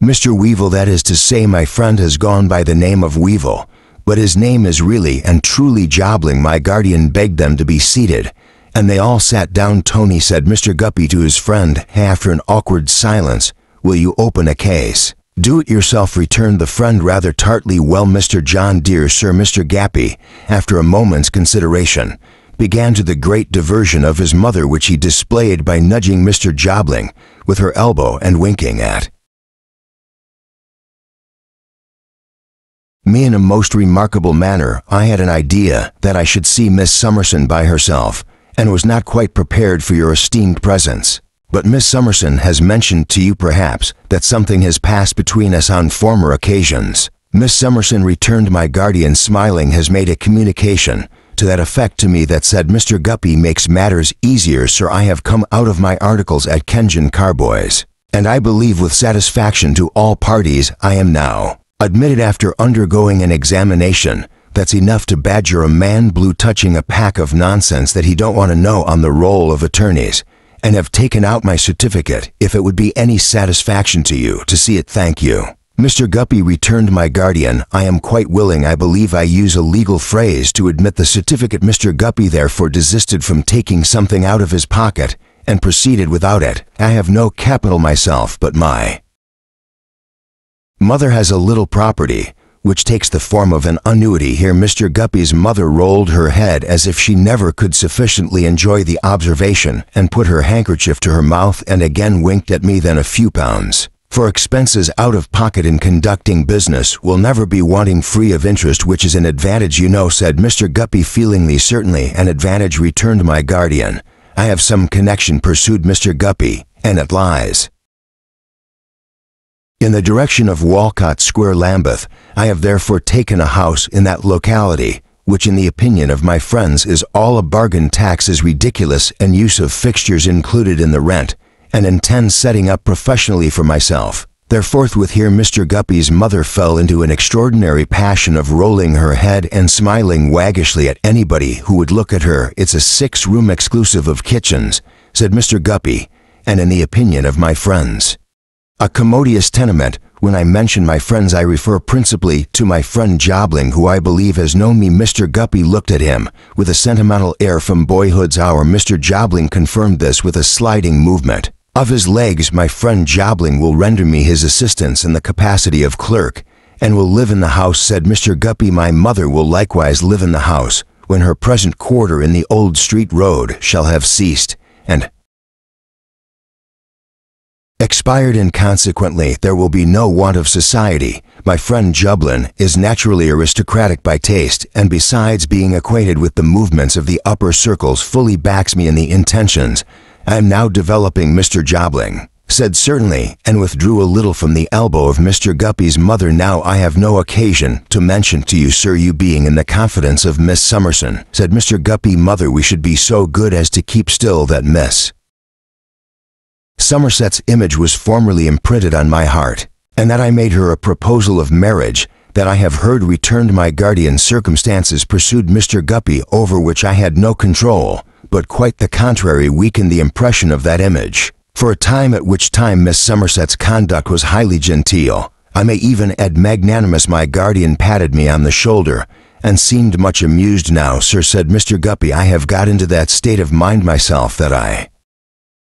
Mr. Weevil. That is to say, my friend has gone by the name of Weevil, but his name is really and truly Jobling." My guardian begged them to be seated, and they all sat down. "Tony," said Mr. Guppy to his friend, after an awkward silence, "will you open a case?" "Do it yourself," returned the friend rather tartly. "Well, Mr. John, dear sir." Mr. Guppy, after a moment's consideration, began to the great diversion of his mother, which he displayed by nudging Mr. Jobling with her elbow and winking at me in a most remarkable manner. I had an idea that I should see Miss Summerson by herself, and was not quite prepared for your esteemed presence. But Miss Summerson has mentioned to you perhaps that something has passed between us on former occasions. Miss Summerson, returned my guardian, smiling, has made a communication to that effect to me. That said Mr. Guppy makes matters easier, sir. I have come out of my articles at Kenjan Carboys, and I believe with satisfaction to all parties I am now admitted after undergoing an examination that's enough to badger a man blue touching a pack of nonsense that he don't want to know on the roll of attorneys, and have taken out my certificate, if it would be any satisfaction to you to see it. Thank you, Mr. Guppy, returned my guardian. I am quite willing. I believe I use a legal phrase to admit the certificate. Mr. Guppy therefore desisted from taking something out of his pocket and proceeded without it. I have no capital myself, but my mother has a little property, which takes the form of an annuity. Here Mr. Guppy's mother rolled her head as if she never could sufficiently enjoy the observation, and put her handkerchief to her mouth and again winked at me. Then a few pounds for expenses out of pocket in conducting business will never be wanting, free of interest, which is an advantage, you know, said Mr. Guppy feelingly. Certainly an advantage, returned my guardian. I have some connection, pursued Mr. Guppy, and it lies in the direction of Walcott Square, Lambeth. I have therefore taken a house in that locality, which in the opinion of my friends is all a bargain. Tax is ridiculous and use of fixtures included in the rent, and intend setting up professionally for myself. There forthwith here Mr. Guppy's mother fell into an extraordinary passion of rolling her head and smiling waggishly at anybody who would look at her. It's a 6-room exclusive of kitchens, said Mr. Guppy, and in the opinion of my friends, a commodious tenement. When I mention my friends, I refer principally to my friend Jobling, who I believe has known me. Mr. Guppy looked at him with a sentimental air from boyhood's hour. Mr. Jobling confirmed this with a sliding movement of his legs. My friend Jobling will render me his assistance in the capacity of clerk, and will live in the house, said Mr. Guppy. My mother will likewise live in the house when her present quarter in the Old Street Road shall have ceased and expired, and consequently there will be no want of society. My friend Jobling is naturally aristocratic by taste, and besides being acquainted with the movements of the upper circles, fully backs me in the intentions I am now developing. Mr. Jobling said certainly, and withdrew a little from the elbow of Mr. Guppy's mother. Now I have no occasion to mention to you, sir, you being in the confidence of Miss Summerson, said Mr. Guppy. Mother, we should be so good as to keep still that Miss Somerset's image was formerly imprinted on my heart, and that I made her a proposal of marriage that I have heard, returned my guardian. Circumstances, pursued Mr. Guppy, over which I had no control, but quite the contrary, weakened the impression of that image. For a time, at which time Miss Somerset's conduct was highly genteel, I may even add magnanimous. My guardian patted me on the shoulder and seemed much amused. Now, sir, said Mr. Guppy, I have got into that state of mind myself that I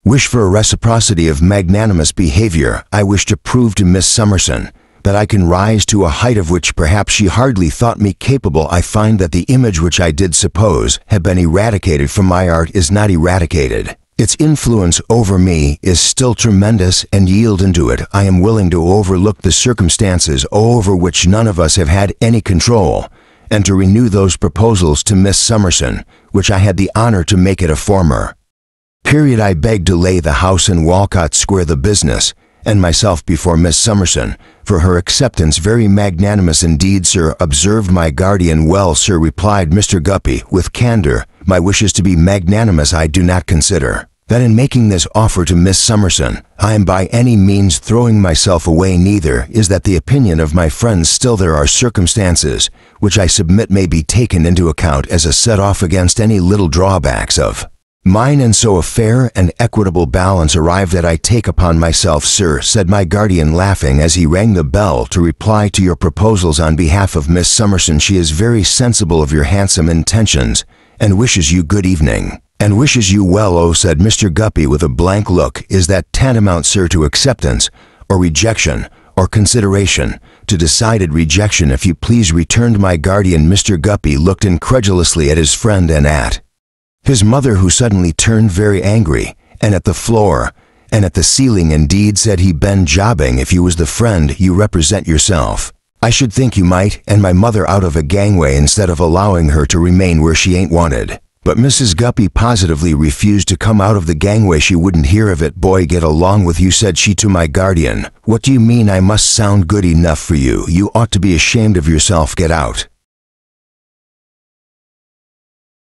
wish for a reciprocity of magnanimous behavior. I wish to prove to Miss Summerson that I can rise to a height of which perhaps she hardly thought me capable. I find that the image which I did suppose had been eradicated from my art is not eradicated. Its influence over me is still tremendous, and yielding to it, I am willing to overlook the circumstances over which none of us have had any control, and to renew those proposals to Miss Summerson, which I had the honor to make it a former. I begged to lay the house in Walcott Square the business, and myself before Miss Summerson, for her acceptance very magnanimous indeed, sir, observed my guardian. Well, sir, replied Mr. Guppy, with candor, my wishes to be magnanimous I do not consider. That in making this offer to Miss Summerson, I am by any means throwing myself away, neither is that the opinion of my friends. Still there are circumstances, which I submit may be taken into account as a set-off against any little drawbacks of mine, and so a fair and equitable balance arrived at I take upon myself, sir, said my guardian, laughing as he rang the bell, to reply to your proposals on behalf of Miss Summerson. She is very sensible of your handsome intentions, and wishes you good evening. And wishes you well, oh, said Mr. Guppy with a blank look. Is that tantamount, sir, to acceptance, or rejection, or consideration? To decided rejection, if you please, returned my guardian. Mr. Guppy looked incredulously at his friend and at his mother, who suddenly turned very angry, and at the floor, and at the ceiling. Indeed, said he, been jobbing if you was the friend you represent yourself. I should think you might, and my mother out of a gangway instead of allowing her to remain where she ain't wanted. But Mrs. Guppy positively refused to come out of the gangway. She wouldn't hear of it. Boy, get along with you, said she to my guardian. What do you mean I must sound good enough for you? You ought to be ashamed of yourself. Get out.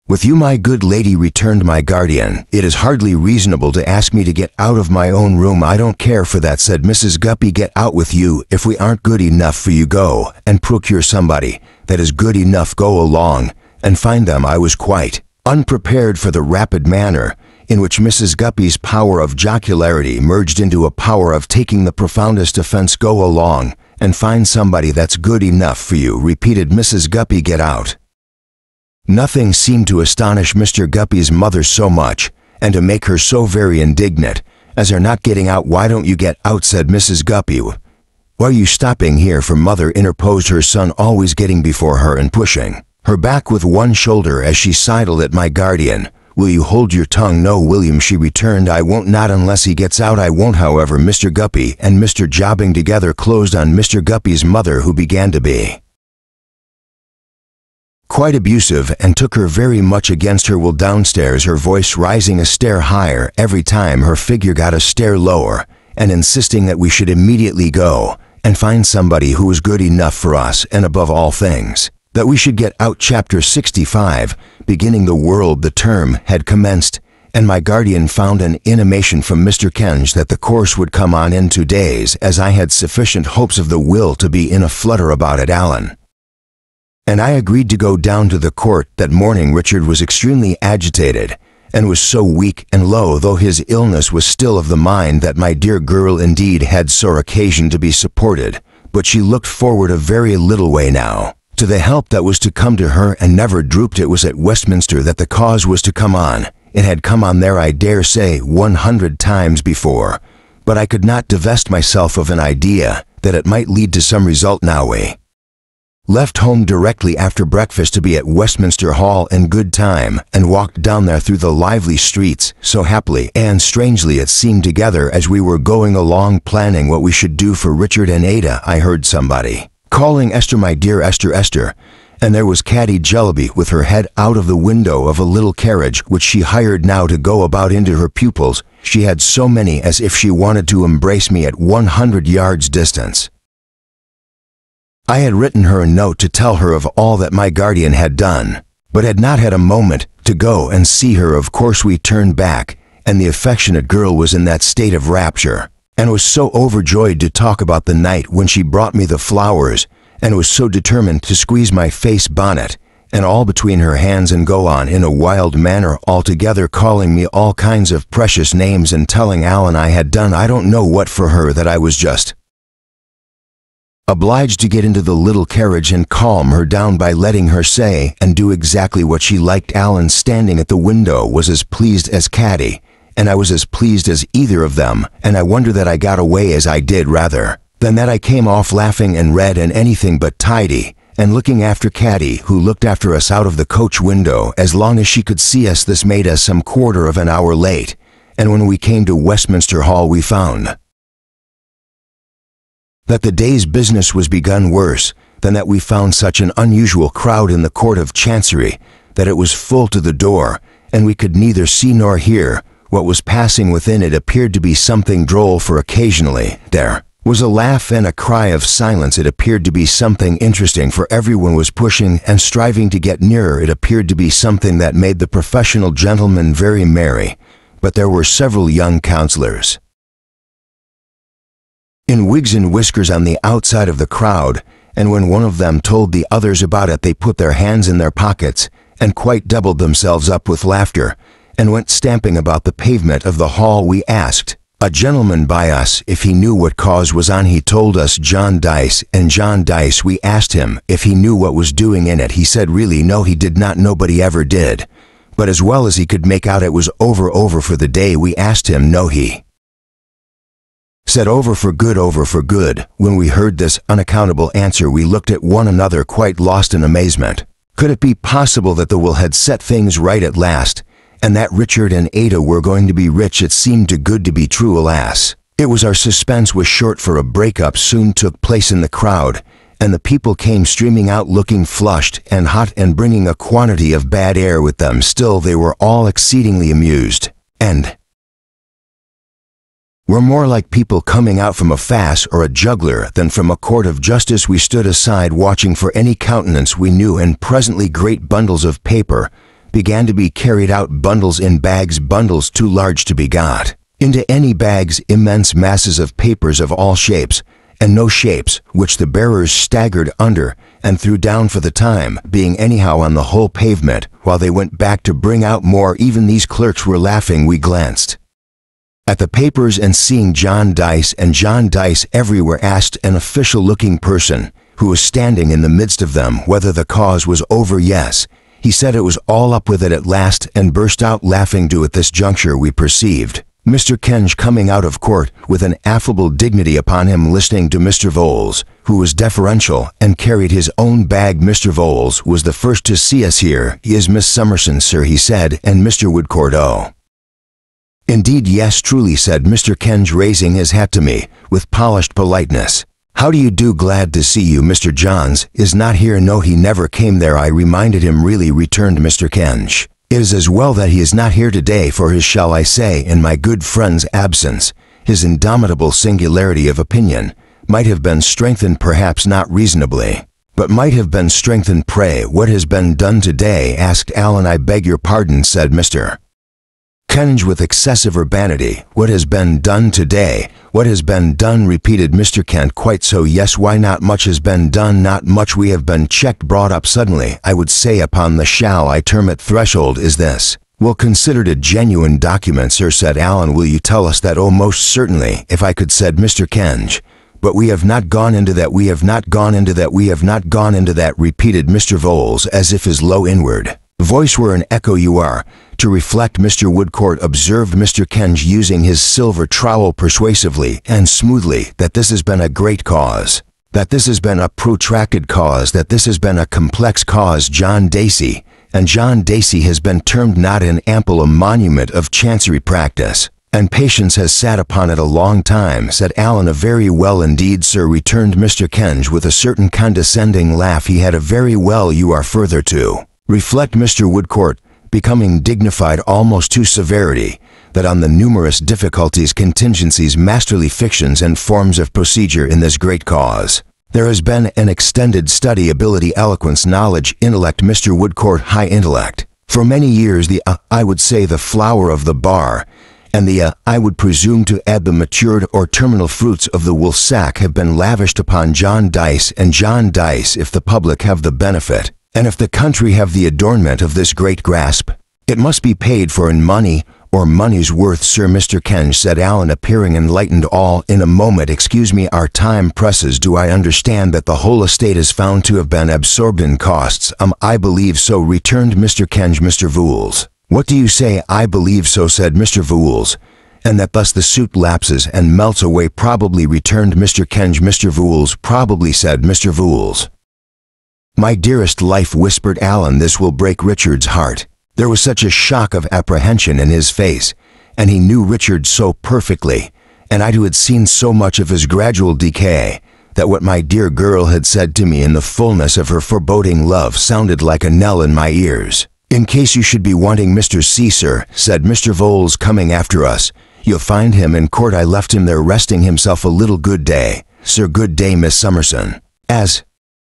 With you, my good lady, returned my guardian. It is hardly reasonable to ask me to get out of my own room. I don't care for that, said Mrs. Guppy. Get out with you. If we aren't good enough for you, go and procure somebody that is good enough. Go along and find them. I was quite unprepared for the rapid manner in which Mrs. Guppy's power of jocularity merged into a power of taking the profoundest offense. Go along and find somebody that's good enough for you, repeated Mrs. Guppy. Get out. Nothing seemed to astonish Mr. Guppy's mother so much, and to make her so very indignant, as her not getting out. Why don't you get out, said Mrs. Guppy. Why are you stopping here for, mother, interposed her son, always getting before her and pushing her back with one shoulder as she sidled at my guardian. Will you hold your tongue? No, William, she returned. I won't, not unless he gets out. I won't. However, Mr. Guppy and Mr. Jobbing together closed on Mr. Guppy's mother, who began to be quite abusive and took her very much against her will, downstairs, her voice rising a stair higher every time her figure got a stair lower, and insisting that we should immediately go and find somebody who was good enough for us, and above all things, that we should get out. Chapter 65. Beginning the world. The term had commenced, and my guardian found an intimation from Mr. Kenge that the course would come on in 2 days, as I had sufficient hopes of the will to be in a flutter about it. Allen and I agreed to go down to the court that morning. Richard was extremely agitated, and was so weak and low, though his illness was still of the mind, that my dear girl indeed had sore occasion to be supported, but she looked forward a very little way now to the help that was to come to her, and never drooped. It was at Westminster that the cause was to come on. It had come on there, I dare say, 100 times before, but I could not divest myself of an idea that it might lead to some result. Now we left home directly after breakfast to be at Westminster Hall in good time, and walked down there through the lively streets, so happily and strangely it seemed together as we were going along, planning what we should do for Richard and Ada. I heard somebody calling, Esther, my dear Esther, Esther, and there was Caddy Jellaby with her head out of the window of a little carriage which she hired now to go about into her pupils. She had so many as if she wanted to embrace me at 100 yards distance. I had written her a note to tell her of all that my guardian had done, but had not had a moment to go and see her. Of course we turned back, and the affectionate girl was in that state of rapture, and was so overjoyed to talk about the night when she brought me the flowers, and was so determined to squeeze my face bonnet and all between her hands, and go on in a wild manner altogether, calling me all kinds of precious names, and telling Allen I had done I don't know what for her, that I was just obliged to get into the little carriage and calm her down by letting her say and do exactly what she liked. Allen, standing at the window, was as pleased as Caddy, and I was as pleased as either of them, and I wonder that I got away as I did, rather than that I came off laughing and red and anything but tidy, and looking after Caddy, who looked after us out of the coach window as long as she could see us. This made us some quarter of an hour late, and when we came to Westminster Hall we found that the day's business was begun worse than that we found such an unusual crowd in the court of chancery that it was full to the door, and we could neither see nor hear what was passing within. It appeared to be something droll, for occasionally there was a laugh and a cry of silence. It appeared to be something interesting, for everyone was pushing and striving to get nearer. It appeared to be something that made the professional gentlemen very merry, but there were several young counselors in wigs and whiskers on the outside of the crowd, and when one of them told the others about it, they put their hands in their pockets and quite doubled themselves up with laughter and went stamping about the pavement of the hall. We asked a gentleman by us if he knew what cause was on. He told us John Dice, and John Dice, we asked him if he knew what was doing in it. He said really no, he did not. Nobody ever did. But as well as he could make out, it was over for the day. We asked him, no, he said over for good, over for good. When we heard this unaccountable answer, we looked at one another quite lost in amazement. Could it be possible that the will had set things right at last, and that Richard and Ada were going to be rich? It seemed too good to be true, alas. It was. Our suspense was short, for a breakup soon took place in the crowd, and the people came streaming out looking flushed and hot and bringing a quantity of bad air with them. Still, they were all exceedingly amused, and were more like people coming out from a farce or a juggler than from a court of justice. We stood aside watching for any countenance we knew, and presently great bundles of paper began to be carried out, bundles in bags, bundles too large to be got into any bags, immense masses of papers of all shapes and no shapes, which the bearers staggered under and threw down, for the time being anyhow, on the whole pavement, while they went back to bring out more. Even these clerks were laughing. We glanced at the papers, and seeing John Dice and John Dice everywhere, asked an official-looking person who was standing in the midst of them whether the cause was over. Yes, he said it was all up with it at last, and burst out laughing. At this juncture we perceived Mr. Kenge coming out of court with an affable dignity upon him, listening to Mr. Vowles, who was deferential and carried his own bag. Mr. Vowles was the first to see us. Here is Miss Summerson, sir, he said, and Mr. Woodcourt. Oh, indeed, yes, truly, said Mr. Kenge, raising his hat to me with polished politeness. How do you do? Glad to see you. Mr. Johns is not here. No, he never came there. I reminded him. Really, returned Mr. Kenge. It is as well that he is not here today, for his, shall I say, in my good friend's absence, his indomitable singularity of opinion might have been strengthened, perhaps not reasonably, but might have been strengthened. Pray, what has been done today? Asked Allen. I beg your pardon, said Mr. Kenge with excessive urbanity. What has been done today? What has been done? Repeated Mr. Kent. Quite so, yes. Why, not much has been done. Not much. We have been checked, brought up suddenly, I would say, upon the, shall I term it, threshold. Is this well considered a genuine document, sir? Said Allen. Will you tell us that? Oh, most certainly, if I could, said Mr. Kenge. But we have not gone into that. We have not gone into that. We have not gone into that, repeated Mr. Vowles, as if his low inward voice were an echo. You are to reflect, Mr. Woodcourt, observed Mr. Kenge, using his silver trowel persuasively and smoothly, that this has been a great cause, that this has been a protracted cause, that this has been a complex cause. John Dacey, and John Dacey has been termed not an ample a monument of chancery practice, and patience has sat upon it a long time, said Allen. A very well indeed, sir, returned Mr. Kenge with a certain condescending laugh. He had a very well. You are further to reflect, Mr. Woodcourt, becoming dignified almost to severity, that on the numerous difficulties, contingencies, masterly fictions, and forms of procedure in this great cause, there has been an extended study, ability, eloquence, knowledge, intellect. Mr. Woodcourt, high intellect. For many years the, I would say, the flower of the bar, and the, I would presume to add, the matured or terminal fruits of the woolsack have been lavished upon John Dice and John Dice. If the public have the benefit, and if the country have the adornment of this great grasp, it must be paid for in money, or money's worth, sir. Mr. Kenge, said Allen, appearing enlightened. All in a moment. Excuse me, our time presses. Do I understand that the whole estate is found to have been absorbed in costs? I believe so, returned Mr. Kenge. Mr. Vowles, what do you say? I believe so, said Mr. Vowles, and that thus the suit lapses and melts away. Probably, returned Mr. Kenge. Mr. Vowles, probably, said Mr. Vowles. My dearest life, whispered Allen, this will break Richard's heart. There was such a shock of apprehension in his face, and he knew Richard so perfectly, and I too had seen so much of his gradual decay, that what my dear girl had said to me in the fullness of her foreboding love sounded like a knell in my ears. "In case you should be wanting Mr. C, sir," said Mr. Voles, coming after us, "you'll find him in court. I left him there resting himself a little. Good day, sir." "Good day, Miss Summerson." As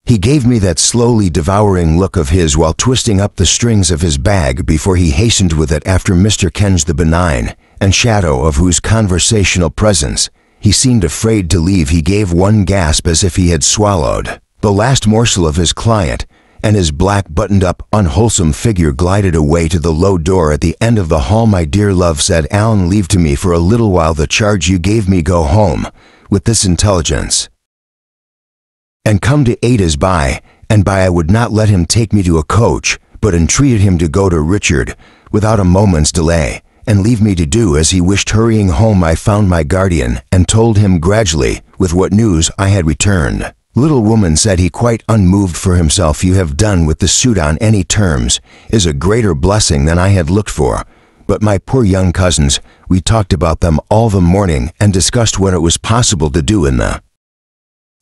he gave me that slowly devouring look of his while twisting up the strings of his bag before he hastened with it after Mr. Kenge, the benign and shadow of whose conversational presence he seemed afraid to leave, he gave one gasp as if he had swallowed the last morsel of his client, and his black buttoned-up, unwholesome figure glided away to the low door at the end of the hall. "My dear love," said Alan, "leave to me for a little while the charge you gave me. Go home with this intelligence, and come to Ada's by and by." I would not let him take me to a coach, but entreated him to go to Richard without a moment's delay, and leave me to do as he wished. Hurrying home, I found my guardian, and told him gradually with what news I had returned. "Little woman," said he, quite unmoved for himself, "you have done with the suit on any terms is a greater blessing than I had looked for. But my poor young cousins, we talked about them all the morning and discussed what it was possible to do in the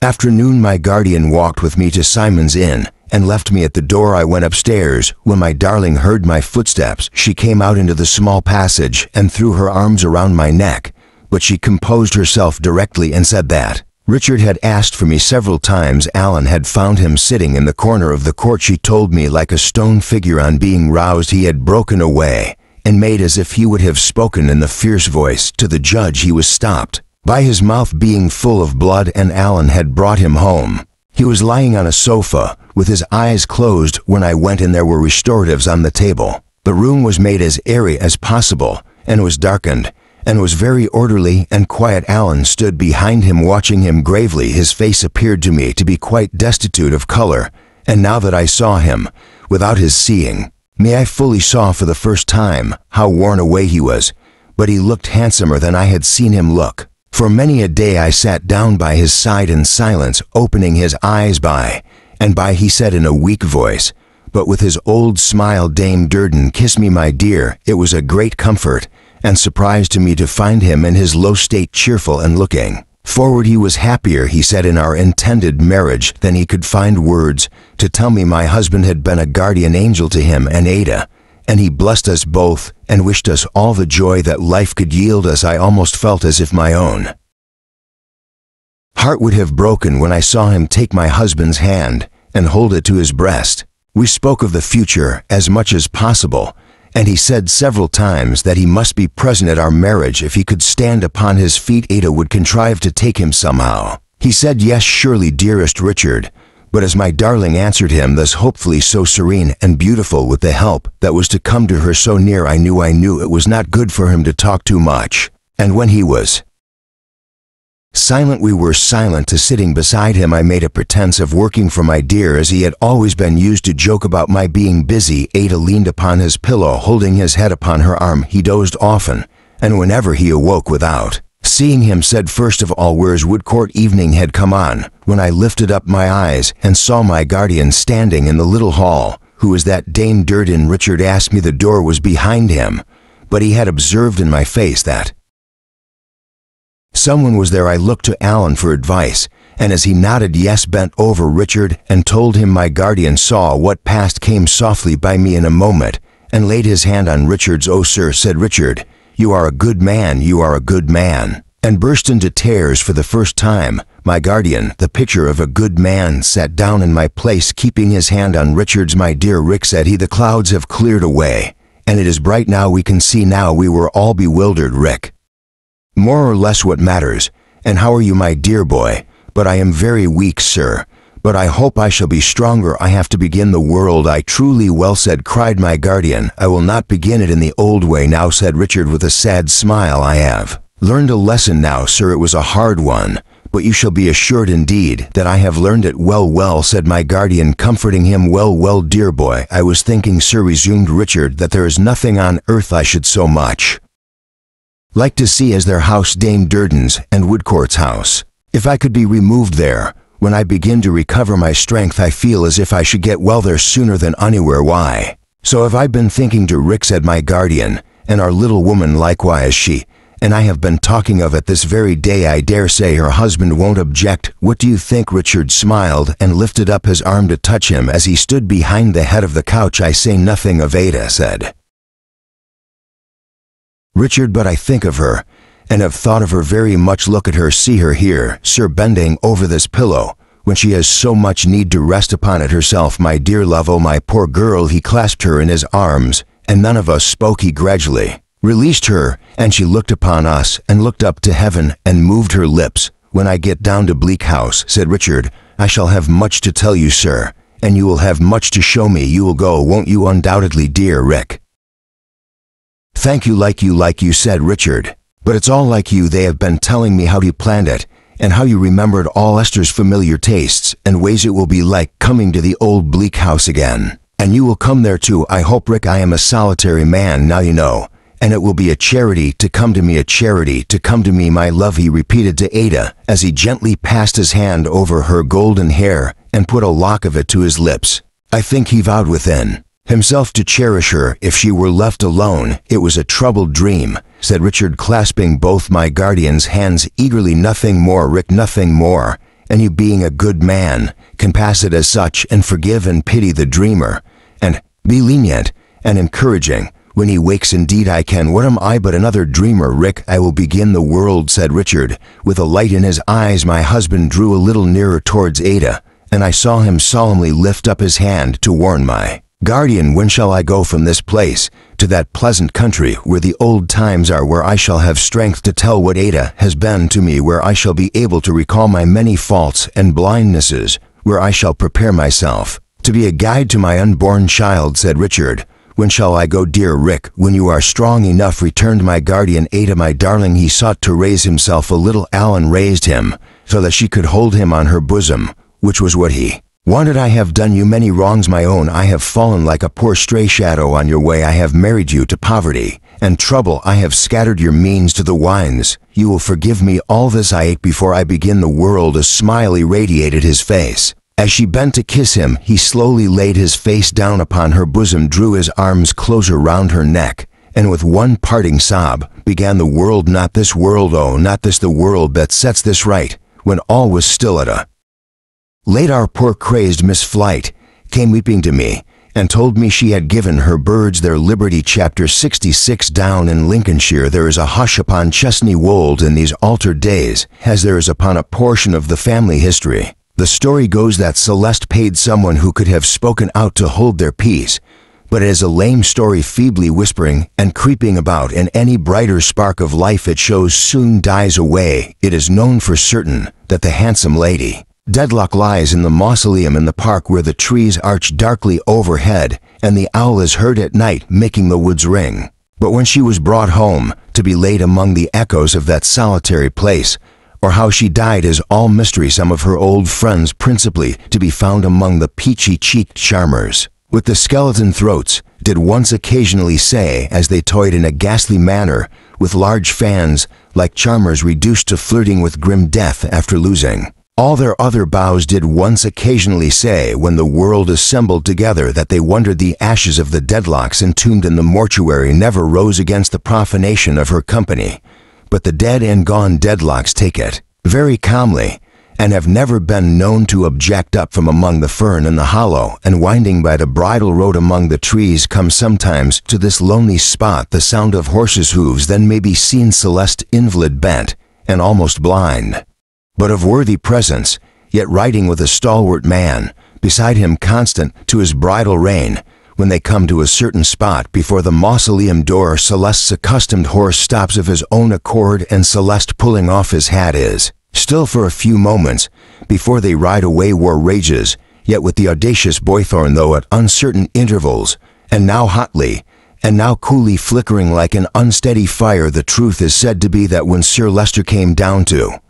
afternoon. My guardian walked with me to Simon's Inn and left me at the door. I went upstairs. When my darling heard my footsteps, she came out into the small passage and threw her arms around my neck, but she composed herself directly and said that Richard had asked for me several times. Alan had found him sitting in the corner of the court. She told me like a stone figure. On being roused, he had broken away and made as if he would have spoken in the fierce voice to the judge. He was stopped by his mouth being full of blood, and Alan had brought him home. He was lying on a sofa with his eyes closed. When I went in, there were restoratives on the table. The room was made as airy as possible and was darkened and was very orderly and quiet. Alan stood behind him, watching him gravely. His face appeared to me to be quite destitute of color, and now that I saw him, without his seeing me, I fully saw for the first time how worn away he was. But he looked handsomer than I had seen him look. For many a day I sat down by his side in silence, opening his eyes by and by. He said in a weak voice, but with his old smile, "Dame Durden, kiss me, my dear." It was a great comfort and surprise to me to find him in his low state cheerful and looking forward. He was happier, he said, in our intended marriage than he could find words to tell me. My husband had been a guardian angel to him and Ada, and he blessed us both and wished us all the joy that life could yield us. I almost felt as if my own heart would have broken when I saw him take my husband's hand and hold it to his breast. We spoke of the future as much as possible, and he said several times that he must be present at our marriage if he could stand upon his feet. Ada would contrive to take him somehow. He said, "Yes, surely, dearest Richard." But as my darling answered him thus hopefully, so serene and beautiful, with the help that was to come to her so near, I knew it was not good for him to talk too much. And when he was silent, we were silent. To sitting beside him, I made a pretense of working for my dear, as he had always been used to joke about my being busy. Ada leaned upon his pillow, holding his head upon her arm. He dozed often, and whenever he awoke without seeing him, said first of all, "Where's Woodcourt?" Evening had come on when I lifted up my eyes and saw my guardian standing in the little hall. "Who is that, Dame Durden?" Richard asked me. The door was behind him, but he had observed in my face that someone was there. I looked to Alan for advice, and as he nodded yes, bent over Richard and told him. My guardian saw what passed, came softly by me in a moment, and laid his hand on Richard's. "Oh, sir," said Richard, "you are a good man, you are a good man," and burst into tears for the first time. My guardian, the picture of a good man, sat down in my place, keeping his hand on Richard's. "My dear Rick," said he, "the clouds have cleared away, and it is bright now. We can see now. We were all bewildered, Rick. More or less what matters. And how are you, my dear boy?" "But I am very weak, sir. But I hope I shall be stronger. I have to begin the world." "I truly well said," cried my guardian. "I will not begin it in the old way now," said Richard with a sad smile. "I have learned a lesson now, sir. It was a hard one, but you shall be assured indeed that I have learned it." Well, said my guardian, comforting him. Well, dear boy, I was thinking, sir," resumed Richard, "that there is nothing on earth I should so much like to see as their house, Dame Durden's and Woodcourt's house. If I could be removed there, when I begin to recover my strength, I feel as if I should get well there sooner than anywhere. Why, so have I been thinking to Rick," said my guardian, "and our little woman likewise. She and I have been talking of it this very day. I dare say her husband won't object. What do you think?" Richard smiled and lifted up his arm to touch him as he stood behind the head of the couch. "I say nothing of Ada," said Richard, "but I think of her, and have thought of her very much. Look at her, see her here, sir, bending over this pillow, when she has so much need to rest upon it herself. My dear love, oh my poor girl." He clasped her in his arms, and none of us spoke. He gradually released her, and she looked upon us, and looked up to heaven, and moved her lips. "When I get down to Bleak House," said Richard, "I shall have much to tell you, sir, and you will have much to show me. You will go, won't you?" "Undoubtedly, dear Rick." "Thank you, like you," said Richard. "But it's all like you. They have been telling me how you planned it, and how you remembered all Esther's familiar tastes and ways. It will be like coming to the old Bleak House again. And you will come there too, I hope, Rick. I am a solitary man now, you know, and it will be a charity to come to me, a charity to come to me, my love," he repeated to Ada, as he gently passed his hand over her golden hair and put a lock of it to his lips. "I think he vowed within himself to cherish her if she were left alone. It was a troubled dream," said Richard, clasping both my guardian's hands eagerly. "Nothing more, Rick, nothing more. And you, being a good man, can pass it as such and forgive and pity the dreamer, and be lenient and encouraging when he wakes. Indeed I can. What am I but another dreamer, Rick? I will begin the world," said Richard, with a light in his eyes. My husband drew a little nearer towards Ada, and I saw him solemnly lift up his hand to warn my guardian. "When shall I go from this place to that pleasant country where the old times are, where I shall have strength to tell what Ada has been to me, where I shall be able to recall my many faults and blindnesses, where I shall prepare myself to be a guide to my unborn child?" said Richard. "When shall I go, dear Rick?" "When you are strong enough," returned my guardian. "Ada, my darling." He sought to raise himself a little. Alan raised him so that she could hold him on her bosom, which was what he wanted. "I have done you many wrongs, my own. I have fallen like a poor stray shadow on your way. I have married you to poverty and trouble. I have scattered your means to the winds. You will forgive me all this. I ate before I begin the world." A smile irradiated his face. As she bent to kiss him, he slowly laid his face down upon her bosom, drew his arms closer round her neck, and with one parting sob, began the world. "Not this world, oh, not this, the world that sets this right." When all was still at a late hour, poor crazed Miss Flight came weeping to me, and told me she had given her birds their liberty. Chapter 66. Down in Lincolnshire there is a hush upon Chesney Wold in these altered days, as there is upon a portion of the family history. The story goes that Celeste paid someone who could have spoken out to hold their peace, but it is a lame story, feebly whispering and creeping about, and any brighter spark of life it shows soon dies away. It is known for certain that the handsome Lady Dedlock lies in the mausoleum in the park, where the trees arch darkly overhead, and the owl is heard at night making the woods ring. But when she was brought home to be laid among the echoes of that solitary place, or how she died, is all mystery. Some of her old friends, principally to be found among the peachy-cheeked charmers with the skeleton throats, did once occasionally say, as they toyed in a ghastly manner with large fans, like charmers reduced to flirting with grim death after losing all their other bows, did once occasionally say, when the world assembled together, that they wondered the ashes of the Dedlocks entombed in the mortuary never rose against the profanation of her company. But the dead and gone Dedlocks take it very calmly, and have never been known to object. Up from among the fern in the hollow, and winding by the bridle road among the trees, come sometimes to this lonely spot the sound of horses' hooves. Then may be seen Celeste, invalid, bent, and almost blind, but of worthy presence, yet riding with a stalwart man beside him, constant to his bridle rein. When they come to a certain spot before the mausoleum door, Celeste's accustomed horse stops of his own accord, and Celeste, pulling off his hat, is still for a few moments before they ride away. War rages yet with the audacious Boythorn, though at uncertain intervals, and now hotly, and now coolly flickering like an unsteady fire. The truth is said to be that when Sir Leicester came down to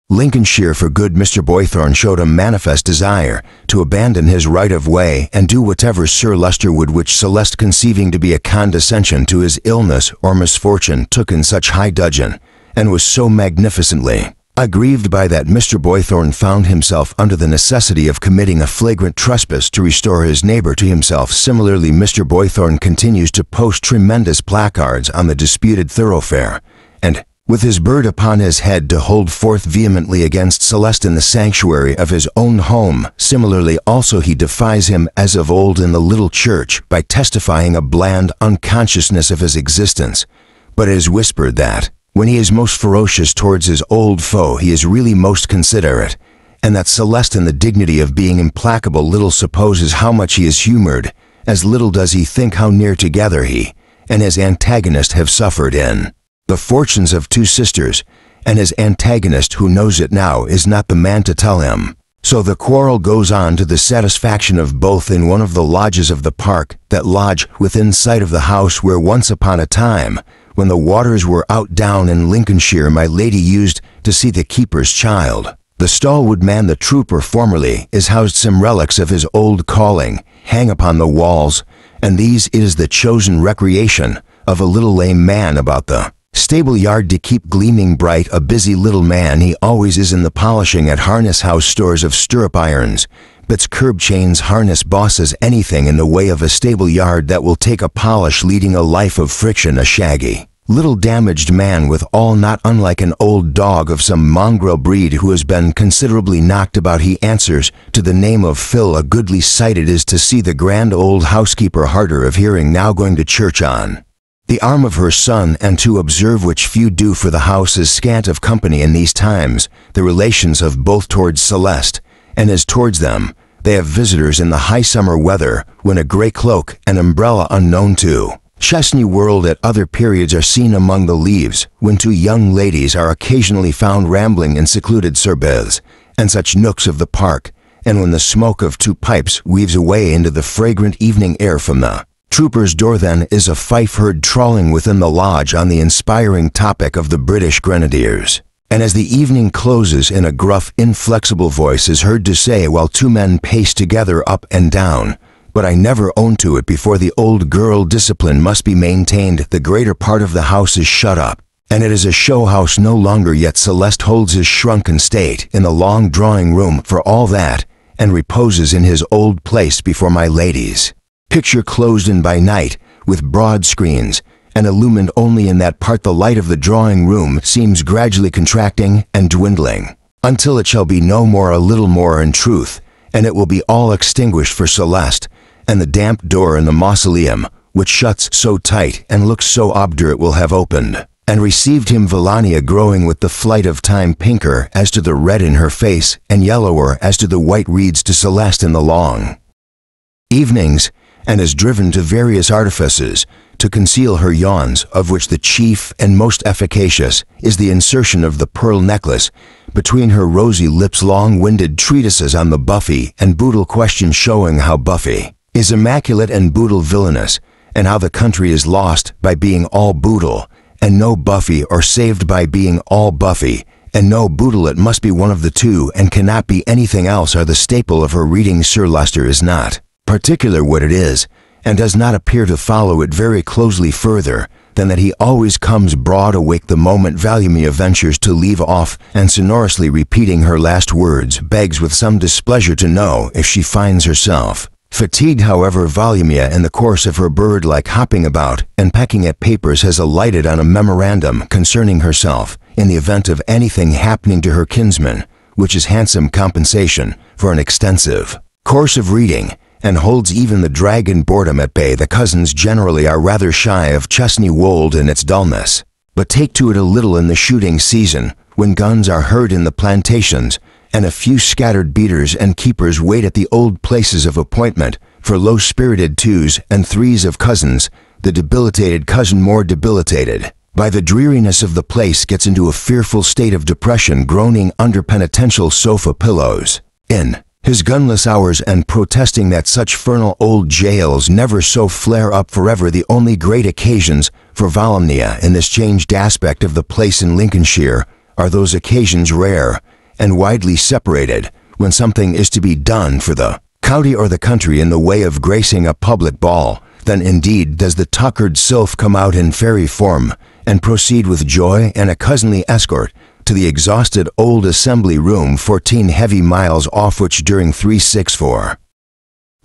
Lincolnshire for good, Mr. Boythorn showed a manifest desire to abandon his right-of-way and do whatever Sir Leicester would, which Celeste, conceiving to be a condescension to his illness or misfortune, took in such high dudgeon, and was so magnificently Aggrieved by that, Mr. Boythorn found himself under the necessity of committing a flagrant trespass to restore his neighbor to himself. Similarly, Mr. Boythorn continues to post tremendous placards on the disputed thoroughfare, and, with his bird upon his head, to hold forth vehemently against Celeste in the sanctuary of his own home. Similarly also he defies him as of old in the little church by testifying a bland unconsciousness of his existence, but it is whispered that, when he is most ferocious towards his old foe, he is really most considerate, and that Celeste, in the dignity of being implacable, little supposes how much he is humored, as little does he think how near together he and his antagonist have suffered in the fortunes of two sisters, and his antagonist, who knows it now, is not the man to tell him. So the quarrel goes on to the satisfaction of both in one of the lodges of the park, that lodge within sight of the house where once upon a time, when the waters were out down in Lincolnshire, my lady used to see the keeper's child. The stalwart man, the trooper formerly, is housed some relics of his old calling, hang upon the walls, and these it is the chosen recreation of a little lame man about the stable yard to keep gleaming bright. A busy little man he always is in the polishing at harness house stores of stirrup irons, bits, curb chains, harness bosses, anything in the way of a stable yard that will take a polish, leading a life of friction. A shaggy little damaged man with all, not unlike an old dog of some mongrel breed who has been considerably knocked about. He answers to the name of Phil. A goodly sight it is to see the grand old housekeeper, harder of hearing, now going to church on the arm of her son, and to observe, which few do, for the house is scant of company in these times, the relations of both towards Celeste, and as towards them, they have visitors in the high summer weather, when a grey cloak and umbrella unknown to Chesney world at other periods are seen among the leaves, when two young ladies are occasionally found rambling in secluded sorbets and such nooks of the park, and when the smoke of two pipes weaves away into the fragrant evening air from the trooper's door. Then is a fife heard trawling within the lodge on the inspiring topic of the British Grenadiers, and as the evening closes, in a gruff, inflexible voice is heard to say, while two men pace together up and down, "But I never owned to it before. The old girl discipline must be maintained. The greater part of the house is shut up, and it is a show house no longer. Yet Celeste holds his shrunken state in the long drawing room for all that, and reposes in his old place before my lady's picture, closed in by night, with broad screens, and illumined only in that part. The light of the drawing room seems gradually contracting and dwindling, until it shall be no more, a little more in truth, and it will be all extinguished for Celeste, and the damp door in the mausoleum, which shuts so tight and looks so obdurate, will have opened, and received him. Villania, growing with the flight of time, pinker as to the red in her face, and yellower as to the white, reads to Celeste in the long evenings, and is driven to various artifices to conceal her yawns, of which the chief and most efficacious is the insertion of the pearl necklace between her rosy lips. Long-winded treatises on the Buffy and Boodle question, showing how Buffy is immaculate and Boodle villainous, and how the country is lost by being all Boodle and no Buffy, or saved by being all Buffy and no Boodle. It must be one of the two, and cannot be anything else, are the staple of her reading. Sir Leicester is not particular what it is, and does not appear to follow it very closely further than that he always comes broad awake the moment Volumnia ventures to leave off, and sonorously repeating her last words, begs with some displeasure to know if she finds herself fatigued. However, Volumnia, in the course of her bird-like hopping about and pecking at papers, has alighted on a memorandum concerning herself, in the event of anything happening to her kinsman, which is handsome compensation for an extensive course of reading, and holds even the dragon boredom at bay. The cousins generally are rather shy of Chesney Wold and its dullness, but take to it a little in the shooting season, when guns are heard in the plantations, and a few scattered beaters and keepers wait at the old places of appointment for low-spirited twos and threes of cousins. The debilitated cousin, more debilitated by the dreariness of the place, gets into a fearful state of depression, groaning under penitential sofa pillows in his gunless hours, and protesting that such infernal old jails never so flare up forever. The only great occasions for Volumnia in this changed aspect of the place in Lincolnshire are those occasions, rare and widely separated, when something is to be done for the county or the country in the way of gracing a public ball. Then indeed does the tuckered sylph come out in fairy form, and proceed with joy and a cousinly escort to the exhausted old assembly room 14 heavy miles off, which during 364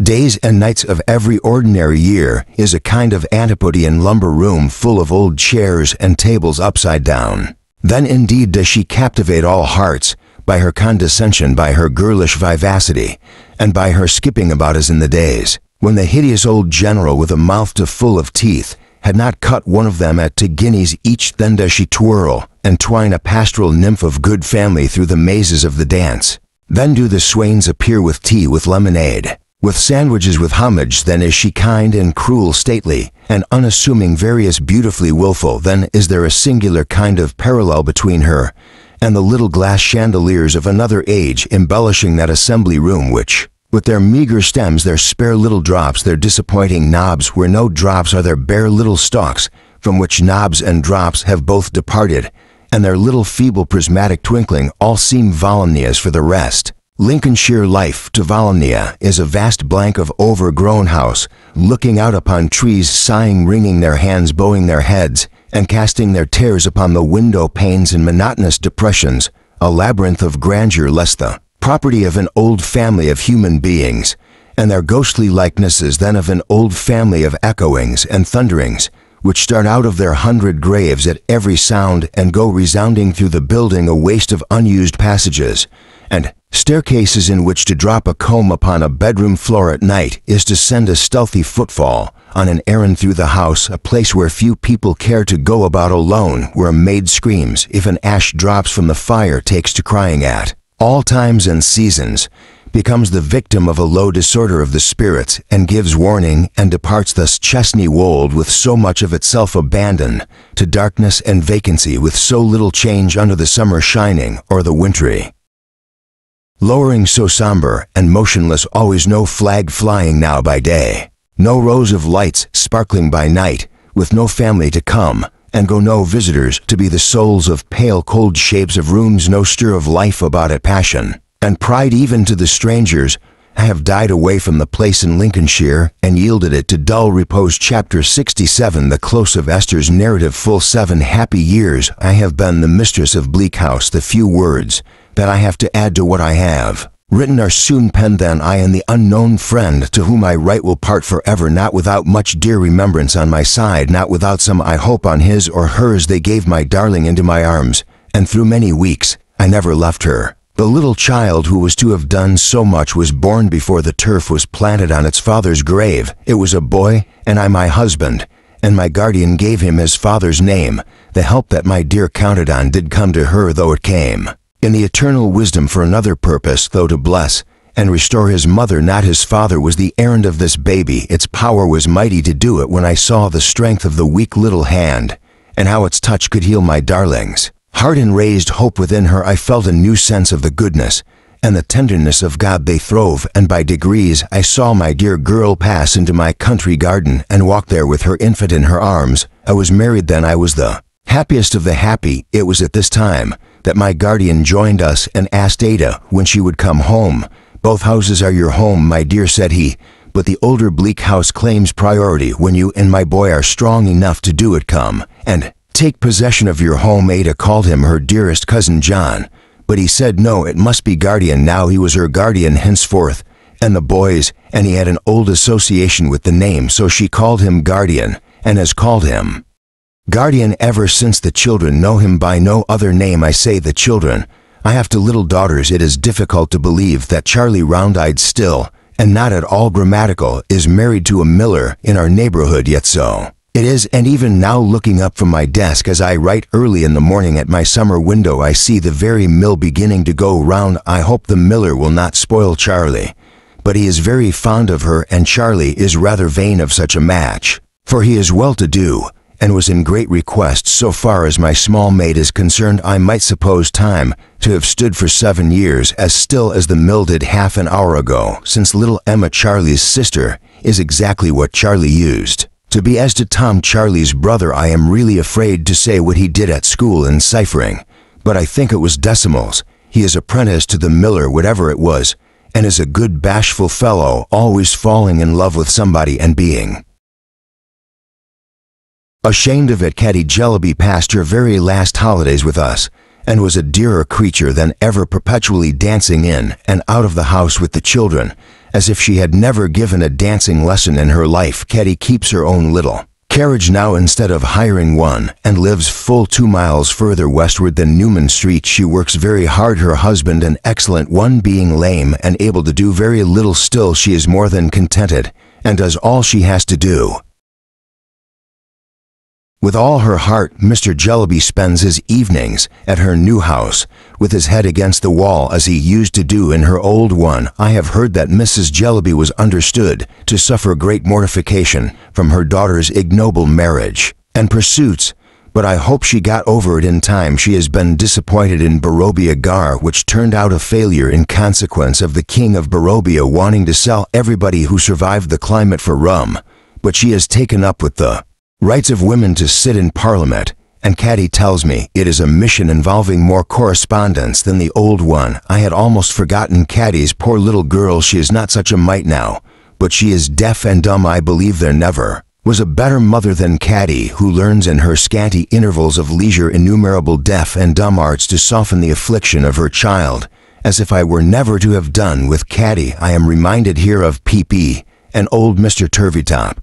days and nights of every ordinary year is a kind of Antipodean lumber room full of old chairs and tables upside down. Then indeed does she captivate all hearts, by her condescension, by her girlish vivacity, and by her skipping about as in the days when the hideous old general with a mouth too full of teeth had not cut one of them at 2 guineas each. Then does she twirl and twine a pastoral nymph of good family through the mazes of the dance. Then do the swains appear with tea, with lemonade, with sandwiches, with homage. Then is she kind and cruel, stately and unassuming, various, beautifully willful. Then is there a singular kind of parallel between her and the little glass chandeliers of another age embellishing that assembly room, which, with their meager stems, their spare little drops, their disappointing knobs, where no drops are, their bare little stalks, from which knobs and drops have both departed, and their little feeble prismatic twinkling, all seem Volumnias for the rest. Lincolnshire life to Volumnia is a vast blank of overgrown house, looking out upon trees, sighing, wringing their hands, bowing their heads, and casting their tears upon the window panes in monotonous depressions, a labyrinth of grandeur, less the property of an old family of human beings, and their ghostly likenesses then of an old family of echoings and thunderings, which start out of their 100 graves at every sound and go resounding through the building, a waste of unused passages, and staircases in which to drop a comb upon a bedroom floor at night is to send a stealthy footfall on an errand through the house, a place where few people care to go about alone, where a maid screams if an ash drops from the fire, takes to crying at all times and seasons, becomes the victim of a low disorder of the spirits, and gives warning, and departs thus Chesney Wold with so much of itself abandoned to darkness and vacancy, with so little change under the summer shining or the wintry lowering, so somber and motionless always, no flag flying now by day, no rows of lights sparkling by night, with no family to come and go, no visitors to be the souls of pale cold shapes of rooms, no stir of life about it, passion and pride even to the strangers. I have died away from the place in Lincolnshire and yielded it to dull repose. Chapter 67. The close of Esther's narrative. Full 7 happy years I have been the mistress of Bleak House. The few words that I have to add to what I have written are soon penned. Then I and the unknown friend to whom I write will part forever, not without much dear remembrance on my side, not without some I hope on his or hers. They gave my darling into my arms, and through many weeks I never left her. The little child who was to have done so much was born before the turf was planted on its father's grave. It was a boy, and I my husband, and my guardian gave him his father's name. The help that my dear counted on did come to her, though it came in the eternal wisdom for another purpose, though to bless and restore his mother, not his father, was the errand of this baby. Its power was mighty to do it. When I saw the strength of the weak little hand, and how its touch could heal my darling's heart and raised hope within her, I felt a new sense of the goodness and the tenderness of God. They throve, and by degrees I saw my dear girl pass into my country garden and walk there with her infant in her arms. I was married then. I was the happiest of the happy. It was at this time that my guardian joined us and asked Ada when she would come home. Both houses are your home, my dear, said he, but the older Bleak House claims priority. When you and my boy are strong enough to do it, come and take possession of your home. Ada called him her dearest cousin John, but he said no, it must be guardian now. He was her guardian henceforth, and the boys, and he had an old association with the name, so she called him guardian, and has called him guardian ever since. The children know him by no other name. I say the children. I have 2 little daughters. It is difficult to believe that Charlie, round-eyed still, and not at all grammatical, is married to a miller in our neighborhood, yet so it is. And even now, looking up from my desk as I write early in the morning at my summer window, I see the very mill beginning to go round. I hope the miller will not spoil Charlie, but he is very fond of her, and Charlie is rather vain of such a match, for he is well-to-do, and was in great request. So far as my small maid is concerned, I might suppose time to have stood for 7 years as still as the mill did half an hour ago, since little Emma, Charlie's sister, is exactly what Charlie used to be. As to Tom, Charlie's brother, I am really afraid to say what he did at school in ciphering, but I think it was decimals. He is apprenticed to the miller, whatever it was, and is a good bashful fellow, always falling in love with somebody and being ashamed of it. Caddy Jellaby passed her very last holidays with us, and was a dearer creature than ever, perpetually dancing in and out of the house with the children, as if she had never given a dancing lesson in her life. Katie keeps her own little carriage now instead of hiring one, and lives full 2 miles further westward than Newman Street. She works very hard, her husband an excellent one, being lame and able to do very little. Still she is more than contented, and does all she has to do with all her heart. Mr. Jellyby spends his evenings at her new house, with his head against the wall as he used to do in her old one. I have heard that Mrs. Jellyby was understood to suffer great mortification from her daughter's ignoble marriage and pursuits, but I hope she got over it in time. She has been disappointed in Barovia Gar, which turned out a failure in consequence of the King of Barovia wanting to sell everybody who survived the climate for rum, but she has taken up with the rights of women to sit in Parliament, and Caddy tells me it is a mission involving more correspondence than the old one. I had almost forgotten Caddy's poor little girl. She is not such a mite now, but she is deaf and dumb. I believe there never was a better mother than Caddy, who learns in her scanty intervals of leisure innumerable deaf and dumb arts to soften the affliction of her child. As if I were never to have done with Caddy, I am reminded here of Pee-Pee and old Mr. Turveytop.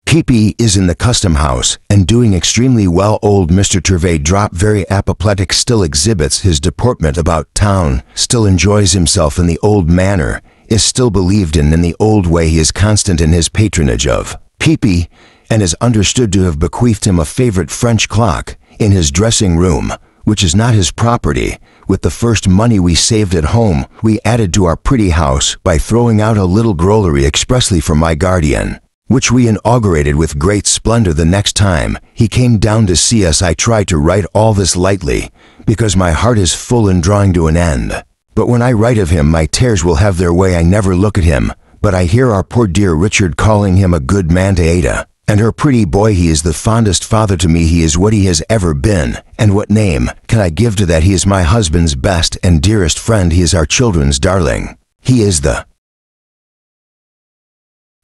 Pee-Pee is in the custom house and doing extremely well. Old Mr. Turveydrop, very apoplectic, still exhibits his deportment about town, still enjoys himself in the old manner, is still believed in the old way. He is constant in his patronage of Pee-Pee, and is understood to have bequeathed him a favorite French clock in his dressing room, which is not his property. With the first money we saved at home, we added to our pretty house by throwing out a little growlery expressly for my guardian, which we inaugurated with great splendor the next time he came down to see us. I try to write all this lightly, because my heart is full and drawing to an end. But when I write of him, my tears will have their way. I never look at him, but I hear our poor dear Richard calling him a good man to Ada, and her pretty boy. He is the fondest father to me. He is what he has ever been, and what name can I give to that? He is my husband's best and dearest friend. He is our children's darling. He is the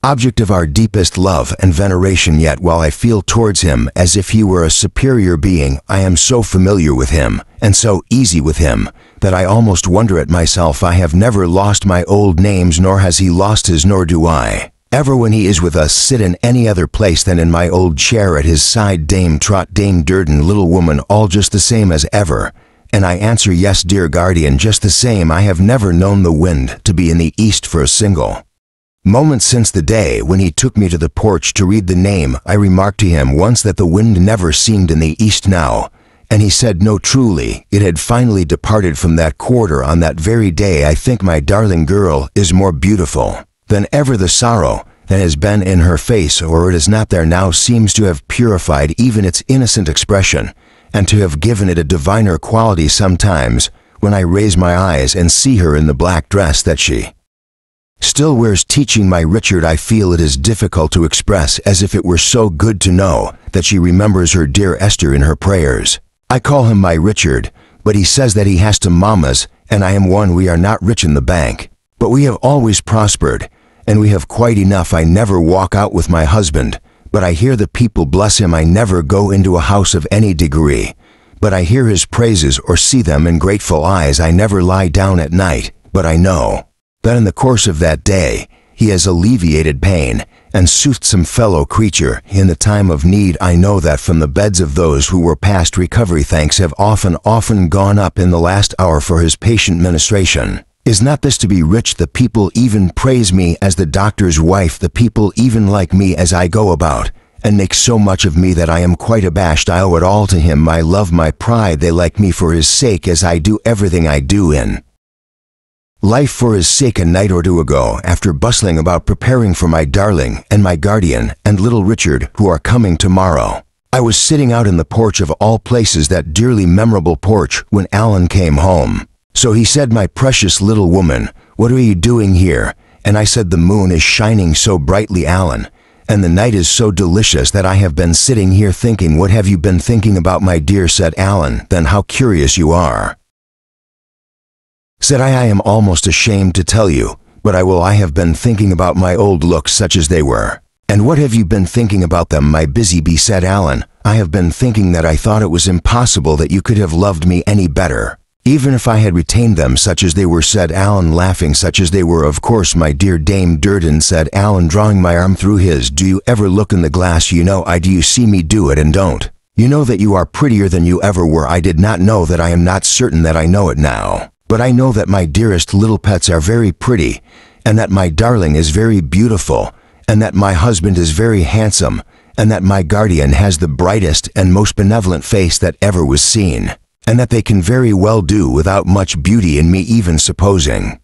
object of our deepest love and veneration. Yet while I feel towards him as if he were a superior being, I am so familiar with him and so easy with him that I almost wonder at myself. I have never lost my old names, nor has he lost his, nor do I ever, when he is with us, sit in any other place than in my old chair at his side. Dame Trot, Dame Durden, little woman, all just the same as ever. And I answer, yes, dear guardian, just the same. I have never known the wind to be in the east for a single moment since the day when he took me to the porch to read the name. I remarked to him once that the wind never seemed in the east now, and he said no, truly, it had finally departed from that quarter on that very day. I think my darling girl is more beautiful than ever. The sorrow that has been in her face, or it is not there now, seems to have purified even its innocent expression, and to have given it a diviner quality. Sometimes, when I raise my eyes and see her in the black dress that she still wears teaching my Richard, I feel it is difficult to express, as if it were so good to know that she remembers her dear Esther in her prayers. I call him my Richard, but he says that he has to mammas, and I am one. We are not rich in the bank, but we have always prospered, and we have quite enough. I never walk out with my husband, but I hear the people bless him. I never go into a house of any degree, but I hear his praises or see them in grateful eyes. I never lie down at night, but I know that in the course of that day he has alleviated pain and soothed some fellow creature in the time of need. I know that from the beds of those who were past recovery thanks have often gone up in the last hour for his patient ministration. Is not this to be rich? The people even praise me as the doctor's wife. The people even like me as I go about, and make so much of me that I am quite abashed. I owe it all to him, my love, my pride. They like me for his sake, as I do everything I do in life for his sake. A night or two ago, after bustling about preparing for my darling and my guardian and little Richard, who are coming tomorrow, I was sitting out in the porch of all places, that dearly memorable porch, when Alan came home. So he said, my precious little woman, what are you doing here? And I said, the moon is shining so brightly, Alan, and the night is so delicious that I have been sitting here thinking. What have you been thinking about, my dear? Said Alan. Then how curious you are. Said I am almost ashamed to tell you, but I have been thinking about my old looks, such as they were. And what have you been thinking about them, my busy bee? Said Alan. I have been thinking that I thought it was impossible that you could have loved me any better. Even if I had retained them such as they were, said Alan, laughing. Such as they were, of course, my dear Dame Durden, said Alan, drawing my arm through his. Do you ever look in the glass? You know I do. You see me do it and don't. You know that you are prettier than you ever were. I did not know that. I am not certain that I know it now. But I know that my dearest little pets are very pretty, and that my darling is very beautiful, and that my husband is very handsome, and that my guardian has the brightest and most benevolent face that ever was seen, and that they can very well do without much beauty in me, even supposing